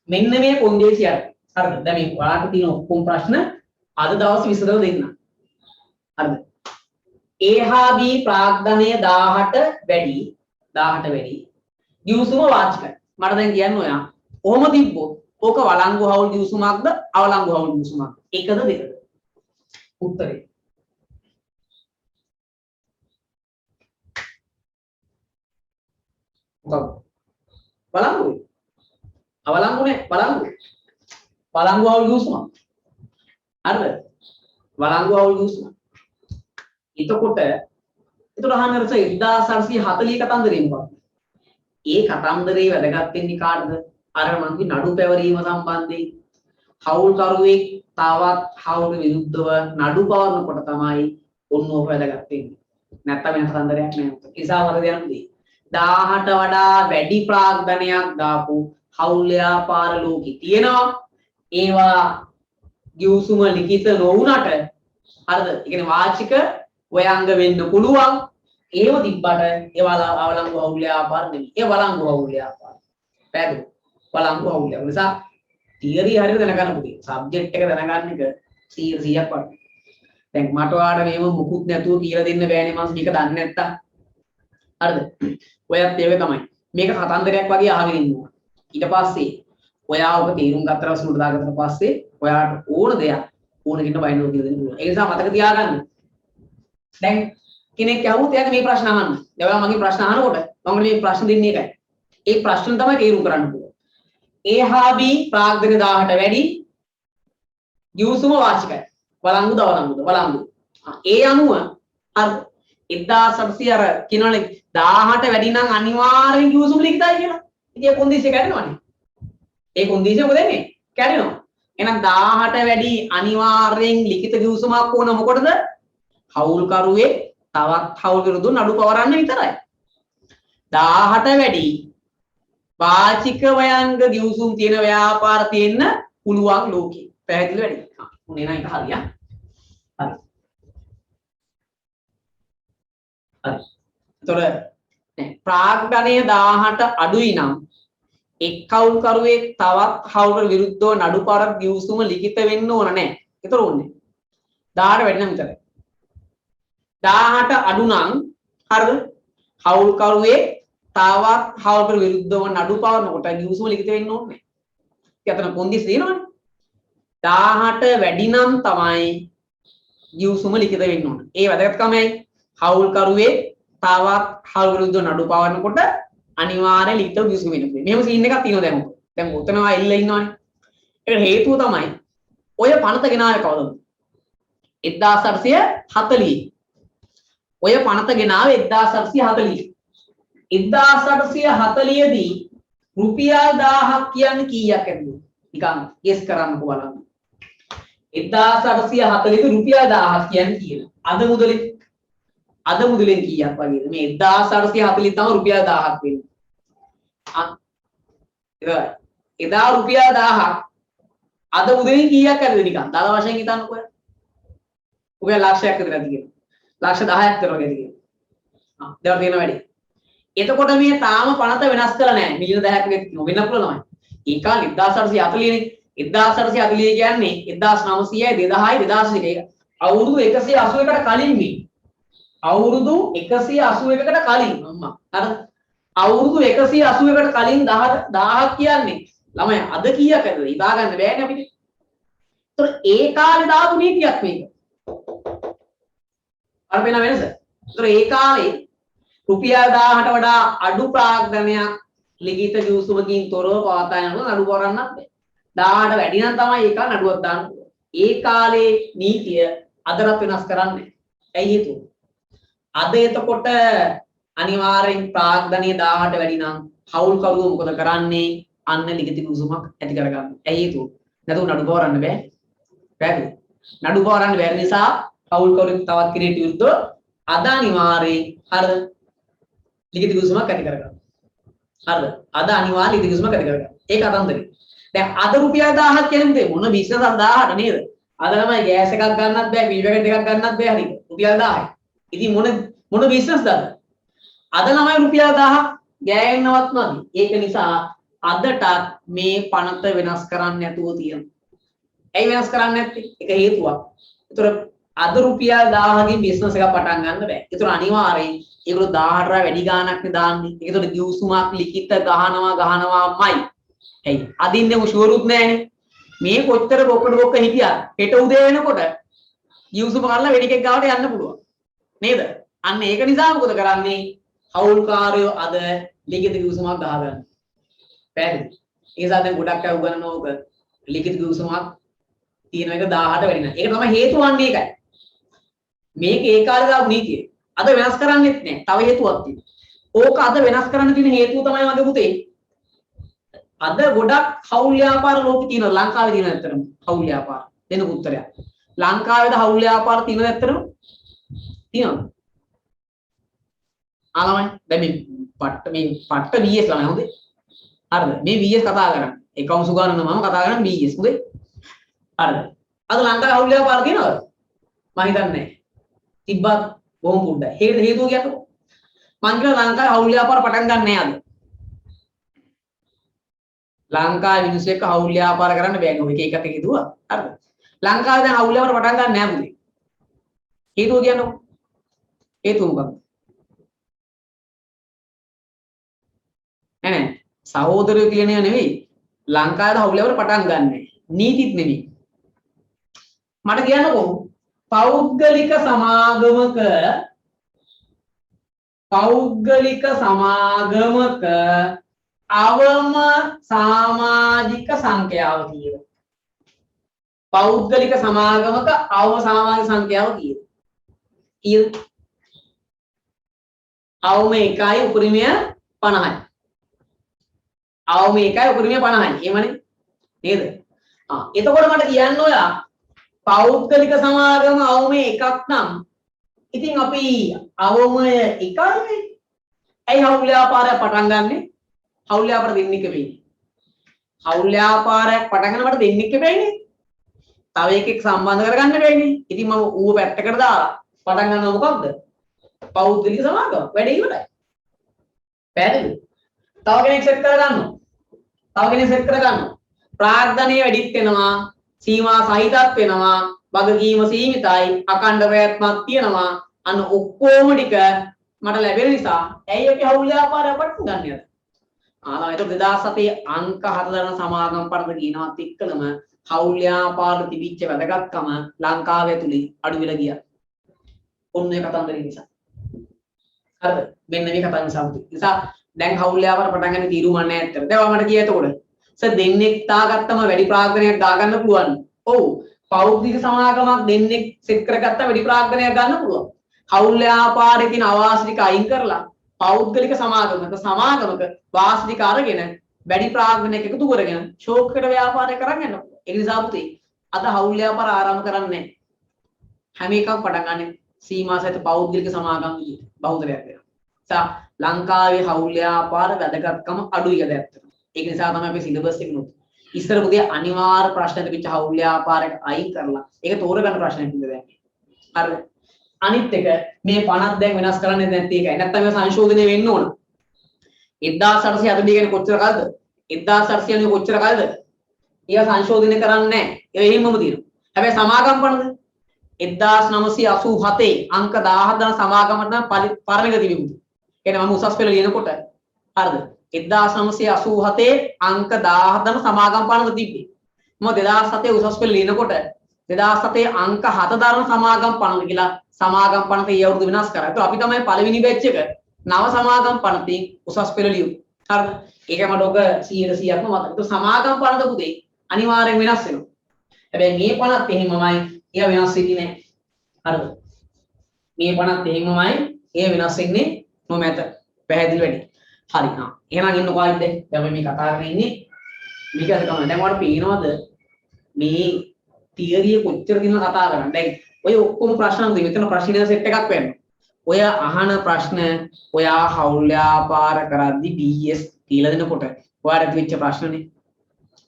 Speaker 1: මෙන්න මේ කොන්දේසිය හරිද? දැන් මේ ඔයාලට තියෙන ඔක්කොම ප්‍රශ්න අද දවස් 20 දෙන්න. හරිද? A හා B ප්‍රාග්ධනය 18 වැඩි 18 වැඩි ගිවිසුම වාචිකයි. මට දැන් කියන්න ඔයා කොහොම තිබ්බොත් ඕක වලංගු හවුල් ගිවිසුමක්ද අවලංගු හවුල් ගිවිසුමක්ද? එකද දෙකද? උත්තරේ වලංගුයි. අවලංගුනේ වලංගු. වලංගු හවුල් ගිවිසුමක්. හරිද? වලංගු හවුල් ගිවිසුමක්. එතකොට අහන්න රස 1940 කතන්දරේ මොකක්ද? ඒ කතන්දරේ වැදගත් වෙන්නේ කාටද? අර මන්ති නඩු පැවරීම සම්බන්ධයෙන් හවුල් කරුවෙක් තවත් හවුල් විරුද්ධව නඩු පවරනකොට තමයි ඔන්නෝක වැදගත් වෙන්නේ. නැත්තම් වෙන කතන්දරයක් නෑ. නිසා වල දෙන්නේ 18 වඩා වැඩි ප්‍රාග්ධනයක් දාපු හවුල් ව්‍යාපාර ලෝකේ තියෙනවා. ඒවා ගිවිසුම ලිඛිත නොවුනට හරිද? ඒ කියන්නේ වාචික ව්‍යංග වෙන්න පුළුවන්. ඒව තිබ්බට ඒවා අවලංගු හවුල් ව්‍යාපාර නෙමෙයි. ඒ වලංගු හවුල් ව්‍යාපාර. පැහැදිලි? වලංගු හවුල් ව්‍යාපාර. නිසා තියරි හරියට දැනගන්න පුතේ. සබ්ජෙක්ට් එක දැනගන්න එක 100ක් වගේ. දැන් මට ඔයාලට මේව මුකුත් නැතුව කියලා දෙන්න බෑනේ මම මේක දන්නේ නැත්තම්. හරිද? ඔයත් ඒක තමයි. මේක කතන්දරයක් වගේ අහගෙන ඉන්නවා. ඊට පස්සේ ඔයා ඔබ තීරුම් ගත්තට පස්සේ උඩ දාගත්තට පස්සේ ඔයාට ඕන දෙයක් ඕන කෙනෙක් බයිනෝ කියලා දෙන්න පුළුවන්. ඒ නිසා මතක තියාගන්න. දැන් කෙනෙක් ඇහුවොත් එයාට මේ ප්‍රශ්න අහන්න. දැන් ඔයා මගේ ප්‍රශ්න අහනකොට මම මේ ප්‍රශ්න දෙන්නේ එකයි. ඒ ප්‍රශ්න තමයි තීරුම් කරන්න පුළුවන්. A හා B ප්‍රාග්ධනය 18 වැඩි ගිවිසුම වාචිකයි. වලංගුද අවලංගුද? වලංගු. ඒ අනුව අර 1900 අර කියනවනේ 18 වැඩි නම් අනිවාර්යෙන් ගිවිසුම ලිඛිතයි කියලා. ඉතින් ඒ කොන්දේසිය කැඩෙනවනේ. ඒ කොන්දේසිය මොකද වෙන්නේ? කැඩෙනවා. එහෙනම් 18 වැඩි අනිවාර්යෙන් ලිඛිත ගිවිසුමක් ඕන මොකටද? හවුල් කරුවේ තවත් හවුල් විරුද්ධ නඩු පවරන්න විතරයි. 18 වැඩි වාචික ව්‍යංග ගිවිසුම් තියෙන ව්‍යාපාර තියෙන්න පුළුවන් ලෝකේ. පැහැදිලි වැඩි. උනේ නම් ඒක හරිය. හරි. හරි. එතකොට ප්‍රාග්ධනය 18 අඩුයි නම් එක් හවුල්කරුවෙක් තවත් හවුල්කට විරුද්ධව නඩු පාරක් ගිවිසුම ලිඛිත වෙන්න ඕන නැහැ. ඒතර ඕනේ. 10ට වැඩි නම් විතරයි. 18 අඩු නම් හරිද? හවුල්කරුවෙක් තවත් හවුල්කට විරුද්ධව නඩු පාරනකොට ගිවිසුම ලිඛිත වෙන්න ඕනේ නැහැ. ඒක අතන කොන්දිස් දෙනවනේ. 18 වැඩි නම් තමයි ගිවිසුම ලිඛිත වෙන්න ඕන. ඒ වැදගත්කමයි හවුල්කරුවෙක් තවත් හවුල් විරුද්ධව නඩු පාරනකොට අනිවාර්ය ලිඛිත ගිවිසුම වෙන්න ඕනේ. මෙහෙම සීන් එකක් තියෙනවා දැන්. දැන් උතනවා එල්ල ඉන්නවනේ. ඒකට හේතුව තමයි ඔය පනත ගෙනාවේ කවුද? 1840. ඔය පනත ගෙනාවේ 1840. 1840 දී රුපියල් 1000ක් කියන්නේ කීයක් ඇද්ද? නිකන් ගෙස් කරන්නකෝ බලන්න. 1840 දී රුපියල් 1000ක් කියන්නේ කීයද? අද මුදලෙන් කීයක් වගේද? මේ 1840 තමයි රුපියල් 1000ක් වෙන්නේ. එදා රුපියල් 1000ක් අද මුදලින් කීයක් ඇද්ද නිකන්? දල වශයෙන් හිතන්නකෝ. රුපියල් ලක්ෂයක් විතර ඇද්ද කියලා. ලක්ෂ 10ක් විතර වගේ ඇද්ද කියලා. දැන් තියෙන වැඩි. එතකොට මේ තාම පනත වෙනස් කරලා නැහැ. මිලියන 10ක් වගේ වෙන්න පුළුවන්. ඒ කාලේ 1840 නේ. 1840 කියන්නේ 1900යි 2000යි 2001. අවුරුදු 181කට කලින් මේ. අවුරුදු 181කට කලින් අම්මා. හරිද? අවුරුදු 181කට කලින් 1000ක් කියන්නේ ළමයි අද කීයක් ඇද්ද? හිතා ගන්න බෑනේ අපිට. ඒතර ඒ කාලේ දාපු නීතියක් මේක. අර වෙන වෙනස. ඒතර ඒ කාලේ රුපියල් 1000ට වඩා අඩු ප්‍රාග්ධනයක් ලිඛිත ගිවිසුමකින් තොරව පවතා යනකොට නඩු කරන්නත් බෑ. 1000ට වැඩි නම් තමයි ඒක නඩුවක් දාන්න පුළුවන්. ඒ කාලේ නීතිය අදටත් වෙනස් කරන්නේ. ඇයි හේතුව? අද එතකොට අනිවාර්යෙන් ප්‍රාග්ධනය 1000ට වැඩි නම් හවුල්කරුවෝ මොකද කරන්නේ? අන්න ලිඛිත ගිවිසුමක් ඇති කරගන්න. ඇයි හේතුව? නැතුව නඩු පවරන්න බෑ. බෑද? නඩු පවරන්න බැරි නිසා හවුල්කරුවෙක් තවත් කෙනෙකුට විරුද්ධව අද අනිවාර්යෙන් හරිද? ලිඛිත ගිවිසුමක් ඇති කරගන්න. හරිද? අද අනිවාර්ය ලිඛිත ගිවිසුමක් ඇති කරගන්න. ඒක අතන්තරේ. දැන් අද රුපියල් 1000ක් කියන්නේ මොන බිස්නස් 1000ට නේද? අද ළමයි ගෑස් එකක් ගන්නත් බෑ, බිල් පැකට් එකක් ගන්නත් බෑ හරිද? රුපියල් 1000යි. ඉතින් මොන බිස්නස්ද අද? අද ළමයි රුපියල් 1000ක් ගෑවෙන්නවත් නැති. ඒක නිසා අදටත් මේ පනත වෙනස් කරන්න නැතුව තියෙනවා. ඇයි වෙනස් කරන්නේ නැත්තේ? ඒක හේතුවක්. ඒතර අද රුපියල් 1000කින් බිස්නස් එකක් පටන් ගන්න බෑ. ඒතර අනිවාර්යෙන් ඒගොල්ලෝ 1000ට වැඩි ගාණක් නේ දාන්නේ. ඒකට ගිවිසුමක් ලිඛිත ගහනවාමයි. ඇයි? අදින්නේ ෂුවරුත් නැහැනේ. මේ කොච්චර බොක්ක හිටියත් හෙට උදේ වෙනකොට ගිවිසුම කරලා වෙඩි එකක් ගාවට යන්න පුළුවන්. නේද? අන්න ඒක නිසා මොකද කරන්නේ? හවුල්කාරයෝ අද ලිඛිත ගිවිසුමක් ගහගන්න. පැහැදිලි? ඒ නිසා දැන් ගොඩක් අය උගන්වන ඕක ලිඛිත ගිවිසුමක් තියෙන එක 1000ට වැඩි නෑ. ඒක තමයි හේතුව වන්නේ ඒකයි. මේක ඒ කාලේ දාපු නීතිය. අද වෙනස් කරන්නෙත් නෑ. තව හේතුවක් තියෙනවා. ඕක අද වෙනස් කරන්න තියෙන හේතුව තමයි මගේ පුතේ. අද ගොඩක් හවුල් ව්‍යාපාර ලෝකේ තියෙනවා. ලංකාවේ තියෙන ඇත්තටම හවුල් ව්‍යාපාර. දෙන්න උත්තරයක්. ලංකාවේද හවුල් ව්‍යාපාර තියෙනවද ඇත්තටම? තියෙනවා. ආලමයි. දැන් මේ පට්ට VS ළමයි හොඳේ. හරිද? මේ VS කතා කරන්නේ. එකවුන්ස් උගන්වන මම කතා කරන්නේ VS හොඳේ. හරිද? අද ලංකාවේ හවුල් ව්‍යාපාර තියෙනවද? මම හිතන්නේ නැහැ. තිබ්බත් බොහොම පොඩ්ඩයි. ඒකට හේතුව කියන්නකො. මං කියන ලංකාවේ හවුල් ව්‍යාපාර පටන් ගන්න නැහැ අද. ලංකාවේ මිනිස්සු එක්ක හවුල් ව්‍යාපාර කරන්න බෑ නෝ. එක එකක් හිතුවා. හරිද? ලංකාවේ දැන් හවුල් ව්‍යාපාර පටන් ගන්න නැහැ පුතේ. හේතුව කියන්නකො. හේතුව මොකක්ද? නෑ සහෝදරයෝ කියන ඒවා නෙවෙයි. ලංකාවේ හවුල් ව්‍යාපාර පටන් ගන්න නැහැ. නීතිත් නෙවෙයි. මට කියන්නකො පෞද්ගලික සමාගමක අවම සමාජික සංඛ්‍යාව කීයද? පෞද්ගලික සමාගමක අවම සමාජික සංඛ්‍යාව කීයද? කීයද? අවම 1යි උපරිමය 50යි. අවම 1යි උපරිමය 50යි. එහෙමනේ නේද? එතකොට මට කියන්න ඔයා පෞද්ගලික සමාගම අවම 1ක් නම් ඉතින් අපි අවම 1යි නේ. ඇයි හවුල් ව්‍යාපාරයක් පටන් ගන්නෙ? හවුල් ව්‍යාපාර දෙන්නෙක් වෙන්නේ. හවුල් ව්‍යාපාරයක් පටන් ගන්න මට දෙන්නෙක් වෙන්නේ. තව එකෙක් සම්බන්ධ කරගන්න වෙන්නේ. ඉතින් මම ඌව පැත්තකට දාලා පටන් ගන්නවා මොකක්ද? පෞද්ගලික සමාගම. වැඩේ ඉවරයි. පැහැදිලිද? තව කෙනෙක් සෙට් කරගන්නවා. තව කෙනෙක් සෙට් කරගන්නවා. ප්‍රාර්ථනීය වැඩිත් වෙනවා, සීමා සහිතත් වෙනවා, වගකීම සීමිතයි, අකණ්ඩ ප්‍රයත්නක් තියෙනවා. අන්න ඔක්කොම ටික මට ලැබෙන නිසා ඇයි අපි හවුල් ව්‍යාපාරය අපට ගන්නද? ඒක 2007 අංක 4 දරන සමාගම් පරද කියනවත් එක්කලම හවුල් ව්‍යාපාර තිබිච්ච වැදගත්කම ලංකාවේ තුලින් අඩු වෙලා ගියා. ඔන්න ඒ කතන්දරේ නිසා. හරිද? මෙන්න මේ කතාව නිසා දැන් හවුල් ව්‍යාපාර පටන් ගන්න තීරුම නැහැ ඇත්තට. දැන් මට කිය එතකොට සර් දෙන්නෙක් දාගත්තම වැඩි ප්‍රාග්ධනයක් දාගන්න පුළුවන්. ඔව්. පෞද්ගලික සමාගමක් දෙන්නෙක් සෙට් කරගත්තා වැඩි ප්‍රාග්ධනයක් ගන්න පුළුවන්. හවුල් ව්‍යාපාරයේ තියෙන අවාසි ටික අයින් කරලා පෞද්ගලික සමාගමක වාසි ටික අරගෙන වැඩි ප්‍රාග්ධනයක් එකතු කරගෙන ෂෝක්කට ව්‍යාපාරය කරන් යන්න පුළුවන්. ඒ නිසා පුතේ අද හවුල් ව්‍යාපාර ආරම්භ කරන්නේ නැහැ. හැම එකක් පටන් ගන්න සීමා සහිත පෞද්ගලික සමාගම් විදිහට බහුතරයක් වෙනවා. ලංකාවේ හවුල් ව්‍යාපාර වැදගත්කම අඩුයි කියලා ඇත්තට. ඒක නිසා තමයි අපි සිලබස් එක නුත් ඉස්සර පුතේ අනිවාර්ය ප්‍රශ්න තිබිච්ච හවුල් ව්‍යාපාරයට අයින් කරලා ඒක තෝරගන්න ප්‍රශ්නයක් නේද දැන්. හරිද? අනිත් එක මේ 50ක් දැන් වෙනස් කරන්නේ නැත්නම් ඒකයි. නැත්නම් මේ සංශෝධනය වෙන්න ඕන. 1840 කියන්නේ කොච්චර කාලද? 1840 කොච්චර කාලද? ඒක සංශෝධනය කරන්නේ නැහැ. ඒක එහෙමම තියෙනවා. හැබැයි සමාගම් පනද 1987 අංක 17 දන සමාගමට නම් පරණක තිබුණා. කියන්නේ මම උසස් පෙළ ලියනකොට හරිද? 1987 අංක 17 දන සමාගම් පනත තිබ්බේ. මම 2007 උසස් පෙළ ලියනකොට 2007 අංක 7 දන සමාගම් පනත කියලා සමාගම් පනත ඒ අවුරුදු වෙනස් කරා. ඒක අපි තමයි පළවෙනි බැච් එක නව සමාගම් පනතින් උසස් පෙළ ලියුවේ. හරිද? ඒක මට ඔක 100%ක්ම මතක. ඒක සමාගම් පනත පුතේ අනිවාර්යෙන් වෙනස් වෙනවා. හැබැයි මේ පනත් එහෙමමයි. ඒවා වෙනස් වෙන්නේ නැහැ. හරිද? මේ පනත් එහෙමමයි. ඒ වෙනස් වෙන්නේ නොමැත. පැහැදිලි වැඩි. හරි. එහෙනම් ඉන්නකො ආයිද? දැන් මේ කතා කරගෙන ඉන්නේ. මේක අද තමයි. දැන් ඔයාලට පේනවද මේ තියරිය කොච්චර දිනන කතා කරන්නේ? දැන් ඔය ඔක්කොම ප්‍රශ්න නම් මෙතන ප්‍රශ්න සෙට් එකක් වෙනවා. ඔය අහන ප්‍රශ්න ඔයා හවුල් ව්‍යාපාර කරද්දී BS කියලා දෙනකොට ඔයාලට වෙච්ච ප්‍රශ්නනේ.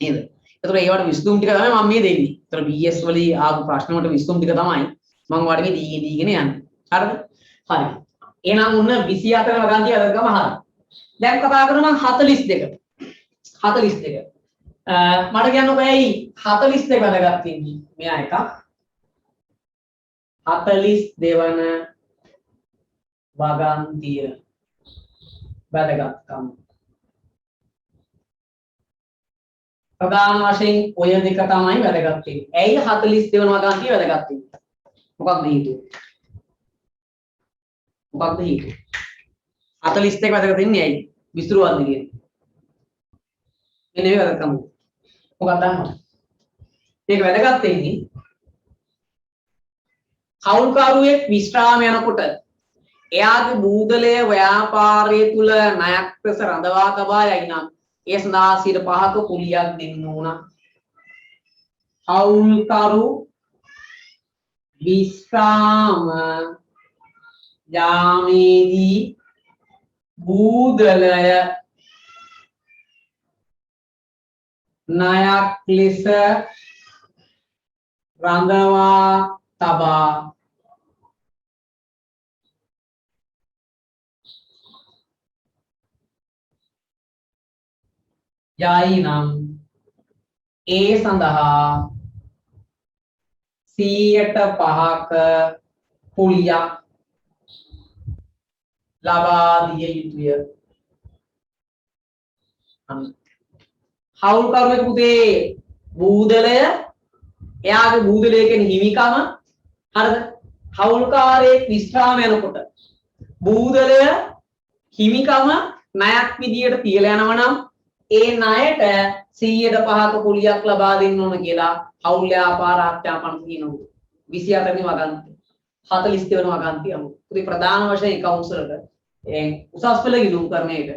Speaker 1: නේද? ඒතර ඒවට විසඳුම් ටික තමයි මම මේ දෙන්නේ. ඒතර BS වලදී ආපු ප්‍රශ්න වලට විසඳුම් ටික තමයි මම ඔයාලට මේ දීගෙන යන්නේ. හරිද? හරි. එහෙනම් උන්න 24 වගන්තිය අදගම හරි. දැන් කතා කරනවා 42. 42. මට කියන්නකෝ ඇයි 42 වැදගත් වෙන්නේ? මෙයා එකක්. 42 වන වගන්තිය වැදගත්කම. ප්‍රධාන වශයෙන් ඔය දෙක තමයි වැදගත් වෙන්නේ. ඇයි 42 වන වගන්තිය වැදගත් වෙන්නේ? මොකක්ද හේතුව? මොකක්ද හේතුව? 42 වැදගත් වෙන්නේ ඇයි? විස්තරුවක්ද කියන්නේ. මෙන්න මේ වැදගත්කම. මොකක්ද අහන්න. මේක වැදගත් වෙන්නේ කවුල්කරුවෙක් විශ්‍රාම යනකොට එයාගේ බූදලය ව්‍යාපාරය තුල ණයක් ලෙස රඳවා තබා යයි නම් ඒ සඳහා 5ක කුලියක් දෙන්න ඕන. කවුල්කරු විශ්‍රාම යාමේදී බූදලය ණයක් ලෙස රඳවා තබා යයි නම් ඒ සඳහා 5ක කුලියක් ලබා දිය යුතුය. හවුල්කරුවෙක් පුතේ බූදලය එයාගේ බූදලය කියන හිමිකම හරිද? හවුල්කාරයෙක් විශ්‍රාම යනකොට බූදලය හිමිකම ණයක් විදියට තියලා යනවා නම් ඒ ණයට 5ක කුලියක් ලබා දෙන්න ඕන කියලා හවුල් ව්‍යාපාර ආඥාපන කියනවා. 24 වෙනි වගන්තිය 42 වෙනි වගන්තිය අනුව. පුතේ ප්‍රධාන වශයෙන් එකවුන්ස් වලට උසස් පෙළ ගිලුම් කරන එක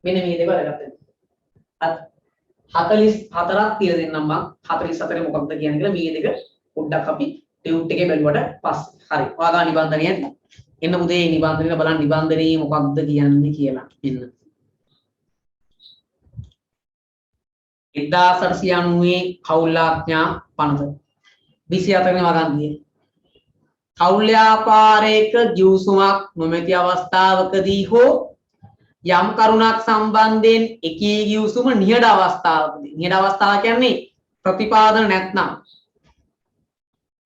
Speaker 1: මෙන්න මේ දෙක වැදගත් වෙනවා. 44ක් තියලා දෙන්නම් මම 44 මොකක්ද කියන්නේ කියලා මේ දෙක පොඩ්ඩක් අපි ටියුට් එකේ බැලුවට පස්සේ. හරි. ඔයාලා නිබන්ධනය එන්න පුතේ නිබන්ධනය බලන්න නිබන්ධනයේ මොකක්ද කියන්නේ කියලා. එන්න. 1890 කෞල්ලාඥා පනත 24 වෙනි වගන්තිය. කෞල් ව්‍යාපාරයක ජූසුමක් නොමැති අවස්ථාවකදී හෝ යම් කරුණක් සම්බන්ධයෙන් එකී ගිවිසුම නිහඬ අවස්ථාවකදී නිහඬ අවස්ථාව කියන්නේ ප්‍රතිපාදන නැත්නම්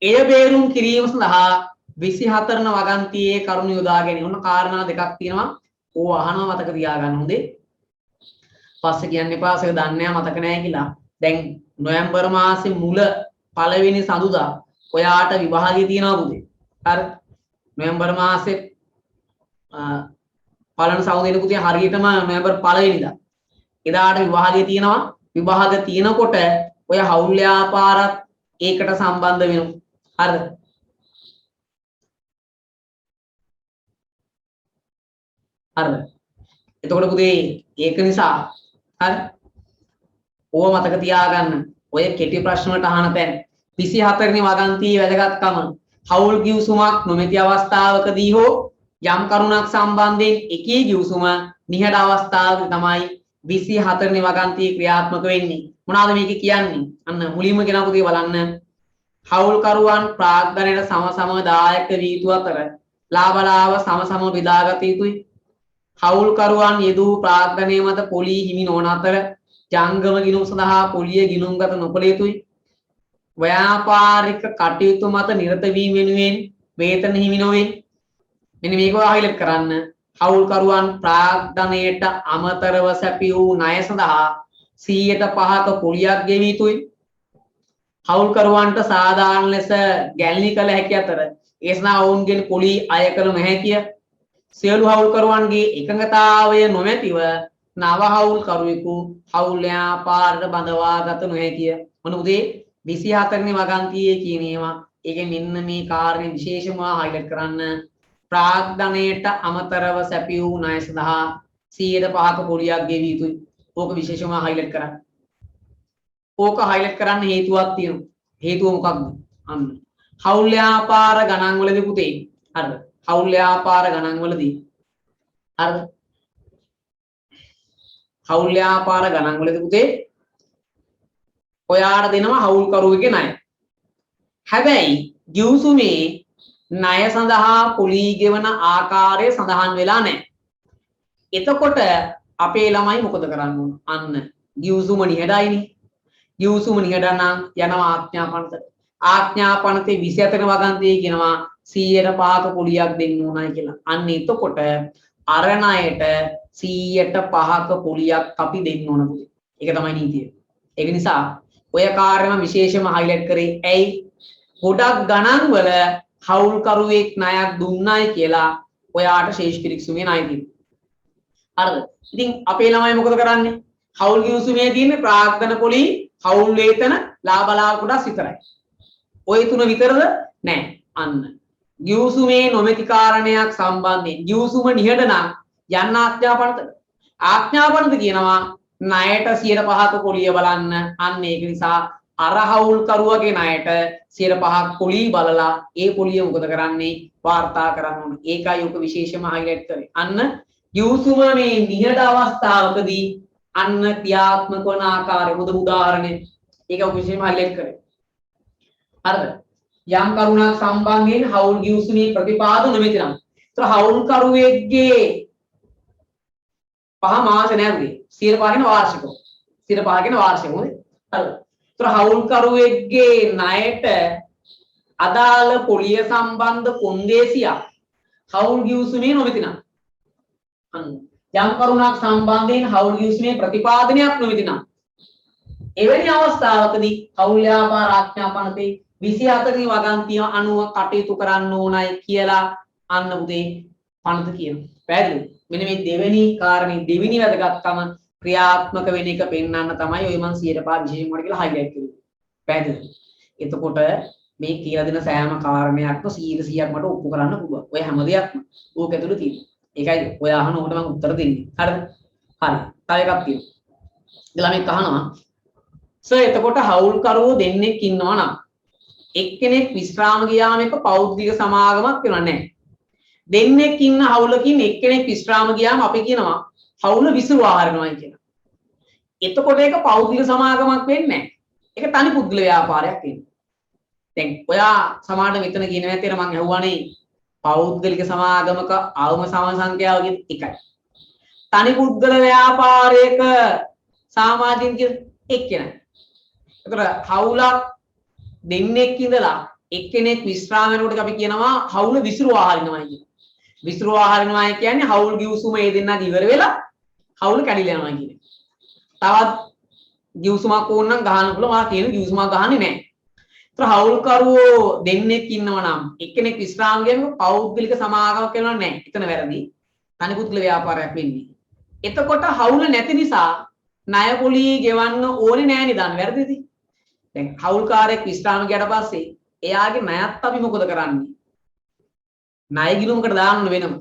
Speaker 1: එය බේරුම් කිරීම සඳහා 24 වන වගන්තියේ කරුණු යොදා ගැනීම. ඔන්න කාරණා දෙකක් තියෙනවා. ඕව අහනවා මතක තියාගන්න හොඳේ. පස්සේ කියන්න එපා ඒක දන්නේ නැහැ මතක නැහැ කියලා. දැන් නොවැම්බර් මාසේ මුල පළවෙනි සඳුදා ඔයාට විභාගය තියෙනවා පුතේ. හරි. නොවැම්බර් මාසේ පළවෙනි සඳුදා පුතේ හරියටම නොවැම්බර් පළවෙනිදා. එදාට විභාගය තියෙනවා. විභාග තියෙනකොට ඔය හවුල් ව්‍යාපාරත් ඒකට සම්බන්ධ වෙනවා. හරිද? හරිද? එතකොට පුතේ ඒක නිසා හරි ඕව මතක තියාගන්න. ඔය කෙටි ප්‍රශ්න වලට අහන තැන් 24 වෙනි වගන්තියේ වැදගත්කම හවුල් ගිවිසුමක් නොමැති අවස්ථාවකදී හෝ යම් කරුණක් සම්බන්ධයෙන් එකී ගිවිසුම නිහඬ අවස්ථාවක තමයි 24 වෙනි වගන්තියේ ක්‍රියාත්මක වෙන්නේ. මොනවාද මේක කියන්නේ? අන්න මුලින්ම කෙනා පුතේ බලන්න. හවුල්කරුවන් ප්‍රාග්ධනයට සම දායක වී යුතු අතර ලාභ සම බෙදාගත යුතුයි. හවුල්කරුවන් යෙදූ ප්‍රාග්ධනය මත පොලී හිමි නොවන අතර ජංගම ගිණුම් සඳහා පොලිය ගිණුම්ගත නොකළ යුතුයි. ව්‍යාපාරික කටයුතු මත නිරත වීම වෙනුවෙන් වේතන හිමි නොවේ. මෙන්න මේක හයිලයිට් කරන්න. හවුල්කරුවන් ප්‍රාග්ධනයට අමතරව සැපි වූ ණය සඳහා 100%ක පොලියක් ගෙවිය යුතුයි. හවුල්කරුවන්ට සාධාරණ ලෙස ගැල්ලි කළ හැකි අතර ඒ සඳහා ඔවුන්ගෙන් පොලි අය කළ නොහැකිය. සියලු හවුල්කරුවන්ගේ එකඟතාවය නොමැතිව නව හවුල්කරුවෙකු හවුල් ව්‍යාපාරයට බඳවාගත නොහැකිය. මොන උදේ 24 වෙනි වගන්තියේ කියන ඒවා. ඒකෙන් මෙන්න මේ කාරණේ විශේෂම හයිලයිට් කරන්න. ප්‍රාග්ධනයට අමතරව සැපි වූ ණය සඳහා 100%ක පොලියක් ගෙවිය යුතුයි. ඕක විශේෂම හයිලයිට් කරන්න. ඕක හයිලයිට් කරන්න හේතුවක් තියෙනවා. හේතුව මොකක්ද? අන්න හවුල් ව්‍යාපාර ගණන් වලදී පුතේ හරිද? හවුල් ව්‍යාපාර ගණන් වලදී හරිද? හවුල් ව්‍යාපාර ගණන් වලදී පුතේ ඔයාට දෙනවා හවුල්කරුවෙකුගේ ණය. හැබැයි ගිවිසුමේ ණය සඳහා පොලී ගෙවන ආකාරය සඳහන් වෙලා නැහැ. එතකොට අපේ ළමයි මොකද කරන්න ඕන? අන්න ගිවිසුම නිහඬයිනේ. ගිවිසුම නිහඬ නම් යනවා ආඥාපනත. ආඥාපනතේ 24 වගන්තියේ කියනවා 100%ක පොලියක් දෙන්න ඕනයි කියලා. අන්න එතකොට අර ණයට 100%ක පොලියක් අපි දෙන්න ඕන පුතේ. ඒක තමයි නීතිය. ඒක නිසා ඔය කාර්යම විශේෂම හයිලයිට් කරේ. ඇයි? ගොඩක් ගණන් වල හවුල්කරුවෙක් ණයක් දුන්නයි කියලා ඔයාට ශේෂ පිරික්සුමේ ණය තියෙනවා. හරිද? ඉතින් අපේ ළමයි මොකද කරන්නේ? හවුල් ගිවිසුමේ තියෙන ප්‍රාග්ධන පොලි හවුල් වේතන ලාභ කොටස් විතරයි. ඔය තුන විතරද? නැහැ. අන්න ගිවිසුමේ නොමැති කාරණයක් සම්බන්ධයෙන් ගිවිසුම නිහඬ නම් යන්න ආඥාපනතට. ආඥාපනත කියනවා ණයට 100%ක පොලිය බලන්න. අන්න ඒක නිසා අර හවුල්කරුවගේ ණයට 100%ක් පොලිය බලලා ඒ පොලිය මොකද කරන්නේ? වාර්තා කරන්න ඕන. ඒකයි ඔක විශේෂම හයිලයිට් කරේ. අන්න ගිවිසුම මේ නිහඬ අවස්ථාවකදී අන්න ක්‍රියාත්මක වන ආකාරය හොඳ උදාහරණයක්. ඒක විශේෂම හයිලයිට් කරේ. හරිද? යම් කරුණක් සම්බන්ධයෙන් හවුල් ගිවිසුමේ ප්‍රතිපාදන නොමැති නම්. ඒතර හවුල්කරුවෙක්ගේ 5 මාස නැවුනේ 100%ගෙන වාර්ෂිකව. 100%ගෙන වාර්ෂිකව. හරිද? ඒතර හවුල්කරුවෙක්ගේ ණයට අදාළ පොලිය සම්බන්ධ කොන්දේසියක් හවුල් ගිවිසුමේ නොමැති නම්. අන්න යම් කරුණක් සම්බන්ධයෙන් හවුල් ගිවිසුමේ ප්‍රතිපාදනයක් නොමැති නම් එවැනි අවස්ථාවකදී හවුල් ව්‍යාපාර ආඥාපනතේ 24 වෙනි වගන්තිය අනුව කටයුතු කරන්න ඕනයි කියලා අන්න උදේ පනත කියනවා. පැහැදිලිද? මෙන්න මේ දෙවෙනි කාරණේ දෙවෙනි වැදගත්කම ක්‍රියාත්මක වෙන එක පෙන්වන්න තමයි ඔය මම 100% විශේෂම වට කියලා හයිලයිට් කළේ. පැහැදිලිද? එතකොට මේ කියලා දෙන සෑම කාරණයක්ම 100% මට ඔප්පු කරන්න පුළුවන්. ඔය හැම දෙයක්ම ඕක ඇතුළේ තියෙනවා. ඒකයි ඔය අහන උකට මම උත්තර දෙන්නේ. හරිද? හරි. තව එකක් තියෙනවා. ළමෙක් අහනවා සර් එතකොට හවුල්කරුවෝ දෙන්නෙක් ඉන්නවා නම් එක්කෙනෙක් විශ්‍රාම ගියාම එක පෞද්ගලික සමාගමක් වෙනව නැහැ. දෙන්නෙක් ඉන්න හවුලකින් එක්කෙනෙක් විශ්‍රාම ගියාම අපි කියනවා හවුල විසිරුවා හරිනවායි කියලා. එතකොට ඒක පෞද්ගලික සමාගමක් වෙන්නේ නැහැ. ඒක තනි පුද්ගල ව්‍යාපාරයක් වෙන්නේ. දැන් ඔයා සමාජ මෙතන කියන නැතේර මම අහුවානේ පෞද්ගලික සමාගමක අවම සම සංඛ්‍යාව එකයි. තනි පුද්ගල ව්‍යාපාරයක සමාජින් එක්කෙනෙක්. ඒතර හවුලක් දෙන්නෙක් ඉඳලා එක්කෙනෙක් විශ්‍රාම වෙනකොට අපි කියනවා හවුල විසිරුවා හරිනවා කියන. විසිරුවා හරිනවා කියන්නේ හවුල් ගිවිසුම ඒ දෙන්නා ඉවර වෙලා හවුල කැඩිලා යනවා කියන්නේ. තවත් ගිවිසුමක් ඕන නම් ගහන්න පුළුවන්. මා කියන ගිවිසුමක් ගහන්නේ නැහැ. ඒතර හවුල්කරුවෝ දෙන්නෙක් ඉන්නවා නම් එක්කෙනෙක් විශ්‍රාම ගියම පෞද්ගලික සමාගමක් වෙනවා නැහැ. එතන වැරදි. තනි පුද්ගල ව්‍යාපාරයක් වෙන්නේ. එතකොට හවුල නැති නිසා ණය පොලි ගෙවන්න ඕනේ නැහැ නේද? වැරදිද? දැන් හවුල්කාරයෙක් විශ්‍රාම ගියට පස්සේ එයාගේ ණයත් අපි මොකද කරන්නේ? ණය ගිණුමකට දාන්න වෙනම.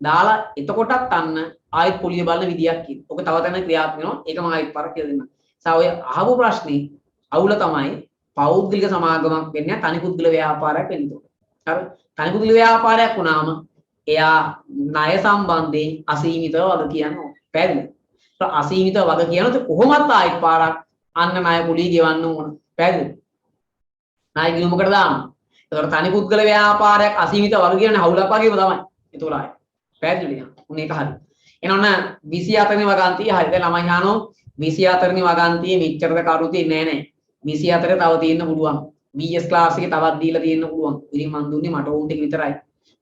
Speaker 1: දාලා එතකොටත් අන්න ආයෙත් පොලිය බලන විදියක් කියන. ඔක තව තැනක ක්‍රියාත්මක වෙනවා. ඒක මම ආයෙත් පාරක් කියලා දෙන්නම්. ඔය අහපු ප්‍රශ්නේ අවුල තමයි පෞද්ගලික සමාගමක් වෙන්නේ තනි පුද්ගල ව්‍යාපාරයක් වෙන්නේ. හරි. තනි පුද්ගල ව්‍යාපාරයක් වුණාම එයා ණය සම්බන්ධයෙන් අසීමිතව වග කියනවා. පැහැදිලිද? අසීමිතව වග කියනොත් කොහොමත් ආයෙත් පාරක් අන්න ණය පොලි ගෙවන්න ඕන. පැහැදිලිද? ණය ගිණුමකට දානවා. ඒතකොට තනි පුද්ගල ව්‍යාපාරයක් අසීමිත වග කියන්නේ හවුලක් වගේම තමයි. ඒතකොට ආයෙ පැහැදිලිද? උන් ඒක හරි. එනොන්න 24 වෙනි වගන්තිය හරි. දැන් ළමයි අහනවා 24 වෙනි වගන්තියේ මෙච්චරද කරු තියෙන්නේ නැහැ නේ. 24 තව තියෙන්න පුළුවන්. VS ක්ලාස් එකේ තවත් දීලා තියෙන්න පුළුවන්. ඉතින් මන් දුන්නේ මට ඕන ටික විතරයි.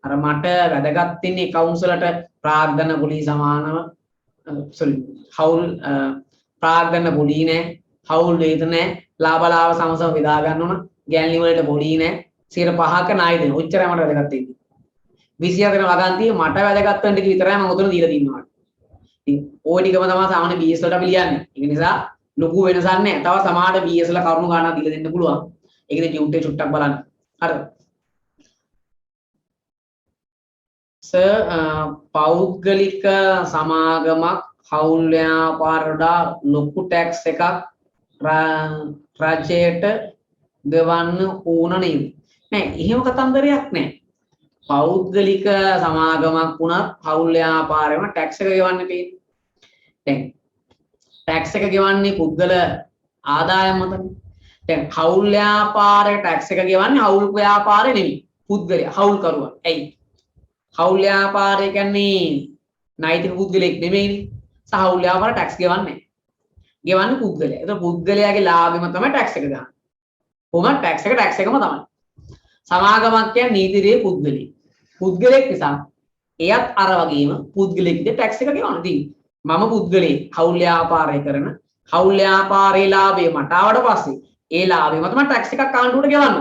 Speaker 1: අර මට වැදගත් වෙන්නේ accounts වලට ප්‍රාග්ධන පොලි සමානව හවුල් ප්‍රාග්ධන පොලි නෑ. හවුල් වේද නෑ. ලාභ සමසම බෙදා ගන්න ඕන. ගෑන්ලි වලට පොලි නෑ. 5%ක ණය දෙන. ඔච්චරයි මට වැදගත් වෙන්නේ. 24 වෙනි වගන්තියේ මට වැදගත් වෙන ටික විතරයි මම උතන දීලා තින්නවා. ඉතින් ওই ටිකම තමයි සාමාන්‍ය BS වලට අපි ලියන්නේ. ඒක නිසා ලොකු වෙනසක් නැහැ. තව සමහර BS වල කරුණු ගණනක් දීලා දෙන්න පුළුවන්. ඒකද YouTube චුට්ටක් බලන්න. හරිද? පෞද්ගලික සමාගමක් හවුල් ව්‍යාපාරවල ලොකු ටැක්ස් එකක් රජයට ගෙවන්න ඕන නේද? නෑ, එහෙම කතන්දරයක් නෑ. පෞද්ගලික සමාගමක් වුණත් හවුල් ව්‍යාපාරෙම ටැක්ස් එක ගෙවන්න තියෙන්නේ. දැන් ටැක්ස් එක ගෙවන්නේ පුද්ගල ආදායම් මතනේ. දැන් හවුල් ව්‍යාපාරේ ටැක්ස් එක ගෙවන්නේ හවුල් ව්‍යාපාරේ නෙමෙයි. පුද්ගලයා හවුල්කරුවා. ඇයි? හවුල් ව්‍යාපාරය කියන්නේ නෛතික පුද්ගලෙක් නෙමෙයිනේ. සහවුල් ව්‍යාපාර ටැක්ස් ගෙවන්නේ නැහැ. ගෙවන්නේ පුද්ගලයා. ඒක පුද්ගලයාගේ ලාභෙම තමයි ටැක්ස් එක ගන්න. කොහොමද ටැක්ස් එකම තමයි. සමාගමක් කියන්නේ නීතිරීය පුද්ගලෙක්. පුද්ගලෙක් නිසා එයත් අර වගේම පුද්ගලෙක්ගේ ටැක්ස් එක ගෙවනවා. ඉතින් මම පුද්ගලෙක් හවුල් ව්‍යාපාරය කරන හවුල් ව්‍යාපාරේ ලාභය මට ආවට පස්සේ ඒ ලාභෙම තමයි ටැක්ස් එකක් ආණ්ඩුවට ගෙවන්න.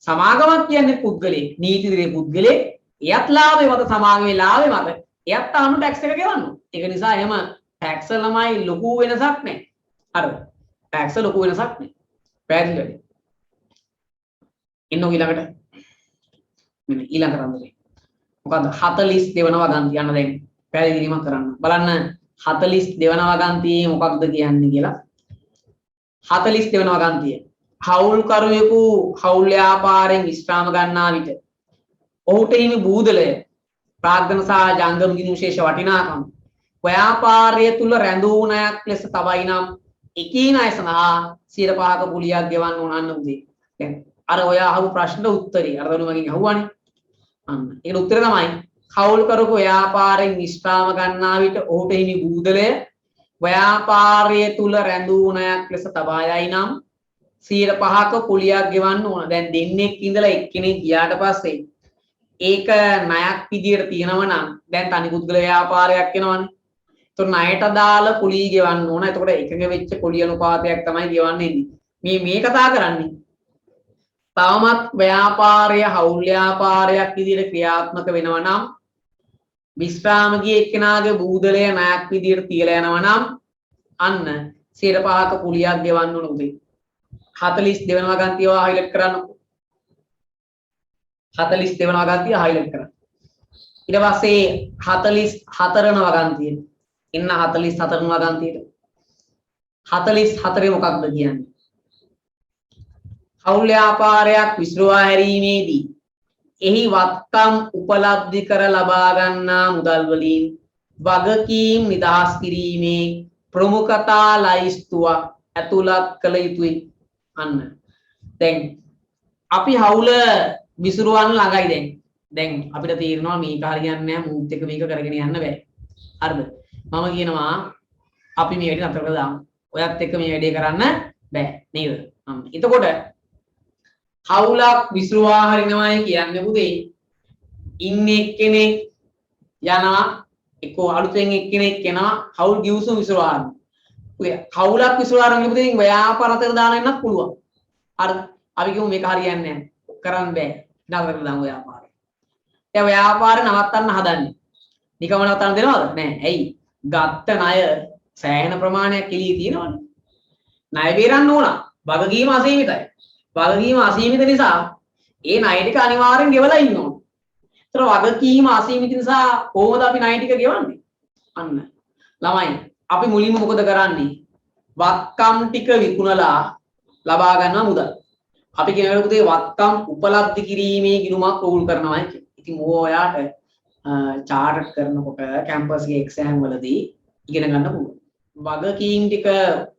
Speaker 1: සමාගමක් කියන්නේ පුද්ගලෙක් නීතිරීය පුද්ගලෙක් එයත් ලාභේ මත සමාගමේ ලාභේ මත එයත් ආණ්ඩු ටැක්ස් එක ගෙවන්න. ඒක නිසා එහෙම ටැක්ස් වලමයි ලොකු වෙනසක් නැහැ. හරිද? ටැක්ස් ලොකු වෙනසක් නැහැ. පැහැදිලිද? ඉන්න ඊළඟට මෙන්න ඊළඟ රන්දරේ මොකද්ද 42 වෙනි වගන්තිය යන දැන් පැහැදිලි කිරීමක් කරන්න බලන්න 42 වෙනි වගන්තියේ මොකක්ද කියන්නේ කියලා 42 වෙනි වගන්තිය හවුල්කරුවෙකු හවුල් ව්‍යාපාරයෙන් විශ්‍රාම ගන්නා විට ඔහුට හිමි බූදලය ප්‍රාග්ධන සහ ජංගම ගිණුම් විශේෂ වටිනාකම් ව්‍යාපාරය තුල රැඳූ ණයක් ලෙස තබයි නම් එකී ණය සඳහා 5%ක පුලියක් ගෙවන්න ඕන අන්න උදේ දැන් අර ඔය අහපු ප්‍රශ්නට උත්තරي අර දනු මගෙන් අහුවානේ අන්න ඒකට උත්තරය තමයි හවුල්කරුවෙකු ව්‍යාපාරයෙන් විශ්‍රාම ගන්නා විට ඔහුට හිමි බූදලය ව්‍යාපාරය තුල රැඳූ ණයක් ලෙස තබා යයි නම් 5%ක පුලියක් ගෙවන්න ඕන දැන් දෙන්නෙක් ඉඳලා එක්කෙනෙක් ගියාට පස්සේ ඒක ණයක් විදියට තියෙනවා නම් දැන් තනි පුද්ගල ව්‍යාපාරයක් වෙනවනේ. ඒතකොට ණයට දාලා කුලී ගෙවන්න ඕන. එතකොට එකඟ වෙච්ච කුලී අනුපාතයක් තමයි ගෙවන්නේ. මේ කතා කරන්නේ. තවමත් ව්‍යාපාරය හවුල් ව්‍යාපාරයක් විදියට ක්‍රියාත්මක වෙනවා නම් විශ්‍රාම ගිය එක්කෙනාගේ බූදලය ණයක් විදියට තියලා යනවා නම් අන්න 5%ක කුලියක් ගෙවන්න ඕන උදේ. 42 වෙනි වගන්තිය හයිලයිට් කරන්නකෝ. 42 වෙනි වගන්තිය හයිලයිට් කරන්න. ඊට පස්සේ 44 වෙනි වගන්තිය. ඉන්න 44 වෙනි වගන්තියට. 44 මොකක්ද කියන්නේ? හවුල් ව්‍යාපාරයක් විසිරුවා හැරීමේදී එහි වත්කම් උපලබ්ධි කර ලබා ගන්නා මුදල් වලින් වගකීම් නිදහස් කිරීමේ ප්‍රමුඛතා ලයිස්තුවක් ඇතුළත් කළ යුතුයි. අන්න. දැන් අපි හවුල විසිරුවන්න ළඟයි දැන් අපිට තේරෙනවා මේක හරියන්නේ නැහැ මූත් එක මේක කරගෙන යන්න බෑ හරිද? මම කියනවා අපි මේ වැඩේ නතර කරලා දාමු. ඔයත් එක්ක මේ වැඩේ කරන්න බෑ නේද? එතකොට හවුලක් විසුරුවා හරිනවයි කියන්නේ පුතේ ඉන්නේ කෙනෙක් යනවා එක්කෝ අලුතෙන් එක්කෙනෙක් එනවා හවුල් ගිවිසුම් විසුරුවා හරිනවා. පුතේ හවුලක් විසුරුවා හරින පුතේ ව්‍යාපාරතර දාන වෙනත් පුළුවන්. හරිද? අපි කියමු මේක හරියන්නේ නැහැ. කරන්න බෑ. නතර කරලා දාමු ව්‍යාපාරය. දැන් ව්‍යාපාරේ නවත්තන්න හදන්නේ. නිකම නවත්තන්න දෙනවද? නෑ. ඇයි? ගත්ත ණය සෑහෙන ප්‍රමාණයක් එළියේ තියෙනවනේ. ණය බේරන්න ඕන. වගකීම අසීමිතයි. වගකීම අසීමිත නිසා ඒ ණය ටික අනිවාර්යෙන් ගෙවලා ඉන්න ඕන. ඒතර වගකීම අසීමිත නිසා කොහොමද අපි ණය ටික ගෙවන්නේ? අන්න. ළමයි අපි මුලින්ම මොකද කරන්නේ? වත්කම් ටික විකුණලා ලබා ගන්නවා මුදල්. අපි කියන වෙලාවට පුතේ වත්කම් උපලබ්ධි කිරීමේ ගිණුමක් ප්‍රෝල් කරනවා කියන්නේ. ඉතින් ඔයාට චාර්ට් කරනකොට කැම්පස් එකේ එක්සෑම් වලදී ඉගෙන ගන්න පුළුවන්. වගකීම් ටික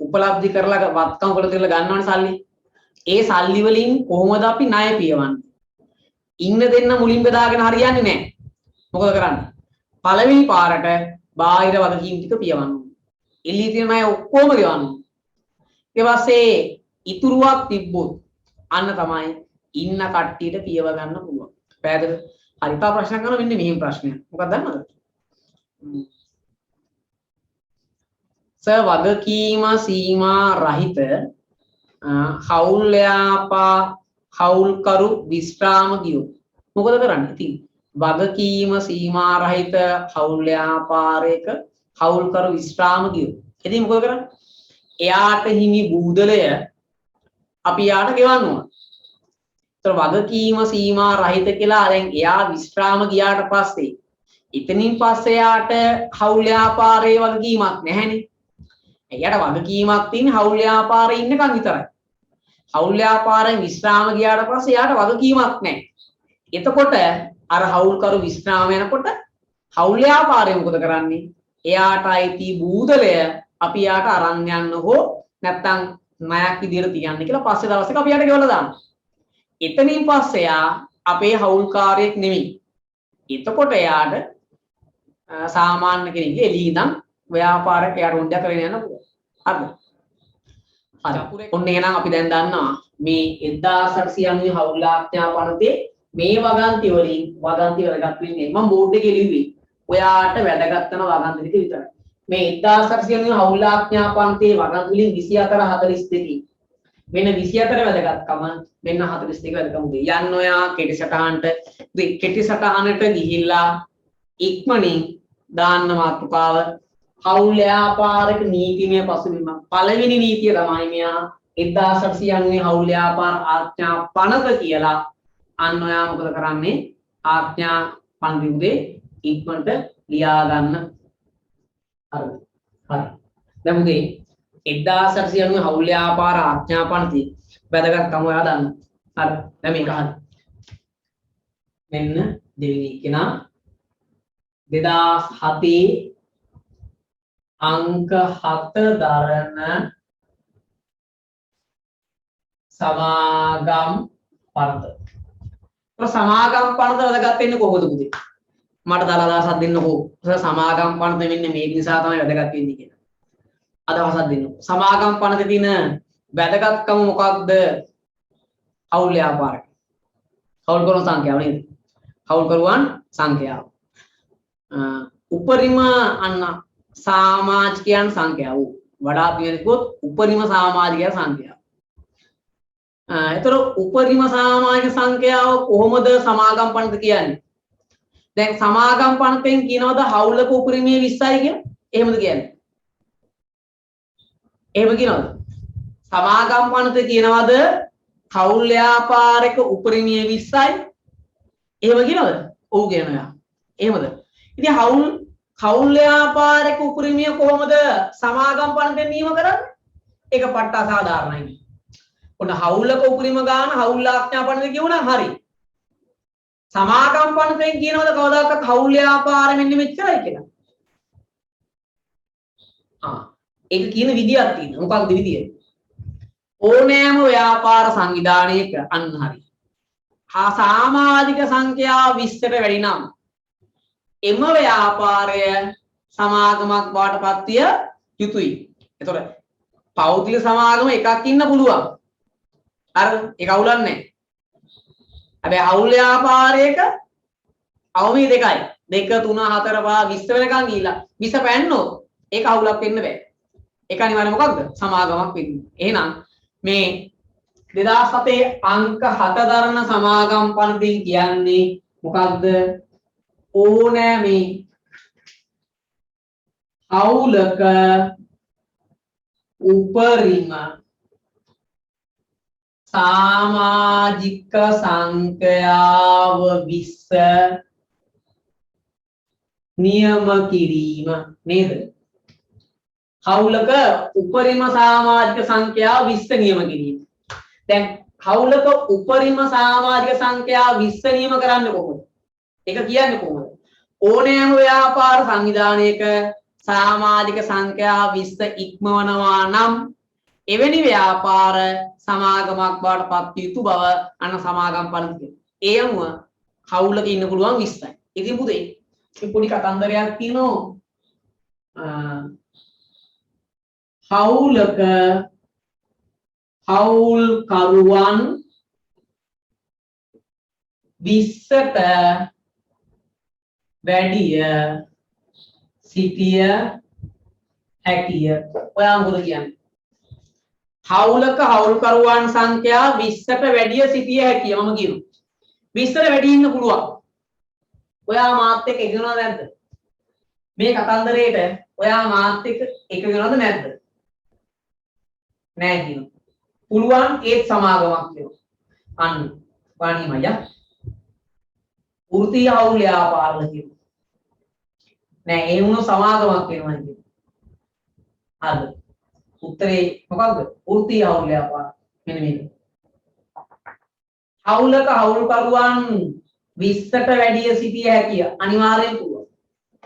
Speaker 1: උපලබ්ධි කරලා වත්කම් වල තියලා ගන්නවනේ සල්ලි. ඒ සල්ලි වලින් කොහොමද අපි ණය පියවන්නේ? ඉන්න දෙන්න මුලින් බෙදාගෙන හරියන්නේ නැහැ. මොකද කරන්නේ? පළවෙනි පාරට බාහිර වගකීම් ටික පියවන්න. එළියේ තියෙන ණය ඔක්කොම ගෙවන්න. ඊට පස්සේ ඉතුරුවක් තිබ්බොත් අන්න තමයි ඉන්න කට්ටියට පියව ගන්න පුළුවන්. පැහැදිලිද? හරි. තව ප්‍රශ්නයක් ගන්න මෙන්න මෙහෙම ප්‍රශ්නයක්. මොකක්ද දන්නවද? වගකීම සීමා රහිත හවුල්කරු විශ්‍රාම ගියෝ මොකද කරන්නේ? ඉතින් වගකීම සීමා රහිත හවුල් ව්‍යාපාරයක හවුල්කරු විශ්‍රාම ගියෝ. ඉතින් මොකද කරන්නේ? එයාට හිමි බූදලය අපි යාට ගෙවන්න ඕන. ඒතර වගකීම සීමා රහිත කියලා දැන් එයා විශ්‍රාම ගියාට පස්සේ එතනින් පස්සේ යාට හවුල් ව්‍යාපාරයේ වගකීමක් නැහැනේ. එයාට වගකීමක් තියෙන්නේ හවුල් ව්‍යාපාරේ ඉන්නකන් විතරයි. හවුල් ව්‍යාපාරයෙන් විශ්‍රාම ගියාට පස්සේ යාට වගකීමක් නැහැ. එතකොට අර හවුල්කරු විශ්‍රාම යනකොට හවුල් ව්‍යාපාරය මොකද කරන්නේ? එයාට අයිති බූදලය අපි යාට අරන් යන්න හෝ නැත්නම් ණයක් විදියට තියන්න කියලා පස්සේ දවසක අපි යාට ගෙවලා දානවා. එතනින් පස්සේ යා අපේ හවුල්කාරයෙක් නෙමෙයි. එතකොට එයාට සාමාන්‍ය කෙනෙක්ගේ එළිය ඉඳන් ව්‍යාපාරයක් එයාට උන්දා කරගෙන යන්න පුළුවන්. හරිද? හරි. ඔන්න එහෙනම් අපි දැන් දන්නවා මේ 1890 හවුල් ආඥා පනතේ මේ වගන්ති වලින් වගන්ති වැදගත් වෙන්නේ මම බෝඩ් එකේ ලිව්වේ. ඔයාට වැදගත් වෙන වගන්ති ටික විතරයි. මේ 1890 හවුල් ආඥා පනතේ වගන්ති වලින් 24 42 මෙන්න 24 වැදගත්කම මෙන්න 42 වැදගත්කම දෙයි. යන්න ඔයා කෙටි සටහනට ගිහිල්ලා ඉක්මනින් දාන්න මාතෘකාව හවුල් ව්‍යාපාරික නීතිමය පසුබිම. පළවෙනි නීතිය තමයි මෙයා 1890 හවුල් ව්‍යාපාර ආඥා පනත කියලා. අන්න ඔයා මොකද කරන්නේ? ආඥා පනත උදේ ඉක්මනට ලියා ගන්න. හරිද? හරි. දැන් උදේ 1890 හවුල් ව්‍යාපාර ආඥා පනතේ වැදගත්කම ඔයා දන්න. හරි. දැන් මේක හරි. මෙන්න දෙවෙනි කෙනා 2007 अंक 7 දරන සමාගම් පනත. සමාගම් පනත වැදගත් වෙන්නේ කොහොමද පුතේ? මට දාලා අදහසක් දෙන්නකෝ. සමාගම් පනත මෙන්න මේ නිසා තමයි වැදගත් වෙන්නේ කියලා. අදහසක් දෙන්න. සමාගම් පනතේ තියෙන වැදගත්කම මොකක්ද? හවුල් ව්‍යාපාරක. හවුල් කරුවන් සංඛ්‍යාව නේද? හවුල් කරුවන් සංඛ්‍යාව. උපරිම අන්න සමාජිකයන් සංඛ්‍යාව වඩාත් වෙනකොත් උපරිම සමාජිකයන් සංඛ්‍යාව. ඒතර උපරිම සමාජික සංඛ්‍යාව කොහොමද සමාගම් පනත කියන්නේ? දැන් සමාගම් පනතෙන් කියනවද හවුලක උපරිමයේ 20යි කියලා? එහෙමද කියන්නේ? එහෙම කියනවද? සමාගම් පනතේ කියනවද හවුල් ව්‍යාපාරික උපරිමයේ 20යි? එහෙම කියනවද? ඔව් කියනවා. එහෙමද? ඉතින් හවුල් ව්‍යාපාරික උපරිමය කොහොමද සමාගම් පනතෙන් නියම කරන්නේ? ඒක පට්ට අසාධාරණයි. ඔන්න හවුලක උපරිම ගාන හවුල් ආඥා පනතේ කියුණා හරි. සමාගම් පනතෙන් කියනවද කවදාකවත් හවුල් ව්‍යාපාරෙ මෙන්න මෙච්චරයි කියලා? ඒක කියන විදියක් තියෙනවා. මොකක්ද විදිය? ඕනෑම ව්‍යාපාර සංවිධානයක අන්න හරි. සමාජික සංඛ්‍යාව 20ට වැඩි නම් එම ව්‍යාපාරය සමාගමක් බාටපත් විය යුතුයි. එතකොට පෞද්ගලික සමාගම එකක් ඉන්න පුළුවන්. හරිද? ඒක අවුලක් නැහැ. හැබැයි අවුල් ව්‍යාපාරයක අවමී දෙකයි. 2 3 4 5 20 වෙනකන් ගිහිලා 20 පැන්නොත් ඒක අවුලක් වෙන්න බෑ. ඒක අනිවාර්යයෙන් මොකක්ද? සමාගමක් වෙන්නේ. එහෙනම් මේ 2007 අංක 7 දරන සමාගම් පනතින් කියන්නේ මොකක්ද? ඕනෑ මේ අවුලක උපරිම සමාජික සංඛ්‍යාව 20 නියම කිරීම නේද? හවුලක උපරිම සමාජික සංඛ්‍යාව 20 නියම කිරීම. දැන් හවුලක උපරිම සමාජික සංඛ්‍යාව 20 නියම කරන්නේ කොහොමද? ඒක කියන්නේ කොහොමද? ඕනෑම ව්‍යාපාර සංවිධානයක සමාජික සංඛ්‍යාව 20 ඉක්මවනවා නම් එවැනි ව්‍යාපාර සමාගමක් බවට පත් යුතු බව අන්න සමාගම් පනත. ඒ අනුව හවුලක ඉන්න පුළුවන් 20යි. ඉතින් පුතේ පොඩි කතන්දරයක් තියෙනවා. හවුලක හවුල් කරුවන් 20ට වැඩිය සිටිය හැකිය. ඔයා මොකද කියන්නේ? හවුලක හවුල්කරුවන් සංඛ්‍යාව 20ට වැඩිය සිටිය හැකිය. මම කියනවා 20ට වැඩි ඉන්න පුළුවන්. ඔයා මාත් එක්ක එකගනවද නැද්ද? මේ කතන්දරේට ඔයා මාත් එක්ක එකගනවද නැද්ද? නෑ කියනවා. පුළුවන් ඒත් සමාගමක් කියනවා. අන්න වාණිමය. වෘත්තීය හවුල් ව්‍යාපාරවල කියනවා. නෑ ඒ වුණ සමාගමක් වෙනවා කියනවා. හරිද? උත්තරේ මොකක්ද? වෘත්තීය හවුල් ව්‍යාපාර. මෙන්න මේක. හවුලක හවුල්කරුවන් 20ට වැඩිය සිටිය හැකිය. අනිවාර්යෙන් පුළුවන්.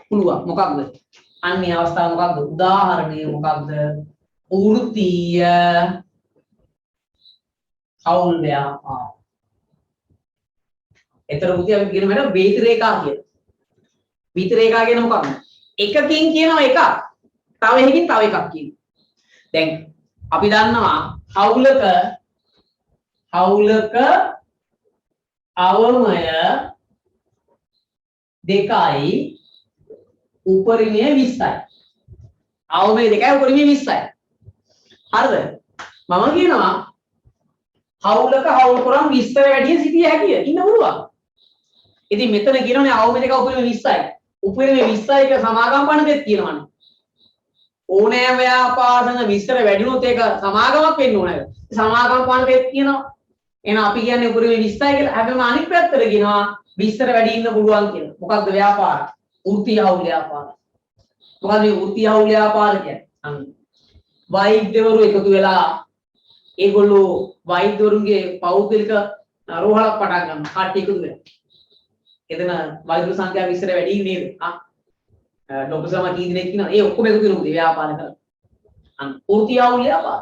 Speaker 1: පුළුවන්. මොකක්ද? අන්නේ අවස්ථාව මොකක්ද? උදාහරණය මොකක්ද? වෘත්තීය හවුල් ව්‍යාපාර. එතන පුතේ අපි කියන මේකට වේති රේඛා කියලා. වේති රේඛා කියන මොකක්ද? එකකින් කියනවා එකක්. තව එකකින් තව එකක් කියනවා. දැන් අපි දන්නවා හවුලක අවමය 2යි උපරිමය 20යි. අවමය 2යි උපරිමය 20යි. හරිද? මම කියනවා හවුලක හවුල්කරුවන් 20ට වැඩිය සිටිය හැකිය. ඉන්න පුළුවන්. ඉතින් මෙතන කියනෝනේ අවමය 2 උපරිමය 20යි. උපරිමය 20යි කියලා සමාගම් පනතෙත් කියනවනේ. ඕනෑම ව්‍යාපාරන 20ට වැඩි වුණොත් ඒක සමාගමක් වෙන්න ඕනේ. සමාගම් පනතෙත් කියනවා. එහෙනම් අපි කියන්නේ උපරිමය 20යි කියලා. හැබැයි අනිත් පැත්තට කියනවා 20ට වැඩි ඉන්න පුළුවන් කියලා. මොකක්ද ව්‍යාපාර? වෘත්තීය හවුල් ව්‍යාපාර. මොකද මේ වෘත්තීය හවුල් ව්‍යාපාර කියන්නේ? අන්න වෛද්‍යවරු එකතු වෙලා ඒගොල්ලෝ වෛද්‍යවරුන්ගේ පෞද්ගලික රෝහලක් පටන් ගන්නවා. කට්ටිය එකතු වෙලා. එතන වෛද්‍ය සංඛ්‍යාව 20ට වැඩි නේද? ડોક્ટર සමා කී දෙනෙක් ඉන්නවා? ඒ ඔක්කොම එකතු වෙනවා ව්‍යාපාර කරලා. අන්න වෘත්තීය හවුල් ව්‍යාපාර.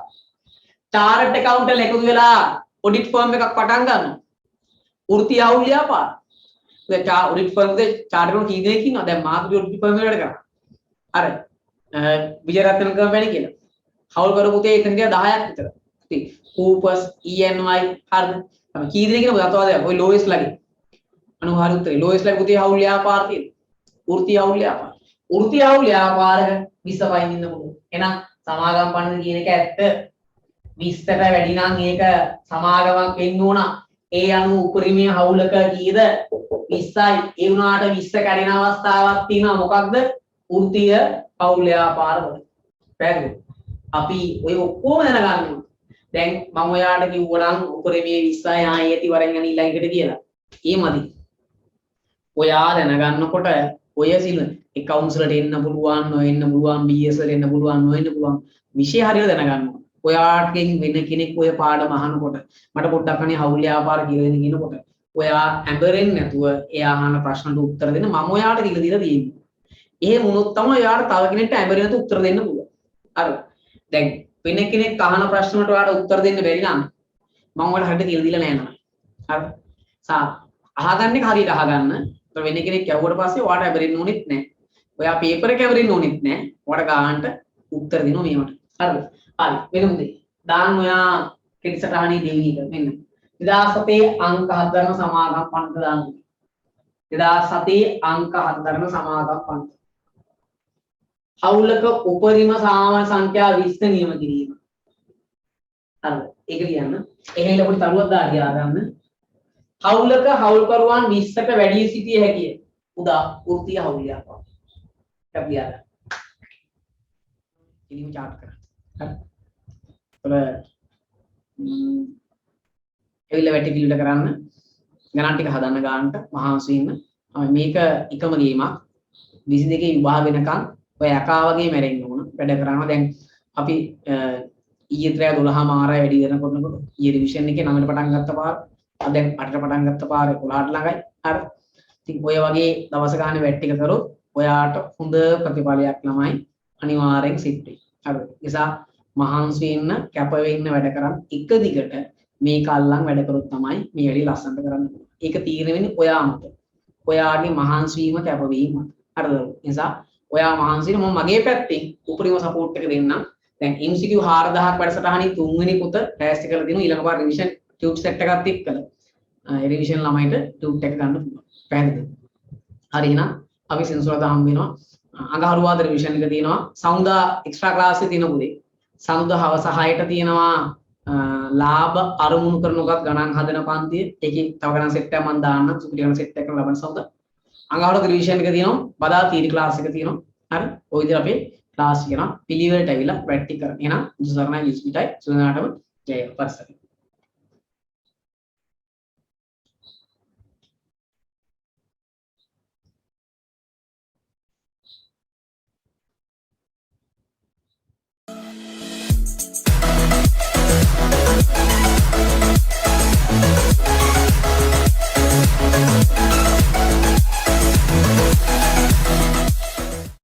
Speaker 1: චාර්ට් ඇකවුන්ටන්ට් එකතු වෙලා ඔඩිට් ෆර්ම් එකක් පටන් ගන්නවා. වෘත්තීය හවුල් ව්‍යාපාර. දැන් ඔඩිට් ෆර්ම් එකේ චාර්ට් එකේ කී දෙනෙක් ඉන්නවා? දැන් මාතුගේ ඔඩිට් ෆර්ම් එකට වැඩ කරනවා. අර විජයරත්න කම්පැනි කියලා. හවුල් කරපු පුතේ එතන ගියා 10ක් විතර. ඉතින් කූපස් ENY හරිද? අපි කී දෙනෙක් ඉන්නවද? අතවාදයක්. ඔය ලෝයස් ලගේ. අනුහාර උත්තරේ ලෝයස් ලගේ පුතේ හවුල් ව්‍යාපාර තියෙනවා. වෘත්තීය හවුල් ව්‍යාපාර. වෘත්තීය හවුල් ව්‍යාපාරක 25න් ඉන්න පුළුවන්. එහෙනම් සමාගම් පනත කියන එක ඇත්ත. 20ට වැඩි නම් ඒක සමාගමක් වෙන්න ඕන. ඒ අනුව උපරිමය හවුලක කීයද? 20යි. ඒ වුණාට 20 කැඩෙන අවස්ථාවක් තියෙනවා. මොකක්ද? වෘත්තීය හවුල් ව්‍යාපාරවල. පැහැදිලිද? අපි ඔය ඔක්කොම දැනගන්න ඕනේ. දැන් මම ඔයාලට කිව්වා නම් උපරිමය 20යි ආයෙ ඇති වරෙන් යන ඊළඟට කියලා. ඒමදි. ඔයා දැනගන්නකොට ඔය සිල accounts වලට එන්න පුළුවන්, නොඑන්න පුළුවන්, BS වලට එන්න පුළුවන්, නොඑන්න පුළුවන්. විෂය හරියට දැනගන්න ඕනේ. ඔයාටගෙන් වෙන කෙනෙක් ඔය පාඩම අහනකොට මට පොඩ්ඩක් අනේ හවුල් ව්‍යාපාර කියලා දෙන්න කියනකොට ඔයා ඇඹරෙන්නේ නැතුව එයා අහන ප්‍රශ්නට උත්තර දෙන්න මම ඔයාට කියලා දීලා තියෙන්නේ. එහෙම වුණොත් තමයි ඔයාට තව කෙනෙක්ට ඇඹරෙන්නේ නැතුව උත්තර දෙන්න පුළුවන්. හරි. දැන් වෙන කෙනෙක් අහන ප්‍රශ්න වලට ඔයාට උත්තර දෙන්න බැරි නම් මම ඔයාලට හරියට කියලා දීලා නැහැ නේද? හරි. අහගන්න එක හරියට අහගන්න. වෙන කෙනෙක් යවුවට පස්සේ ඔයාට ඇඹරෙන්න ඕනෙත් නැහැ. ඔයා පේපර් එක ඇවරින්න ඕනෙත් නෑ. ඔයාට ගානට උත්තර දෙනවා මේවට. හරිද? හරි. මෙන්න දෙයි. දාන්න ඔයා කෙටි සටහනේ දෙවෙනි එක. මෙන්න. 2007 අංක 7 දරන සමාගම් පන්ත දාන්න. 2007 අංක 7 දරන සමාගම් පන්ත. හවුලක උපරිම සාමාන්‍ය සංඛ්‍යා 20 නියම කිරීම. හරිද? ඒක කියන්න. එහෙල පොඩි තරුවක් දාලා ගන්න. හවුලක හවුල්කරුවන් 20කට වැඩි සිටිය හැකිය. උදා වෘත්තීය හවුලයක්. අපි ආද. ඉනිම chart කරා. හරි. එවිල වැටි පිළිවෙල කරන්න. ගණන් ටික හදන්න ගන්නට මහන්සි වෙන්න. මේක එකම ගේමක්. 22 විභාග වෙනකන් ඔය යකා වගේ මැරෙන්න ඕන. වැඩ කරනවා. දැන් අපි ඊයේ 12 මාරය වැඩි කරනකොට ඊයේ රිවිෂන් එකේ 9ට පටන් ගත්ත පාර අද දැන් 8ට පටන් ගත්ත පාර 11ට ළඟයි. හරි. ඉතින් ඔය වගේ දවස් ගන්න වැට් ටික කරොත් ඔයාට හොඳ ප්‍රතිඵලයක් ළමයි අනිවාර්යෙන් සිද්ධ වෙයි. හරි. නිසා මහන්සි වෙන්න, කැප වෙන්න වැඩ කරන් එක දිගට මේක අල්ලන් වැඩ කරොත් තමයි මේ වැඩි ලස්සනට කරන්න පුළුවන්. ඒක තීරණය වෙන්නේ ඔයා මත. ඔයාගේ මහන්සි වීම, කැපවීම. හරිද? නිසා ඔයා මහන්සි වෙන මම මගේ පැත්තෙන් උපරිම සපෝට් එක දෙන්නම්. දැන් MCQ 4000ක් වැඩසටහනේ 3 වෙනි පුත ටෙස්ට් කරලා දිනු ඊළඟ පාර රිවිෂන් ටියුට් සෙට් එකත් එක්කලා. ඒ රිවිෂන් ළමයිට ටියුට් එක ගන්න පුළුවන්. පැහැදිලිද? හරි එහෙනම් අපි සෙන්සුරාදා හම් වෙනවා. අඟහරුවාද රිවිෂන් එක තියෙනවා. සමුදා එක්ස්ට්‍රා ක්ලාස් එකේ තියෙන පුතේ. සමුදා හවස 6ට තියෙනවා ලාභ අරමුණු කරන උගත් ගණන් හදන පන්තිය. ඒකේ තව ගණන් සෙට් එකක් මම දාන්නම්. සුපිරි ගණන් සෙට් එකක් ලබන සමුදා. අඟහරුවාද රිවිෂන් එක තියෙනවා. බදා තීරි ක්ලාස් එක තියෙනවා. හරි. ওই විදිහට අපේ ක්ලාස් එක යනවා. පිළිවෙලට ඇවිල්ලා ප්‍රැක්ටිස් කරන්න. එහෙනම් සුසරණයි ඉස්පිටයි සුසනාටම ජය පරිසරයි.